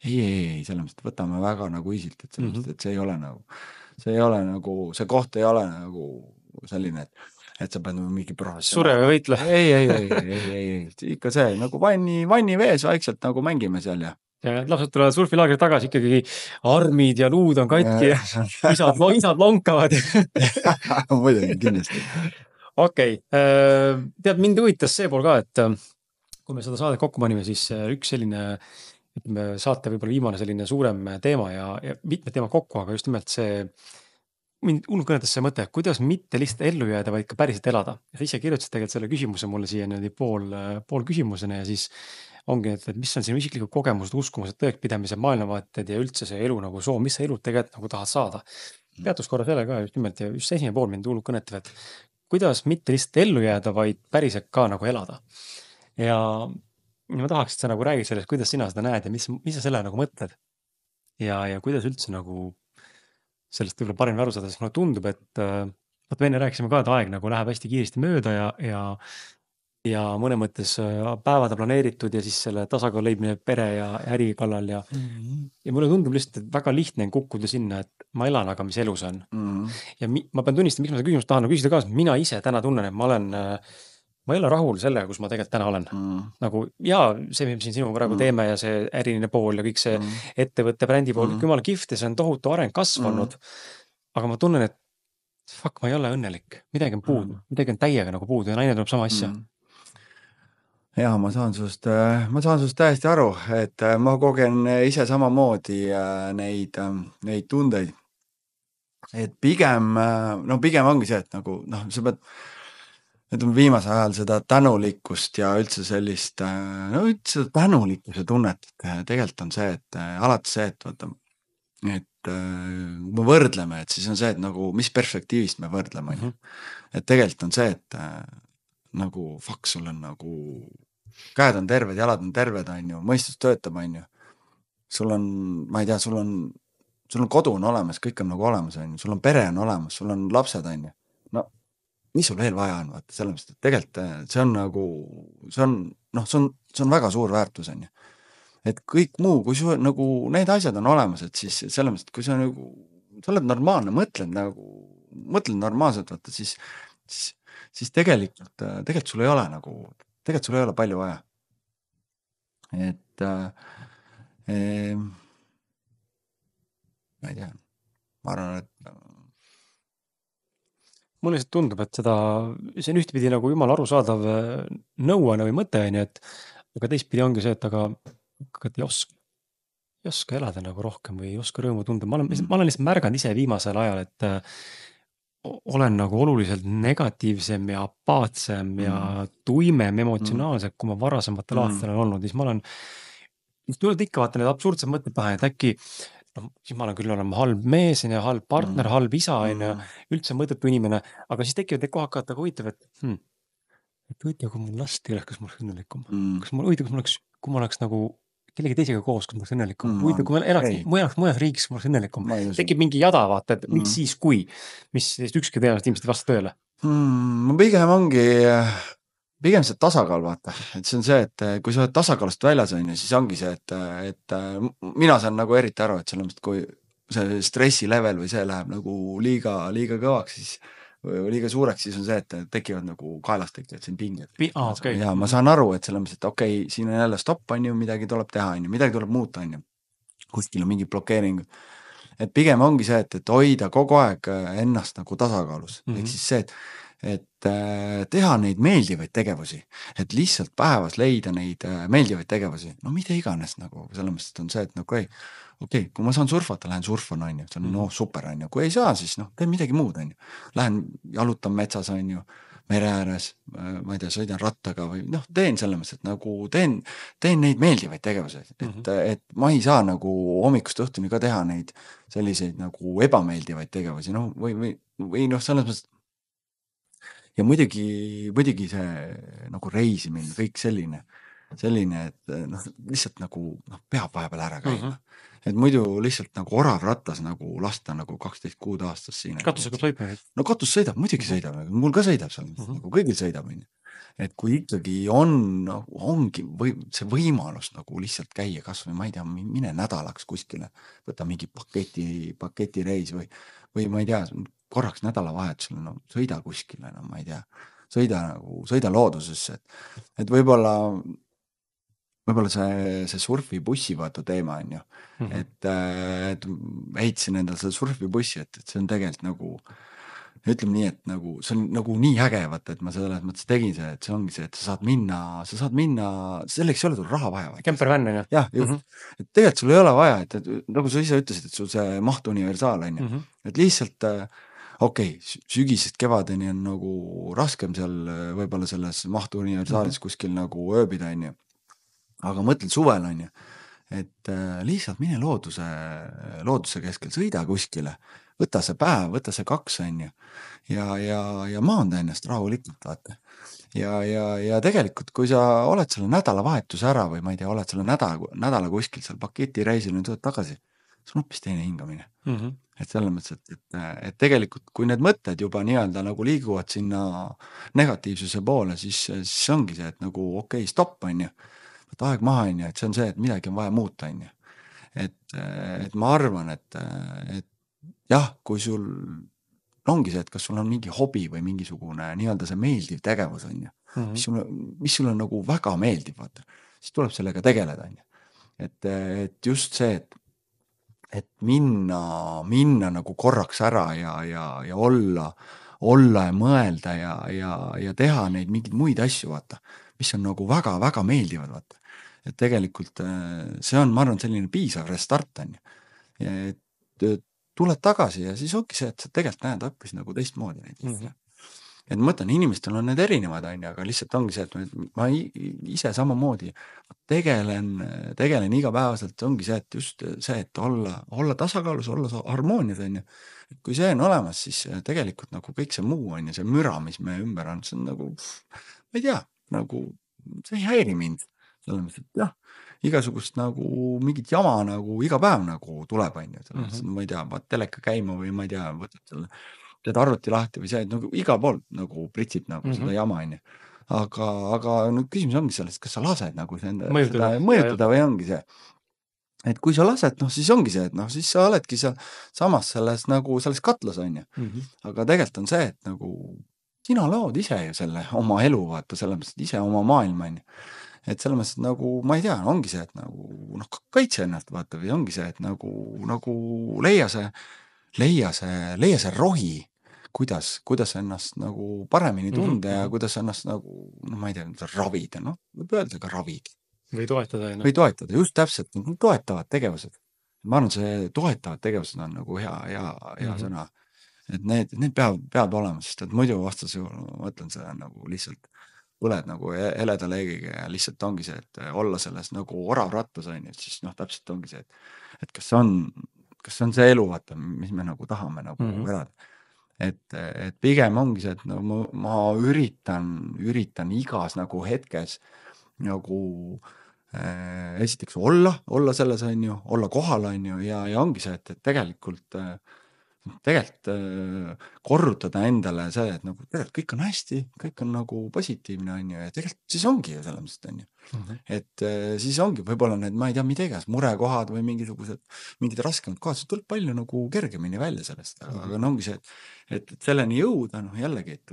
S2: Ei, selles mõttes, et võtame väga nagu isilt, et selles mõttes, et see ei ole nagu, see koht ei ole nagu selline, et sa pead mingi professionaal.
S1: Sure või võitle?
S2: Ei. Ikka see, nagu vanni vees vaikselt nagu mängime seal ja.
S1: Ja lapsed tulevad surfilaagri tagasi, ikkagi armid ja luud on katki ja isad lonkavad.
S2: Muidugi, kindlasti.
S1: Okei. Tead, mind huvitas see pool ka, et kui me seda saadet kokku panime, siis üks selline saate võib-olla viimane selline suurem teema ja mitmed teema kokku, aga just nimelt see mind hullult kõnetas see mõte, kuidas mitte lihtsalt ellu jääda, vaid ka päriselt elada. Ja sa ise kirjutasid tegelikult selle küsimuse mulle siia pool küsimusena ja siis ongi, et mis on sinu isiklikud kogemused, uskumused, tõekpidamise, maailmavaated ja üldse see elu nagu soov, mis sa elud tegelikult nagu tahad saada. Peatus korra selle ka just nimelt ja just see esimene pool mind hullult kõnetab, et kuidas mitte lihtsalt ellu jääda, vaid päriselt ka nagu elada. Ja ma tahaks, et sa nagu räägid sellest, kuidas sina seda näed ja mis sa selle nagu mõtled. Ja kuidas üldse nagu sellest võib-olla paremini aru saada, sest mulle tundub, et me enne rääkisime ka, et aeg nagu läheb hästi kiiresti mööda ja mõne mõttes päevad on planeeritud ja siis selle tasakaalu leidmine pere ja äri kallal ja mulle tundub lihtsalt, et väga lihtne on kukkuda sinna, et ma elan, aga mis elu see on. Ja ma pean tunnistama, miks ma seda küsimust tahan küsida ka, mina ise täna tunnen, et ma olen ma ei ole rahul sellega, kus ma tegelikult täna olen. Nagu jaa, see, mis me siin sinuga praegu teeme ja see äriline pool ja kõik see ettevõtte brändi pool, kõik jumala kihvt ja see on tohutu areng kasvanud. Aga ma tunnen, et fuck, ma ei ole õnnelik. Midagi on puudu. Midagi on täiega nagu puudu ja naine tuleb sama asja.
S2: Jaa, ma saan sust täiesti aru, et ma kogen ise samamoodi neid tundeid. Et pigem ongi see, et nagu, sa pead, ütleme viimase ajal seda tänulikkust ja üldse sellist, üldse tänulikkuse tunnet, et tegelikult on see, et alati see, et vaata, et kui me võrdleme, et siis on see, et nagu, mis perspektiivist me võrdleme, et tegelikult on see, et nagu fuck, sul on nagu käed on terved, jalad on terved, mõistus töötab, sul on, ma ei tea, sul on kodu on olemas, kõik on nagu olemas, sul on pere on olemas, sul on lapsed, no mis sul veel vaja on, vaata, sellepärast, et tegelikult see on nagu, see on väga suur väärtus, et kõik muu, kui su nagu need asjad on olemas, et siis sellepärast, kui sa nagu, sa oled normaalne, mõtled normaalselt, vaata, siis tegelikult sul ei ole nagu, tegelikult sul ei ole palju vaja. Et ma ei tea, ma arvan, et
S1: mulle lihtsalt tundub, et see on ühtpidi nagu jumala arusaadav nõuanne või mõte, aga teistpidi ongi see, et aga ei oska elada nagu rohkem või ei oska rõõmu tunda. Ma olen lihtsalt märganud ise viimasel ajal, et olen nagu oluliselt negatiivsem ja apaatsem ja tuimem emotsionaalselt, kui ma varasematel aastal on olnud. Siis ma olen, tuled ikka vaata need absurdsed mõtted pähe, et äkki siis ma olen küll olema halb mees ja halb partner, halb isa ja üldse mõõdetu inimene, aga siis tekivad need kohakad nagu huvitav, et huvitav, kui mul last ei oleks, kas ma oleks õnnelikum. Kas mul huvitav, kui ma oleks nagu kellegi teisega koos, kui ma oleks õnnelikum. Huvitav, kui ma elaks mujas riigis, kui ma oleks õnnelikum. Tekib mingi jada, vaata, et miks siis kui, mis ükski tõenäoliselt ilmselt ei vasta tööle.
S2: Pigem see tasakaal, vaata, et see on see, et kui sa oled tasakaalust väljas, siis ongi see, et mina saan nagu eriti aru, et sellepärast, kui see stressi level või see läheb nagu liiga kõvaks, siis või liiga suureks, siis on see, et tekivad nagu kaelast tekivad siin pinged. Ja ma saan aru, et sellepärast, et okei, siin on jälle stopp, midagi tuleb teha, midagi tuleb muuta, kuskil on mingi blokeering. Et pigem ongi see, et hoida kogu aeg ennast nagu tasakaalus. Ehk siis see, et teha neid meeldivaid tegevusi, et lihtsalt päevas leida neid meeldivaid tegevusi, no mida iganes nagu, selles on see, et okei, kui ma saan surfata, lähen surfan, see on super, kui ei saa, siis teen midagi muud, lähen jalutan metsas, mere ääres, ma ei tea, sõidan rattaga või teen selles mõttes, et nagu teen neid meeldivaid tegevusi, et ma ei saa nagu hommikust õhtuni ka teha neid selliseid nagu ebameeldivaid tegevusi, või selles mõttes. Ja muidugi see nagu reisimine, kõik selline, et lihtsalt nagu peab vahepeal ära käima. Et muidu lihtsalt nagu orav rattas nagu lasta nagu 12 kuud aastas siin.
S1: Katusega sõidab?
S2: No katus sõidab, muidugi sõidab, mul ka sõidab seal, nagu kõigil sõidab. Et kui ikkagi ongi see võimalus nagu lihtsalt käia kas või, ma ei tea, mine nädalaks kuskile, võta mingi paketireis või ma ei tea, korraks nädalavahetusel, sõida kuskile, ma ei tea, sõida loodusesse, et võib-olla see surfibussi vaata teema on ju, et heitsin endal seda surfibussi, et see on tegelikult nagu, ütleme nii, et nagu see on nagu nii äge, vaata, et ma selles mõttes tegin see, et see ongi see, et sa saad minna, selleks ei ole sul raha vaja.
S1: Kempervänn on ju?
S2: Jah, just. Et tegelikult sul ei ole vaja, et nagu sa ise ütlesid, et sul see maht universaal on ju, et lihtsalt okei, sügisest kevadeni on nagu raskem seal võib-olla selles mahtu universaalis kuskil nagu ööbida, on ju. Aga mõtled suvel, on ju, et lihtsalt mine looduse keskel, sõida kuskile, võta see päev, võta see 2, on ju, ja maanda ennast rahulikult, vaata. Ja tegelikult, kui sa oled selle nädalavahetuse ära või ma ei tea, oled selle nädala kuskil seal paketireisil ja tuled tagasi, see on hoopis teine hingamine. Et selles mõttes, et tegelikult, kui need mõtted juba nii-öelda nagu liiguvad sinna negatiivsuse poole, siis ongi see, et nagu okei, stopp, on ju, võta aeg maha, on ju, et see on see, et midagi on vaja muuta, on ju. Et ma arvan, et jah, kui sul ongi see, et kas sul on mingi hobi või mingisugune nii-öelda see meeldiv tegevus, on ju, mis sulle nagu väga meeldib, vaata, siis tuleb sellega tegeleda, on ju. Et just see, et minna nagu korraks ära ja olla ja mõelda ja teha neid mingeid muid asju, vaata, mis on nagu väga-väga meeldivad, vaata. Et tegelikult see on, ma arvan, selline piisav restart, on ju. Et tuled tagasi ja siis ongi see, et sa tegelikult näed hoopis nagu teistmoodi neid. Et ma mõtlen, inimestel on need erinevad, on ju, aga lihtsalt ongi see, et ma ise samamoodi tegelen igapäevaselt, ongi see, et just see, et olla tasakaalus, olla harmoonias, on ju. Et kui see on olemas, siis tegelikult nagu kõik see muu, on ju, see müra, mis me ümber on, see on nagu, ma ei tea, nagu see ei häiri mind. Selles mõttes, et jah, igasugust nagu mingit jama nagu iga päev nagu tuleb, on ju. Selles mõttes, ma ei tea, vaat teleka käima või ma ei tea, võtad selle teed arvuti lahti või see, et nagu iga pool nagu pritsib nagu seda jama, on ju. Aga nüüd küsimus ongi sellest, kas sa lased nagu seda mõjutada või ongi see. Et kui sa lased, noh siis ongi see, et noh siis sa oledki seal samas selles nagu selles katlas, on ju. Aga tegelikult on see, et nagu sina lood ise ju selle oma elu, vaata, selles mõttes, et ise oma maailma, on ju. Et selles mõttes, et nagu, ma ei tea, ongi see, et nagu noh, kaitse ennast, vaata, või ongi see, et nagu leia see rohi, kuidas ennast nagu paremini tunda ja kuidas ennast nagu, no ma ei tea, ravida, noh, võib öelda ka ravid.
S1: Või toetada.
S2: Või toetada, just täpselt, toetavad tegevused. Ma arvan, see toetavad tegevused on nagu hea sõna. Et need peavad olema, sest et muidu vastas ju, ma mõtlen, see on nagu lihtsalt põled nagu heleda leegiga ja lihtsalt ongi see, et olla selles nagu oravrattas, on ju, et siis noh, täpselt ongi see, et kas see on see elu, vaata, mis me nagu tahame nagu elada. Et pigem ongi see, et no ma üritan igas nagu hetkes nagu esiteks olla selles, on ju, olla kohal, on ju, ja ongi see, et tegelikult korrutada endale see, et nagu tegelikult kõik on hästi, kõik on nagu positiivne, on ju, ja tegelikult siis ongi ju selles mõttes, on ju. Et siis ongi võib-olla need, ma ei tea, mida igas, murekohad või mingid raskemad kohad, see tuleb palju nagu kergemini välja sellest, aga ongi see, et selleni jõuda, noh jällegi, et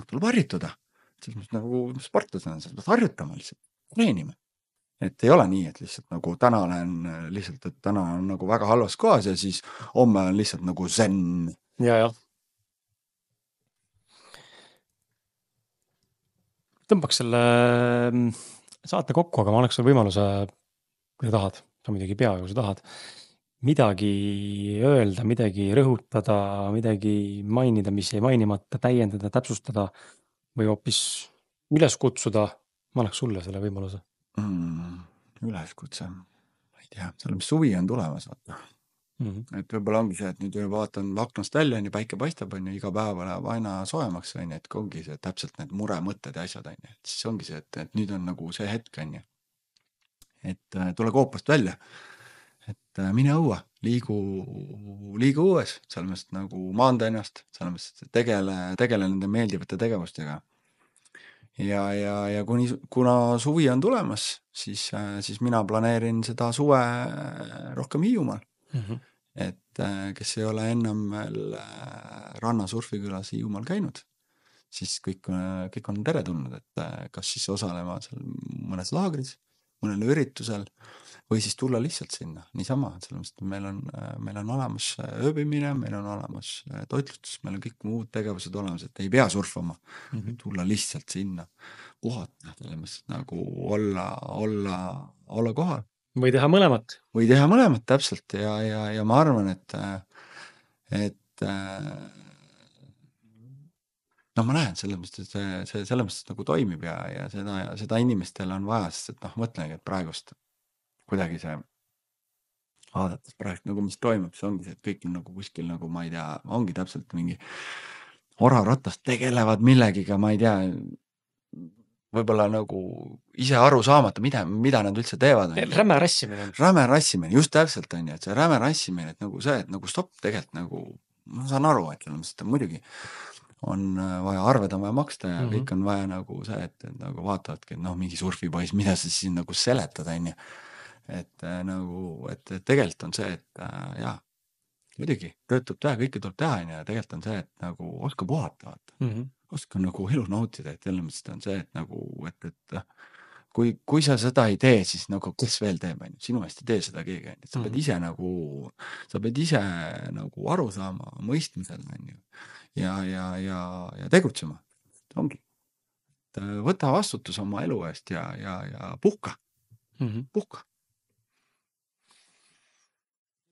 S2: tuleb harjutada. Selles mõttes nagu sportlasena, selles mõttes harjutama lihtsalt, treenima. Et ei ole nii, et lihtsalt nagu täna on nagu väga halvas kohas ja siis homme on lihtsalt nagu zen.
S1: Ja. Tõmbaks selle saate kokku, aga ma annaks sulle võimaluse, kui sa tahad, sa muidugi pea, kui sa tahad, midagi öelda, midagi rõhutada, midagi mainida, mis jäi mainimata, täiendada, täpsustada või hoopis üles kutsuda. Ma annaks sulle selle võimaluse.
S2: Üleskutse, ma ei tea, selle mis suvi on tulemas, vaata. Et võib-olla ongi see, et nüüd vaatan aknast välja, on ju, päike paistab, on ju, iga päev läheb aina soojemaks, on ju, et ongi see täpselt need muremõtted ja asjad, on ju, et siis ongi see, et nüüd on nagu see hetk, on ju. Et tule koopast välja, et mine õue, liigu õues, selles mõttes nagu maanda ennast, selles mõttes tegele nende meeldivate tegevustega. Ja kuna suvi on tulemas, siis mina planeerin seda suve rohkem Hiiumaal. Et kes ei ole ennem veel rannasurfikülas Hiiumaal käinud, siis kõik on teretulnud, et kas siis osalema seal mõnes laagris, mõnel üritusel või siis tulla lihtsalt sinna, niisama, sellepärast meil on olemas ööbimine, meil on olemas toitlustus, meil on kõik muud tegevused olemas, et ei pea surfama, tulla lihtsalt sinna, puhata, sellepärast nagu olla kohal.
S1: Või teha mõlemat.
S2: Või teha mõlemat, täpselt, ja ma arvan, et no ma näen selles mõttes, et see selles mõttes nagu toimib ja seda inimestele on vaja, sest et noh, mõtlengi, et praegust kuidagi see vaadates praegu nagu mis toimub, see ongi see, et kõik on nagu kuskil nagu, ma ei tea, ongi täpselt mingi oravratast tegelevad millegiga, ma ei tea, võib-olla nagu ise aru saamata, mida nad üldse teevad.
S1: Räme rassimine.
S2: Räme rassimine, just täpselt on ju, et see räme rassimine, et nagu see, et nagu stopp tegelikult nagu, ma saan aru, et muidugi on vaja arved on vaja maksta ja kõik on vaja nagu see, et nagu vaatavadki, et noh, mingi surfipois, mida sa siis nagu seletad, on ju. Et nagu, et tegelikult on see, et jaa, muidugi, tööd tuleb teha, kõike tuleb teha, ja tegelikult on see, et nagu oska puhata, vaata. Oska nagu elu nautida, et jälle mõttes on see, et nagu, et kui sa seda ei tee, siis nagu kes veel teeb, sinu eest ei tee seda keegi, sa peed ise nagu aru saama, mõistmisel, ja tegutsema. Ongi. Võta vastutus oma elu eest ja puhka. Puhka.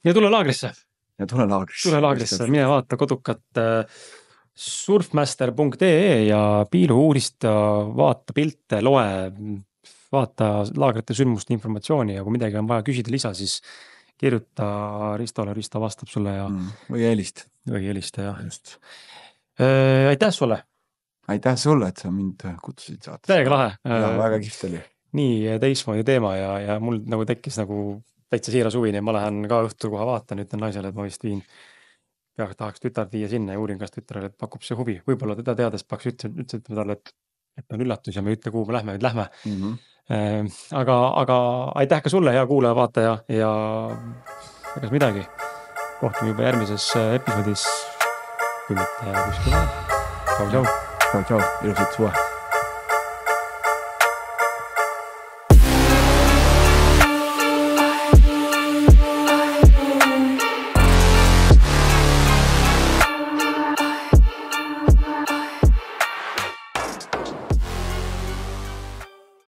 S1: Ja tule laagrisse.
S2: Tule
S1: laagrisse, mine vaata kodukat surfmaster.ee ja piilu uurista, vaata pilte, loe, vaata laagrite sündmuste informatsiooni ja kui midagi on vaja küsida lisa, siis kirjuta Ristole, Risto vastab sulle ja
S2: või helista,
S1: jah. Just. Aitäh sulle!
S2: Aitäh sulle, et sa mind kutsusid saata.
S1: Täiega lahe.
S2: Ja väga kihvt oli.
S1: Nii teismoodi teema ja mul nagu tekkis nagu täitsa siiras huvini, ma lähen ka õhtul kohe vaatan, ütlen naisele, et ma vist tahaks tütard viia sinna ja uurin, kas tütrele pakub see huvi. Võib-olla teda teades peaks ütlema talle, et on üllatus ja me ei ütle, kuhu me lähme. Aga aitäh ka sulle, hea kuulaja, vaataja ja egas midagi. Kohtume juba järgmises episoodis. Kui mitte kuskil. Tšau.
S2: Ilusat suve.